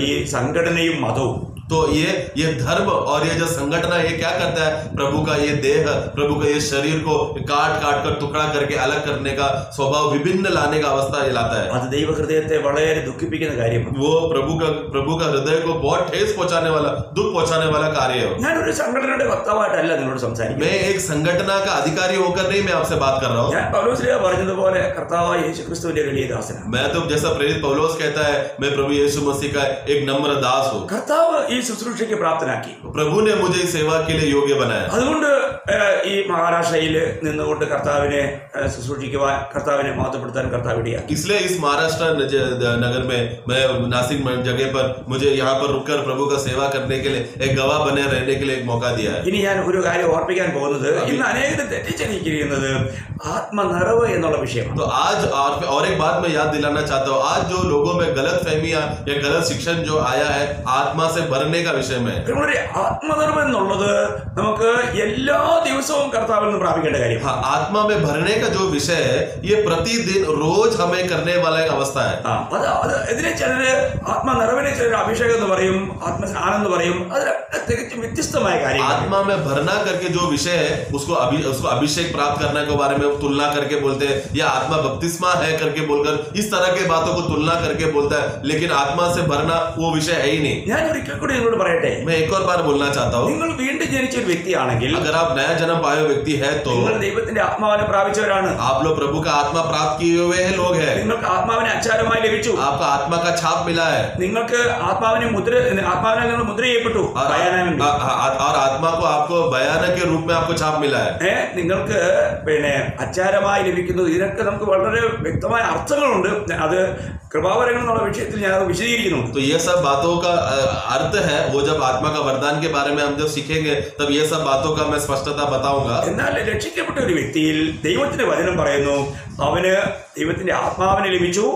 ഈ സംഘടനയും മതവും. तो ये धर्म और ये जो संगठन है, ये क्या करता है? प्रभु का ये देह, प्रभु का ये शरीर को काट कर टुकड़ा करके अलग करने का स्वभाव, विभिन्न लाने का अवस्था ये लाता है। അത് ദൈവഹൃദയത്തെ വളരെ ദുഃഖിപ്പിക്കുന്ന കാര്യമാണ്. वो प्रभु का हृदय को बहुत ठेस पहुंचाने वाला, दुख पहुंचाने वाला कार्य है। ഞാനൊരു സംഘടനയുടെ വക്താവായിട്ടല്ല നിങ്ങളോട് സംസാരിക്കുന്നത്. मैं एक संगठन का अधिकारी होकर नहीं मैं आपसे बात कर रहा हूँ। ഞാൻ പൗലോസ്ലീഹ പറഞ്ഞതുപോലെ കർത്താവായ യേശു ക്രിസ്തുവിന്റെ വലിയ ദാസനാണ്. मैं तो जैसा प्रेरित पौलुस कहता है, मैं प्रभु यीशु मसीह का एक नम्र दास हूँ। കർത്താവ് ഈ ശുശ്രൂഷയ്ക്ക് പ്രാപ്തനാക്കി. प्रभु ने मुझे इस सेवा के लिए योग्य बनाया। അതുകൊണ്ട് ഈ മഹാരാഷ്ട്രയിൽ നിന്നുകൊണ്ട് കർത്താവിനെ ശുശ്രൂഷിക്കുവാൻ, കർത്താവിനെ മഹത്വപ്പെടുത്താൻ കർത്താവ് ഇടയാക്കി. इसलिए इस महाराष्ट्र नगर में, मैं नासिक जगह पर, मुझे यहाँ पर रुककर प्रभु का सेवा करने के लिए, एक गवाह बने रहने के लिए एक मौका दिया है। ഇനി ഞാൻ ഒരു കാര്യം ഓർപ്പിക്കാൻ പോകുന്നത്, ഇന്ന് അനേകം തെറ്റിച്ചറിയിക്കുന്നത് ആത്മനിറവ് എന്നുള്ള വിഷയമാണ്. तो आज और एक बात मैं याद दिलाना चाहता हूँ, आज जो लोगों में गलत फहमियां या गलत शिक्षण जो आया है आत्मा से भरने का विषय में, ആത്മനിറവ് എന്നുള്ളത് നമുക്ക് എല്ലാ ദിവസവും കർത്താവിൽ നിന്ന് പ്രാപിക്കേണ്ട കാര്യം. हाँ, आत्मा में भरने का जो विषय है ये प्रतिदिन रोज हमें करने वाला एक अवस्था है। ഇതിനെ ചിലര് ആത്മനിറവിനെ ചിലർ അഭിഷേകം എന്ന് പറയും, ആത്മസ്നാനം എന്ന് പറയും. അത് തികച്ചും വ്യത്യസ്തമായ കാര്യം. आत्मा में भरना करके जो विषय है उसको अभिषेक प्राप्त करने के बारे में तुलना करके बोलते हैं, या आत्मा बपतिस्मा है करके बोलकर इस तरह के बातों को तुलना करके बोलता है, लेकिन आत्मा से भरना वो विषय है ही नहीं। ഞാൻ ഒരിക്കൽ കൂടി ഒന്നുകൂടി നിങ്ങളോട് പറയട്ടെ, मैं एक और बार बोलना चाहता हूँ, നിങ്ങൾ വീണ്ടും ജനിച്ച ഒരു വ്യക്തിയാണെങ്കിൽ अगर आप नया जन्म पाए हुए व्यक्ति है तो നിങ്ങൾ ദൈവത്തിന്റെ ആത്മാവിനെ പ്രാപിച്ചവരാണ്. आप लोग प्रभु का आत्मा प्राप्त किए हुए हैं लोग हैं. നിങ്ങൾക്ക് ആത്മാവിനെ അച്ചാരമായി ലഭിച്ചു. आपका आत्मा का छाप मिला है നിങ്ങൾക്ക് ആത്മാവിനെ നിങ്ങൾ മുദ്ര ചെയ്യപ്പെട്ടു. और आत्मा को आपको बयान के रूप में आपको छाप मिला है. നിങ്ങൾക്ക് അച്ചാരമായി ലഭിക്കുന്നു. ഇതിനൊക്കെ നമുക്ക് വളരെ വ്യക്തമായ അർത്ഥങ്ങളുണ്ട്. അത് കൃപാവരങ്ങൾ എന്നുള്ള വിഷയത്തിൽ ഞാൻ അത് വിശദീകരിക്കുന്നു. तो ये सब बातों का अर्थ है. वो जब आत्मा का वरदान के बारे में हम जब सीखेंगे तब ये सब बातों का मैं स्पष्टता बताऊंगा. എന്നാൽ രക്ഷിക്കപ്പെട്ട ഒരു വ്യക്തിയിൽ ദൈവത്തിന്റെ വചനം പറയുന്നു അവന് ദൈവത്തിന്റെ ആത്മാവിനെ ലഭിച്ചു.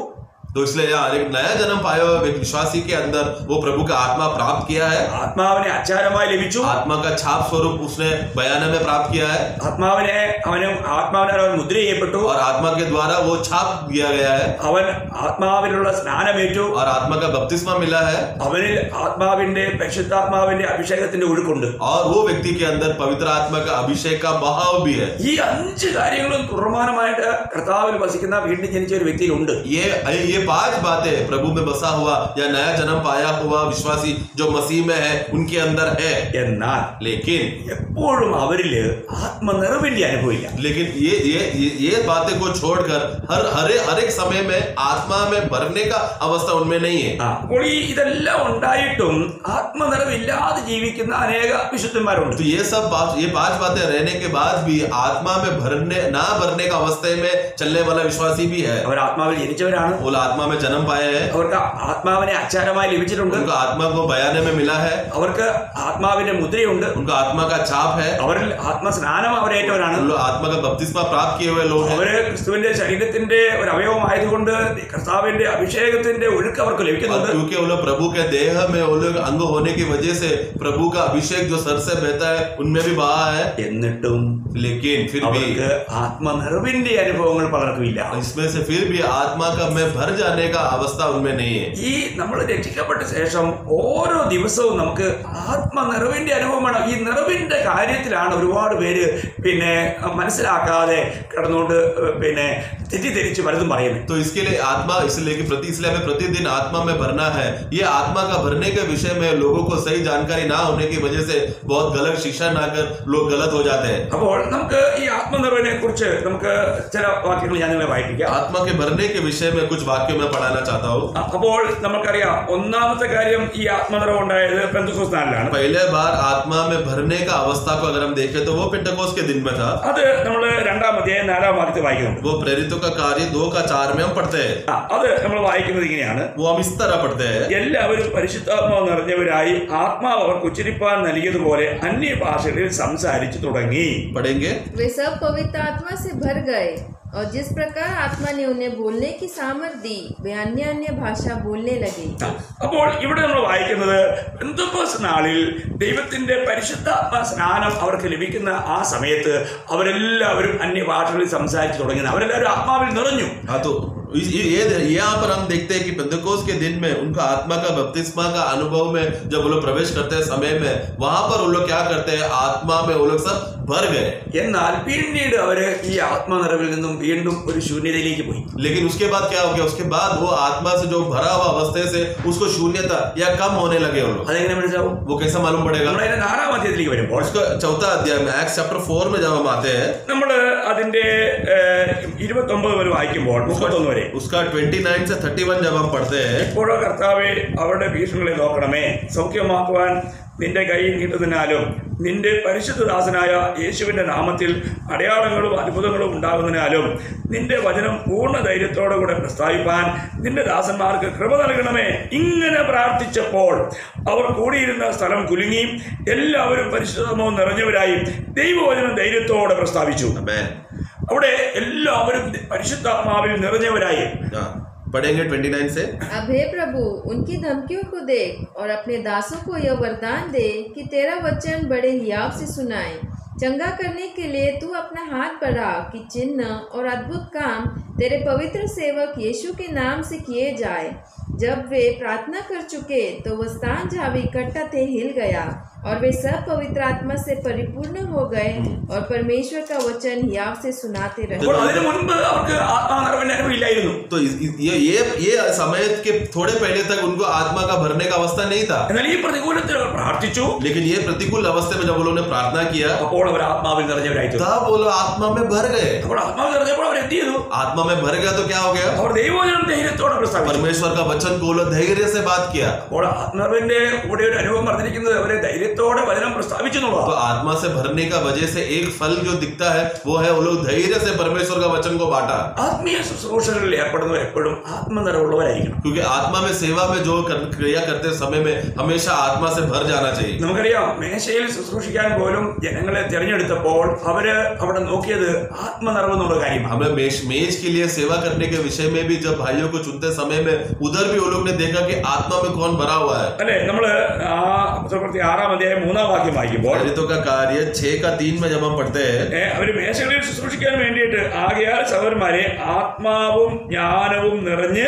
तो इसलिए एक नया जन्म पाया हुआ विश्वासी के अंदर वो प्रभु का आत्मा प्राप्त किया है. ആത്മാവിനെ അച്ചാരമായി ലഭിച്ചു. आत्मा का छाप स्वरूप उसने बयान में प्राप्त किया है. ആത്മാവിനെ അവൻ മുദ്ര ചെയ്യപ്പെട്ടു. और आत्मा के द्वारा वो छाप दिया गया है. അവൻ ആത്മാവിലുള്ള സ്നാനമേറ്റു. और आत्मा का बपतिस्मा मिला है. അവനിൽ ആത്മാവിന്റെ പരിശുദ്ധാത്മാവിന്റെ അഭിഷേകത്തിന്റെ ഒഴുക്കുണ്ട്. और वो व्यक्ति के अंदर पवित्र आत्मा का अभिषेक का बहाव भी है. ഈ 5 കാര്യങ്ങളും തുടർമാനമായിട്ട് കർത്താവിൽ വസിക്കുന്ന വീണ്ടും ജനിച്ച ഒരു വ്യക്തിയിലുണ്ട്. ये 5 बातें प्रभु में बसा हुआ या नया जन्म पाया हुआ विश्वासी जो मसीह में है उनके अंदर है. എന്നാൽ लेकिन എപ്പോഴും അവരില് ആത്മനിറവിന്റെ അനുഭവമില്ല. लेकिन ये बातें को छोड़कर हर एक समय में आत्मा में भरने का अवस्था उनमें नहीं है. അപ്പോൾ ഇതെല്ലാം ഉണ്ടായിട്ടും ആത്മനിറവില്ലാതെ ജീവിക്കുന്ന അനേക വിശുദ്ധന്മാരുണ്ട്. तो ये 5 बातें रहने के बाद भी आत्मा में भरने का अवस्था में चलने वाला विश्वासी भी है. അവർ ആത്മാവിൽ ജനിച്ചവരാണ്. वो आत्मा में जन्म पाए हैं. അവർക്ക് ആത്മാവിനെ അച്ചാരമായി ലഭിച്ചിട്ടുണ്ട്. उनका आत्मा को बयाने में मिला है. അവർക്ക് ആത്മാവിന്റെ മുദ്രയുണ്ട്. उनका आत्मा का छाप है. അവരിൽ ആത്മസ്നാനം അവരേറ്റവരാണ്. आत्मा का बपतिस्मा प्राप्त किए हुए लोग हैं. അവര് ക്രിസ്തുവിന്റെ ശരീരത്തിന്റെ ഒരു അവയവമായതുകൊണ്ട് കർത്താവിന്റെ അഭിഷേകത്തിന്റെ ഒഴുക്ക് അവർക്ക് ലഭിക്കുന്നുണ്ട്. क्योंकि वो लोग प्रभु के देह में वो लोग अंग होने की वजह से प्रभु का अभिषेक जो सर से बहता है उनमें भी बहा है. എന്നിട്ടും लेकिन फिर भी ആത്മനിറവിന്റെ അനുഭവങ്ങൾ പലർക്കുമില്ല. इसमें से फिर भी आत्मा का में भर जाने का अवस्था उनमें नहीं है. ഈ നമ്മൾ രക്ഷിക്കപ്പെട്ട ശേഷം ഓരോ ദിവസവും നമുക്ക് ആത്മനിറവിന്റെ അനുഭവം വേണം. ഈ നിറവിന്റെ കാര്യത്തിലാണ് ഒരുപാട് പേര് മനസ്സിലാക്കാതെ കിടന്നുകൊണ്ട് തെറ്റിദ്ധരിച്ച് പലതും പറയുന്നത്. तो इसके लिए आत्मा इसलिए हमें प्रतिदिन आत्मा में भरना है. ये आत्मा का भरने के विषय में लोगों को सही जानकारी ना होने की वजह से बहुत गलत शिक्षा ना कर लोग गलत हो जाते हैं. അപ്പോൾ നമുക്ക് ഈ ആത്മനിറവിനെ കുറിച്ച് നമുക്ക് ചില വാക്യങ്ങൾ ഞാൻ നിങ്ങളെ വായിപ്പിക്കാം. आत्मा के भरने के विषय में कुछ वाक्य मैं पढ़ाना चाहता हूँ. അപ്പോൾ നമുക്കറിയാം ഒന്നാമത്തെ കാര്യം ഈ ആത്മനിറവ് ഉണ്ടായത് പെന്തക്കോസ്ത് നാളിലാണ്. पहले बार आत्मा में भरने का अवस्था को अगर हम देखें तो वो पेंटेकोस्त के दिन में था. അത് നമ്മൾ 2-ാം അധ്യായം 4-ാം വാക്യത്തിൽ വായിക്കുന്നു. वो प्रेरितों का कार्य 2:4 में हम पढ़ते हैं. അത് നമ്മൾ വായിക്കുന്നത് ഇങ്ങനെയാണ്. वो हम इस तरह पढ़ते हैं. എല്ലാവരും പരിശുദ്ധാത്മാവ് നിറഞ്ഞവരായി ആത്മാവ് അവർക്ക് ഉച്ചരിപ്പാൻ നൽകിയതുപോലെ അന്യഭാഷകളിൽ സംസാരിച്ചു തുടങ്ങി. पढ़ेंगे. वे सब पवित्र आत्मा से भर गए और जिस प्रकार आत्मा ने उन्हें बोलने की सामर्थ्य दी वे अन्य अन्य भाषा बोलने लगे. അപ്പോൾ ഇവിടെ നമ്മൾ വായിക്കുന്നത് പെന്തക്കോസ്ത് നാളിൽ ദൈവത്തിന്റെ പരിശുദ്ധാത്മ സ്നാനം അവർക്ക് ലഭിക്കുന്ന ആ സമയത്ത് അവരെല്ലാവരും അന്യഭാഷകളിൽ സംസാരിച്ചു തുടങ്ങുന്നത്. അവരെല്ലാവരും ആത്മാവിൽ നിറഞ്ഞു. हाँ, तो यहाँ पर हम देखते हैं कि पेंटेकोस्त के दिन में उनका आत्मा का बपतिस्मा का अनुभव में जब वो लोग प्रवेश करते हैं समय में वहां पर वो लोग क्या करते हैं आत्मा में वो लोग सब भर गए. എന്നാൽ പിന്നീട് അവര് ഈ ആത്മനിറവിൽ നിന്നും വീണ്ടും ഒരു ശൂന്യതയിലേക്ക് പോയി. लेकिन उसके बाद क्या हो गया? उसके बाद वो आत्मा से जो भरा हुआ अवस्था से उसको शून्यता या कम होने लगे वो लोग. അതെങ്ങനെ മനസ്സിലാവും? वो कैसे मालूम पड़ेगा? നമ്മൾ അതിന്റെ 4-ാം അധ്യായത്തിലേക്ക് വരുമ്പോൾ उसका 4th अध्याय में Acts chapter 4 में जब हम आते हैं നമ്മൾ അതിന്റെ 29 വരെ വായിക്കുമ്പോൾ 31 വരെ उसका 29 से 31 जब हम पढ़ते हैं. ഇപ്പോഴോ കർത്താവേ അവരുടെ ഭീഷണികളെ നോക്കണമേ, സൗഖ്യമാക്കുവാൻ നിന്റെ കൈ നീട്ടുന്നതിനാലും നിന്റെ പരിശുദ്ധദാസനായ യേശുവിന്റെ നാമത്തിൽ അടയാളങ്ങളും അത്ഭുതങ്ങളും ഉണ്ടാകുന്നതിനാലും നിന്റെ വചനം പൂർണ്ണ ധൈര്യത്തോടു കൂടെ പ്രസ്താവിപ്പാൻ നിന്റെ ദാസന്മാർക്ക് കൃപ നൽകണമേ. ഇങ്ങനെ പ്രാർത്ഥിച്ചപ്പോൾ അവർ കൂടിയിരുന്ന സ്ഥലം കുലുങ്ങി എല്ലാവരും പരിശുദ്ധാത്മാവ് നിറഞ്ഞവരായി ദൈവവചനം ധൈര്യത്തോടെ പ്രസ്താവിച്ചു. അവിടെ എല്ലാവരും പരിശുദ്ധാത്മാവിൽ നിറഞ്ഞവരായി. पढ़ेंगे 29 से. अब हे प्रभु उनकी धमकियों को देख और अपने दासों को यह वरदान दे कि तेरा वचन बड़े हियाव से सुनाए. चंगा करने के लिए तू अपना हाथ बढ़ा कि चिन्ह और अद्भुत काम तेरे पवित्र सेवक यीशु के नाम से किए जाए। जब वे प्रार्थना कर चुके तो वह स्थान जहाँ वे इकट्ठा थे हिल गया और वे सब पवित्र आत्मा से परिपूर्ण हो गए और परमेश्वर का वचन हियाव से सुनाते रहे। അപ്പോൾ അതിനു മുൻപ് അവർക്ക് ആത്മാനിറവിന്റെ അനുഭവമില്ലായിരുന്നു. तो ये समय के थोड़े पहले तक उनको आत्मा का भरने का अवस्था नहीं था, എന്നാൽ ഈ പ്രതികൂലത്തിൽ അവർ പ്രാർത്ഥിച്ചു. लेकिन ये प्रतिकूल अवस्था में जब वो लोगों ने प्रार्थना किया അപ്പോൾ അവർ ആത്മാവിൽ നിറഞ്ഞവരായി തീർന്നു. तब वो लोग आत्मा में भर गए। അപ്പോൾ ആത്മാവിൽ നിറഞ്ഞപ്പോൾ അവർ എന്ത് ചെയ്തു? आत्मा में भर गया तो क्या हो गया? അവർ ദൈവവചനം ധൈര്യത്തോടെ പ്രസ്താവിച്ചു. परमेश्वर का वचन को वो लोग धैर्य से बात किया। അപ്പോൾ ആത്മാവിന്റെ കൂടെ ഒരു അനുഭവം പറഞ്ഞിരിക്കുന്നത് അവരെ ധൈര്യത്തോടെ വചനം പ്രസ്താവിച്ചു എന്നുള്ളതാണ്. तो आत्मा से भरने का वजह से एक फल जो दिखता है वो है वो लोग धैर्य से परमेश्वर का वचन को बांटा। ആത്മീയ ശുശ്രൂഷകളിൽ ഏർപ്പെടുന്നവർ എപ്പോഴും ആത്മനിറവുള്ളവരായിരിക്കണം. क्योंकि आत्मा में सेवा में जो क्रिया करते समय में हमेशा आत्मा से भर जाना चाहिए। നമുക്കറിയാം മേശയിൽ ശുശ്രൂഷിക്കാൻ പോലും ജനങ്ങളെ തിരഞ്ഞെടുത്തപ്പോൾ അവര് അവിടെ നോക്കിയത് ആത്മനിറവ് എന്നുള്ള കാര്യമാണ്. हमें मेज के लिए सेवा करने के विषय में भी जब भाइयों को चुनते समय में उधर भी वो लोग ने देखा कि आत्मा में कौन भरा हुआ है। അല്ലെ നമ്മള് അപ്പോസ്തലപ്രവൃത്തി 6-ാം അധ്യായം 3-ാം വാക്യം വായിക്കുമ്പോൾ प्रेरितों का कार्य 6:3 में जब हम पढ़ते हैं അവര് മേശകളിൽ ശുശ്രൂഷിക്കാൻ വേണ്ടിയിട്ട് ആകയാൽ സഹോദരന്മാരെ ആത്മാവും ജ്ഞാനവും നിറഞ്ഞ്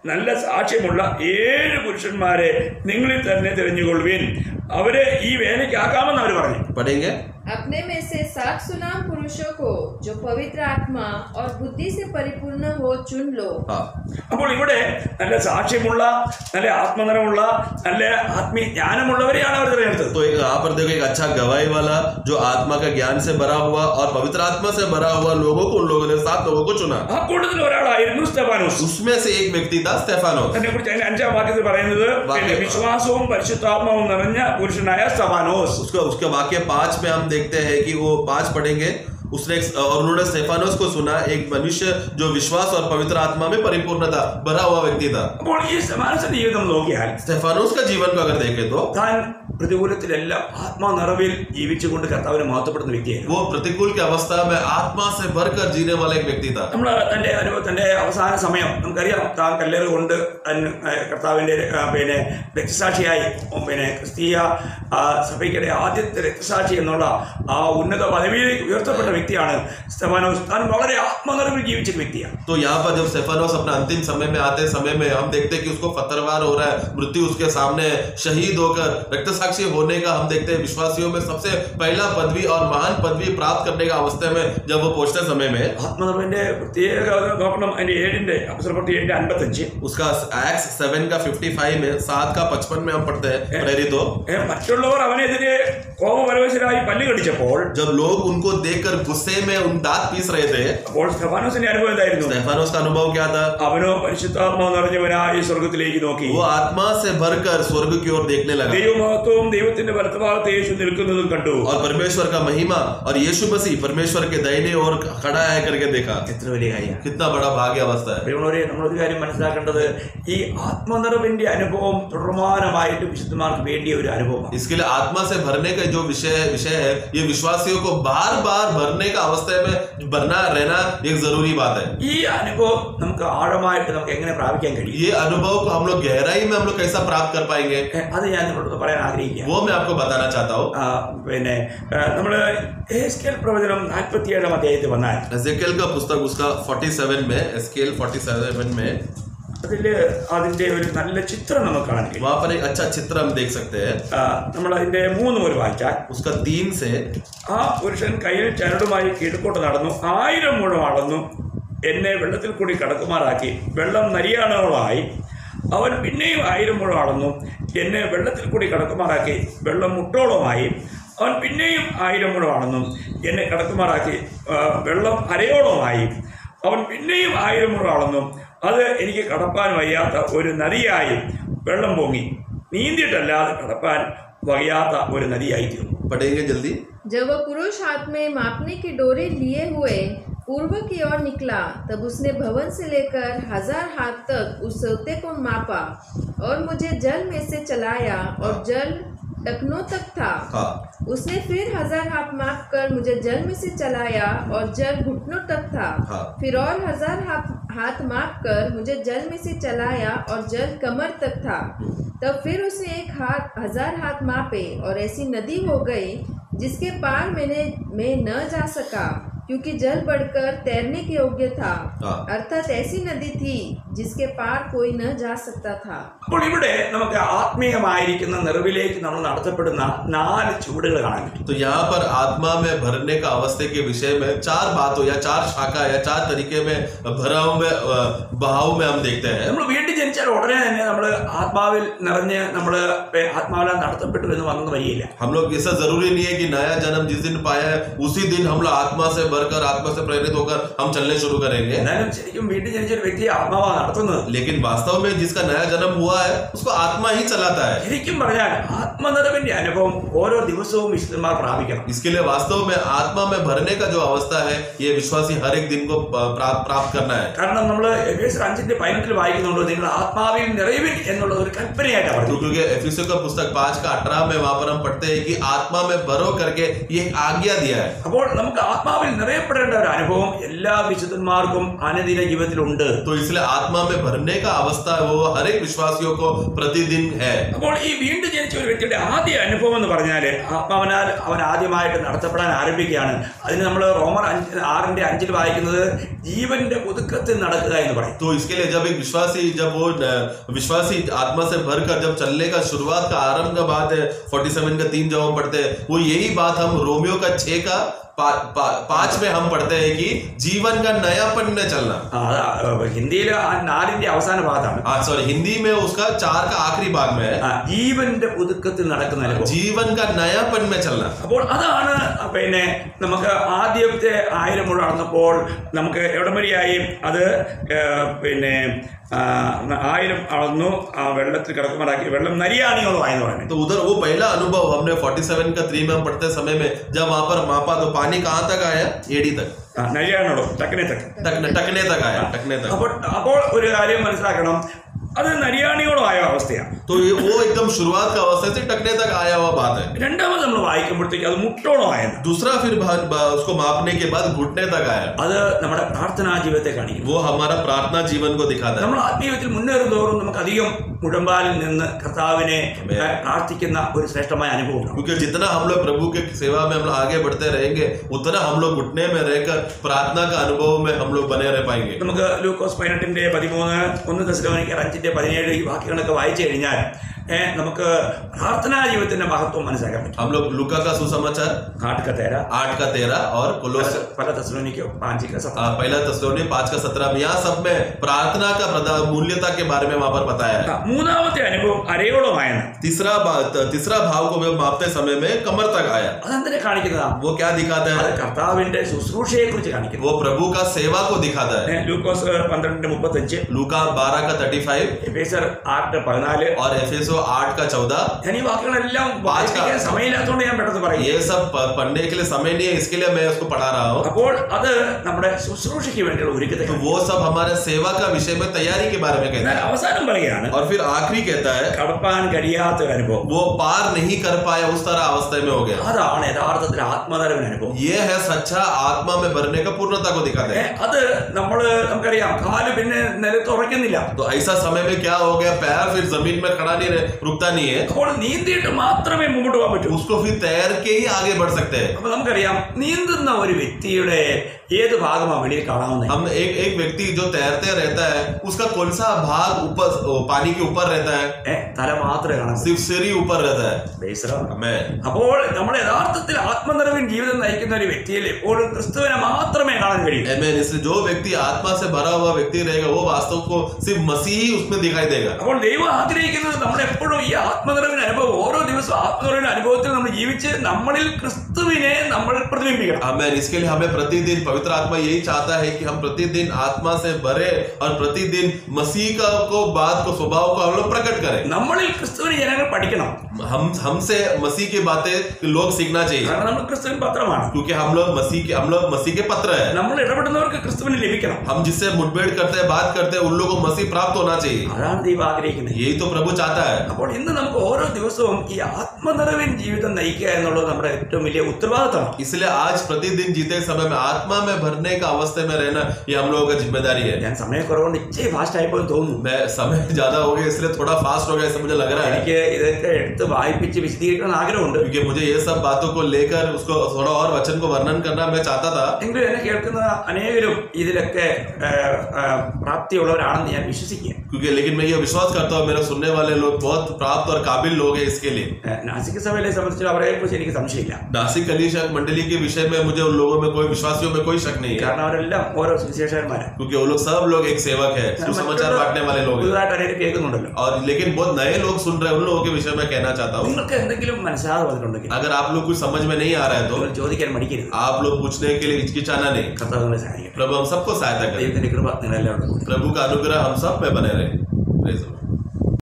നല്ല സാക്ഷ്യമുള്ള 7 പുരുഷന്മാരെ നിങ്ങളിൽ തന്നെ തിരഞ്ഞുകൊള്ളുവിൻ, അവരെ ഈ വേലയ്ക്ക് ആക്കാമെന്ന് അവർ പറഞ്ഞു. पढ़ेंगे अपने में से 7 सुनाम पुरुषों को जो पवित्र आत्मा और बुद्धि से परिपूर्ण हो चुन लो। അപ്പോൾ ഇവിടെ നല്ല സാക്ഷ്യമുള്ള നല്ല ആത്മനിറവുള്ള നല്ല ആത്മീയ ജ്ഞാനമുള്ളവരെയാണ് അവർ തിരഞ്ഞെടുത്തത്. तो यहाँ पर देखो एक अच्छा गवाही वाला जो आत्मा का ज्ञान से भरा हुआ और पवित्र आत्मा से भरा हुआ लोगों को उन लोगों ने 7 लोगों को चुना। ആ കൂട്ടത്തിൽ ഒരാളായിരുന്നു സ്തെഫാനോസ്. उसमें से एक व्यक्ति था स्तेफानोस। അതിനെ കുറിച്ച് അതിന്റെ 5-ാം വാക്യത്തിൽ പറയുന്നത് വിശ്വാസവും പരിശുദ്ധാത്മാവും നിറഞ്ഞ പുരുഷനായ സ്തെഫാനോസ്. उसके वाक्य 5 में हम देखते हैं कि वो 5 पढ़ेंगे। उसने और उन्होंने स्तेफानोस को सुना, एक मनुष्य जो विश्वास और पवित्र आत्मा में परिपूर्ण था, भरा हुआ व्यक्ति था। അപ്പോൾ ഈ സ്തെഫാനോസിന്റെ ജീവിതം നോക്കിയാൽ स्तेफानोस का जीवन को अगर देखें तो താൻ പ്രതികൂലത്തിലെല്ലാം ആത്മാനിറവിൽ ജീവിച്ചുകൊണ്ട് കർത്താവിനെ മഹത്വപ്പെടുന്ന വ്യക്തിയായിരുന്നു. वो प्रतिकूल की अवस्था में आत्मा से भरकर जीने वाला एक व्यक्ति था। നമ്മൾ തന്റെ അനുഭവത്തിന്റെ അവസാന സമയം നമുക്കറിയാം. താൻ കല്ലേറ് കൊണ്ട് കർത്താവിന്റെ രക്തസാക്ഷിയായി ക്രിസ്തീയ സഭയ്ക്കിടെ ആദ്യത്തെ രക്തസാക്ഷി എന്നുള്ള ആ ഉന്നത പദവിയിലേക്ക് ഉയർത്തപ്പെട്ട വ്യക്തിയാണ് സ്തെഫാനോസ്. താൻ വളരെ ആത്മനിറവിൽ ജീവിച്ച വ്യക്തിയാണ്. तो यहाँ पर जब स्तेफानोस अपना अंतिम समय में आते समय में हम देखते हैं कि उसको पत्थरवार हो रहा है, मृत्यु उसके सामने, शहीद होकर रक्तसाक्षी होने का हम देखते हैं। विश्वासियों में सबसे पहला पदवी और महान पदवी प्राप्त करने का अवस्था में जब वो पहुंचते समय में ആത്മനിറവിന്റെ പ്രത്യേക നോക്കണം. അതിന്റെ 7-ന്റെ അപ്പോസ്തലപ്രവൃത്തി 7:55 उसका Acts 7 का 55 में 7 का 55 में हम पढ़ते हैं प्रेरितों മറ്റുള്ളവർ അവനെതിരെ കോപപരവശരായി പല്ല് കടിച്ചപ്പോൾ जब लोग उनको देखकर गुस्से में उन दांत पीस रहे थे, അപ്പോൾ സ്തെഫാനോസിന്റെ അനുഭവം എന്തായിരുന്നു? स्तेफानोस का अनुभव क्या था? അവനോ പരിശുദ്ധാത്മാവ് നിറഞ്ഞവനായി സ്വർഗത്തിലേക്ക് നോക്കി. वो आत्मा से भरकर स्वर्ग की ओर देखने लगा ദൈവമഹത്വവും ദൈവത്തിന്റെ വലത്തുഭാഗത്ത് യേശു നിൽക്കുന്നതും കണ്ടു. और परमेश्वर का महिमा और यीशु मसीह परमेश्वर के दाहिने ओर खड़ा है करके देखा। എത്ര വലിയ കാര്യമാണ്! कितना बड़ा भाग्य अवस्था है। പ്രിയമുള്ളവരെ, നമ്മളൊരു കാര്യം മനസ്സിലാക്കേണ്ടത് ഈ ആത്മനിറവിന്റെ അനുഭവം തുടർമാനമായിട്ട് വിശുദ്ധന്മാർക്ക് വേണ്ടിയ ഒരു അനുഭവമാണ്. इसके लिए आत्मा से भरने का जो विषय है, ये विश्वासियों को बार बार भरने का अवस्था में भरना रहना एक जरूरी बात है। ഈ അനുഭവം നമുക്ക് ആഴമായിട്ട് നമുക്ക് എങ്ങനെ പ്രാപിക്കാൻ കഴിയും? ये अनुभव को हम लोग गहराई में हम लोग कैसा प्राप्त कर पाएंगे, അത് ഞാൻ നിങ്ങളോട് പറയാൻ ആഗ്രഹിക്കുക. वो मैं आपको बताना चाहता हूँ। പിന്നെ നമ്മള് എസ്കേൽ പ്രവചനം 47-ാം അധ്യായത്തിൽ വന്നാൽ एजेकियल का पुस्तक उसका 47 में, एस्केल 47 में അതിന്റെ ഒരു നല്ല ചിത്രം നമുക്ക് കാണാൻ കഴിയും. वहाँ पर एक अच्छा चित्र हम देख सकते हैं। നമ്മൾ അതിന്റെ 3 മുതൽ വായിച്ചാൽ उसका 3 से ആ പുരുഷൻ കയ്യിൽ ചരടുമായി കിഴക്കോട്ട് നടന്നു, 1000 മുഴം അളന്നു, എന്നെ വെള്ളത്തിൽ കൂടി കടക്കുമാറാക്കി, വെള്ളം നരിയാണോളായി. അവൻ പിന്നെയും 1000 മുഴം അളന്നു, എന്നെ വെള്ളത്തിൽ കൂടി കടക്കുമാറാക്കി, വെള്ളം മുട്ടോളമായി. അവൻ പിന്നെയും 1000 മുഴം അളന്നു, എന്നെ കടക്കുമാറാക്കി, വെള്ളം അരയോളമായി. അവൻ പിന്നെയും 1000 മുഴം അളന്നു, അത് എനിക്ക് കടപ്പാൻ വയ്യാത്ത ഒരു നദിയായി വെള്ളം പൊങ്ങി, നീന്തിയിട്ടല്ലാതെ കടപ്പാൻ വയ്യാത്ത ഒരു നദിയായി തീർന്നു. पढ़ेंगे जल्दी। जब वह पुरुष हाथ में मापने की डोरी लिए हुए पूर्व की ओर निकला, तब उसने भवन से लेकर 1000 हाथ तक उस सोते को मापा और मुझे जल में से चलाया और जल टखनों तक था। उसने फिर 1000 हाथ माप कर मुझे जल में से चलाया और जल घुटनों तक था। फिर और 1000 हाथ माप कर मुझे जल में से चलाया और जल कमर तक था। तब फिर उसने 1000 हाथ मापे और ऐसी नदी हो गई जिसके पार मैं न जा सका, क्योंकि जल बढ़कर तैरने के योग्य था, हाँ। अर्थात ऐसी नदी थी जिसके पार कोई न जा सकता था। അപ്പോൾ ഇവിടെ നമുക്ക് ആത്മീയമായിരിക്കുന്ന നിറവിലേക്ക് നമ്മൾ നടത്തപ്പെടുന്ന 4 ചുവടുകൾ കാണാൻ പറ്റും. तो यहाँ पर आत्मा में भरने का अवस्था के विषय में 4 बातों या 4 शाखा या 4 तरीके में भराव में बहाव में हम देखते हैं. നമ്മൾ വീണ്ടും ജനിച്ചാൽ ഉടനെ തന്നെ നമ്മൾ ആത്മാവിൽ നിറഞ്ഞ് നമ്മൾ ആത്മാവിൽ നടത്തപ്പെട്ടു എന്ന് വന്നത് വരികയില്ല. हम लोग ऐसा जरूरी नहीं है कि नया जन्म जिस दिन पाया है उसी दिन हम लोग आत्मा से भरकर आत्मा से प्रेरित होकर हम चलने शुरू करेंगे. എന്നാലും ശരിക്കും വീണ്ടും ജനിച്ച ഒരു വ്യക്തി ആത്മാവാണ് നടത്തുന്നത്. लेकिन वास्तव में जिसका नया जन्म हुआ है उसको आत्मा ही चलाता है. ശരിക്കും പറഞ്ഞാൽ ആത്മനിറവിന്റെ അനുഭവം ഓരോ ദിവസവും വിശുദ്ധന്മാർ പ്രാപിക്കണം. इसके लिए वास्तव में आत्मा में भरने का जो अवस्था है ये विश्वासी हर एक दिन को प्राप्त करना है. കാരണം നമ്മൾ എഫേസ്യർ 5:18 വായിക്കുന്നുണ്ട്, നിങ്ങൾ ആത്മാവിൽ നിറയുവിൻ എന്നുള്ള ഒരു കൽപ്പനയായിട്ടാണ് പറഞ്ഞത്. क्योंकि एफिसियों का पुस्तक 5:18 में वहां पर हम पढ़ते हैं कि आत्मा में भरो करके ये आज्ञा दिया है. അപ്പോൾ നമുക്ക് ആത്മാവിൽ നിറയപ്പെടേണ്ട ഒരു അനുഭവം എല്ലാ വിശുദ്ധന്മാർക്കും അനുദിന ജീവിതത്തിലുണ്ട്. तो इसलिए आत्मा में भरने का अवस्था वो हर एक विश्वासियों को प्रतिदिन है. അപ്പോൾ ഈ വീണ്ടും ജനിച്ച ഒരു വ്യക്തിയുടെ ആദ്യ അനുഭവം എന്ന് പറഞ്ഞാൽ ആത്മാവിനാൽ അവൻ ആദ്യമായിട്ട് നടത്തപ്പെടാൻ ആരംഭിക്കുകയാണ്. അതിന് നമ്മൾ റോമർ 6:5 വായിക്കുന്നത് ജീവന്റെ പുതുക്കത്തിൽ നടക്കുക എന്ന് പറയും. तो इसके लिए जब एक विश्वासी आत्मा से भरकर जब चलने का शुरुआत का आरंभ का बात है 47 का 3 जब हम पढ़ते हैं वो यही बात हम रोमियो का 6 का 5 में हम पढ़ते हैं कि जीवन का नयापन में चलना. ഹിന്ദിയിൽ 4ന്റെ അവസാന ഭാഗത്താണ്. सॉरी हिंदी में उसका 4 का आखिरी भाग में है ജീവന്റെ പുതുക്കത്തിൽ നടക്കുന്ന അനുഭവം, जीवन का नयापन में चलना. അപ്പോൾ അതാണ് പിന്നെ നമുക്ക് ആദ്യത്തെ 1000 മുഴ നടന്നപ്പോൾ നമുക്ക് എവിടം വരെയായി അത് പിന്നെ 1000 അളന്നു വെള്ളത്തിൽ കിടക്കുമാറാക്കി വെള്ളം നരിയാണിയോളമായെന്ന് പറയുന്നത്. तो उधर वो पहला अनुभव हमने 47 का 3 में हम पढ़ते समय में जब वहां पर मापा तो पानी कहां तक आया? एड़ी तक. നരിയാണോളോ ടക്കനെ टकने तक आया. टकने तक. അപ്പോൾ ഒരു കാര്യം മനസ്സിലാക്കണം, അത് നരിയാണിയോളം ആയ അവസ്ഥയാണ്. तो ये वो एकदम शुरुआत का अवस्था से टकने तक आया हुआ बात है. രണ്ടാമത് നമ്മൾ വായിക്കുമ്പോഴത്തേക്ക് അത് മുട്ടോളം ആയത്. दूसरा फिर उसको मापने के बाद घुटने तक आया. അത് നമ്മുടെ പ്രാർത്ഥനാ ജീവിതത്തെ കാണിക്കും. वो हमारा प्रार्थना जीवन को दिखाता है. നമ്മൾ ആത്മീയത്തിൽ മുന്നേറും തോറും നമുക്ക് അധികം മുഴമ്പാലിൽ നിന്ന് കർത്താവിനെ പ്രാർത്ഥിക്കുന്ന ഒരു ശ്രേഷ്ഠമായ അനുഭവം. क्योंकि जितना हम लोग प्रभु के सेवा में हम लोग आगे बढ़ते रहेंगे उतना हम लोग घुटने में रहकर प्रार्थना का अनुभव में हम लोग बने रह पाएंगे. നമുക്ക് ലൂക്കോസ് 18:13 1 തെസ്സലോനിക്കർ 5:17 ഈ വാക്യങ്ങളൊക്കെ വായിച്ചു കഴിഞ്ഞാൽ നമുക്ക് പ്രാർത്ഥനാ ജീവിതത്തിന്റെ മഹത്വം മനസ്സിലാക്കാൻ പറ്റും. हम लोग लूका का सुसमाचार 8:13 और कोलोस पहला तेस्सलोनिके 5:17 पहला तेस्सलोनिके 5:17 में यहाँ सब में प्रार्थना का मूल्यता के बारे में वहां पर बताया है. മൂന്നാമത്തെ അനുഭവം അരയോളമായെന്ന്. तीसरा भाव को मापते समय में कमर तक आया. അതെന്തിനെ കാണിക്കുന്നതാ? वो क्या दिखाता है? കർത്താവിന്റെ ശുശ്രൂഷയെ കുറിച്ച് കാണിക്കുന്നു. वो प्रभु का सेवा को दिखाता है. ലൂക്കോസ് 12:35 लूका 12 का 35 എഫേസ്യർ 8:14 और एफेसो 8 का 14. ഞാൻ ഈ വാക്കുകളെല്ലാം വായിക്കാൻ സമയമില്ലാത്തതുകൊണ്ട് ഞാൻ പെട്ടെന്ന് പറയും. ये सब पढ़ने के लिए समय नहीं है, इसके लिए मैं उसको पढ़ा रहा हूँ. അപ്പോൾ അത് നമ്മുടെ ശുശ്രൂഷയ്ക്ക് വേണ്ടിയുള്ള ഒരുക്കത്തെ. तो वो सब हमारे सेवा का विषय में तैयारी के बारे में कहता है. അവസാനം പറയുകയാണ്, और फिर आखिरी कहता है കടപ്പാൻ കഴിയാത്ത അനുഭവം. वो पार नहीं कर पाया उस तरह अवस्था में हो गया. അതാണ് യഥാർത്ഥത്തിൽ ആത്മനിറവിന്റെ അനുഭവം. ये है सच्चा आत्मा में भरने का पूर्णता को दिखाते हैं. അത് നമുക്കറിയാം, കാല് പിന്നെ നിലത്ത് ഉറയ്ക്കുന്നില്ല. तो ऐसा समय में क्या हो गया? पैर फिर जमीन में खड़ा नहीं रुकता नहीं है. അപ്പോൾ നീന്തിയിട്ട് മാത്രമേ മുമ്പോട്ട് പോകാൻ പറ്റൂ. उसको फिर तैर के ही आगे बढ़ सकते हैं. അപ്പൊ നമുക്കറിയാം, നീന്തുന്ന ഒരു വ്യക്തിയുടെ ഏത് ഭാഗമാണ് വെളിയിൽ കാണാവുന്നത്? हम एक व्यक्ति जो तैरते रहता है उसका कौन सा भाग ऊपर पानी के ऊपर रहता है? തല മാത്രമേ കാണാൻ. सिर्फ सिर ही ऊपर रहता है. അപ്പോൾ നമ്മൾ യഥാർത്ഥത്തിൽ ആത്മനിറവിൻ ജീവിതം നയിക്കുന്ന ഒരു വ്യക്തിയിൽ എപ്പോഴും ക്രിസ്തുവിനെ മാത്രമേ കാണാൻ കഴിയൂ. इसलिए जो व्यक्ति आत्मा से भरा हुआ व्यक्ति रहेगा वो वास्तव को सिर्फ मसीह ही उसमें दिखाई देगा. അപ്പോൾ ദൈവം ആഗ്രഹിക്കുന്നത് നമ്മൾ എപ്പോഴും ഈ ആത്മനിറവിന്റെ അനുഭവം, ഓരോ ദിവസവും ആത്മനിറവിന്റെ അനുഭവത്തിൽ നമ്മൾ ജീവിച്ച് നമ്മളിൽ ക്രിസ്തുവിനെ നമ്മൾ പ്രതിബിംബിക്കണം. आमेन. इसके लिए हमें प्रतिदिन पवित्र आत्मा यही चाहता है कि हम प्रतिदिन आत्मा से भरे और प्रतिदिन मसीह का को बात को स्वभाव को हम लोग प्रकट करें. നമ്മളിൽ ക്രിസ്തുവിനെ ജനങ്ങൾ പഠിക്കണം. हमसे मसीह की बातें लोग सीखना चाहिए. കാരണം നമ്മൾ ക്രിസ്തുവിൻ പത്രമാണ്. क्योंकि हम लोग मसीह के पत्र है. നമ്മൾ ഇടപെടുന്നവർക്ക് ക്രിസ്തുവിനെ ലഭിക്കണം. हम जिससे मुठभेड़ करते हैं, बात करते हैं, उन लोगों को मसीह प्राप्त होना चाहिए. അതാണ് ദൈവം ആഗ്രഹിക്കുന്നത്. यही तो प्रभु चाहता है. അപ്പോൾ ഇന്ന് നമുക്ക് ഓരോ ദിവസവും ഈ ആത്മനിറവിൻ ജീവിതം നയിക്കുക എന്നുള്ളത് നമ്മുടെ ഏറ്റവും വലിയ ഉത്തരവാദിത്തമാണ്. इसलिए आज प्रतिदिन जीते समय में आत्मा में भरने का अवस्था में रहना ये हम लोगों का जिम्मेदारी है। ഞാൻ സമയക്കുറവുകൊണ്ട് ഇച്ചിരി ഫാസ്റ്റ് ആയിപ്പോയി തോന്നുന്നു. मैं समय ज्यादा हो गया इसलिए थोड़ा फास्ट हो गया ऐसा मुझे लग रहा है, എനിക്ക് ഇതൊക്കെ എടുത്ത് വായിപ്പിച്ച് വിശദീകരിക്കണം ആഗ്രഹമുണ്ട്. क्योंकि मुझे ये सब बातों को लेकर उसको थोड़ा और वचन को वर्णन करना मैं चाहता था। എങ്കിലും എന്നെ കേൾക്കുന്ന അനേകരും ഇതിലൊക്കെ പ്രാപ്തിയുള്ളവരാണെന്ന് ഞാൻ വിശ്വസിക്കുക. क्योंकि लेकिन मैं ये विश्वास करता हूँ मेरे सुनने वाले लोग बहुत प्राप्त और काबिल लोग हैं इसके लिए। നാസിക സഭയെ സംബന്ധിച്ച് അവരെ കുറിച്ച് എനിക്ക് സംശയമില്ല. नासिक कलीसिया मंडली के विषय में मुझे उन लोगों में कोई विश्वासियों में कोई शक नहीं है, കാരണം അവരെല്ലാം ഓരോ സുവിശേഷകന്മാരാണ്. क्योंकि वो लोग सब लोग एक सेवक है, सुसमाचार बांटने वाले लोग हैं। പുതുതായിട്ട് അനേകം കേൾക്കുന്നുണ്ടല്ലോ. और लेकिन बहुत नए लोग सुन रहे हैं, उन लोगों के विषय में कहना चाहता हूँ, നിങ്ങൾക്ക് എന്തെങ്കിലും മനസ്സിലാതെ വന്നിട്ടുണ്ടെങ്കിൽ अगर आप लोग कुछ समझ में नहीं आ रहा है तो നിങ്ങൾ ചോദിക്കാൻ മടിക്കരുത്. आप लोग पूछने के लिए हिचकिचाना नहीं। കർത്താവ് നിങ്ങളെ സഹായിക്കട്ടെ. प्रभु हम सबको सहायता करें, ദൈവത്തിന്റെ കൃപ നിങ്ങളെല്ലാവരും प्रभु का अनुग्रह हम सब में बने रहे।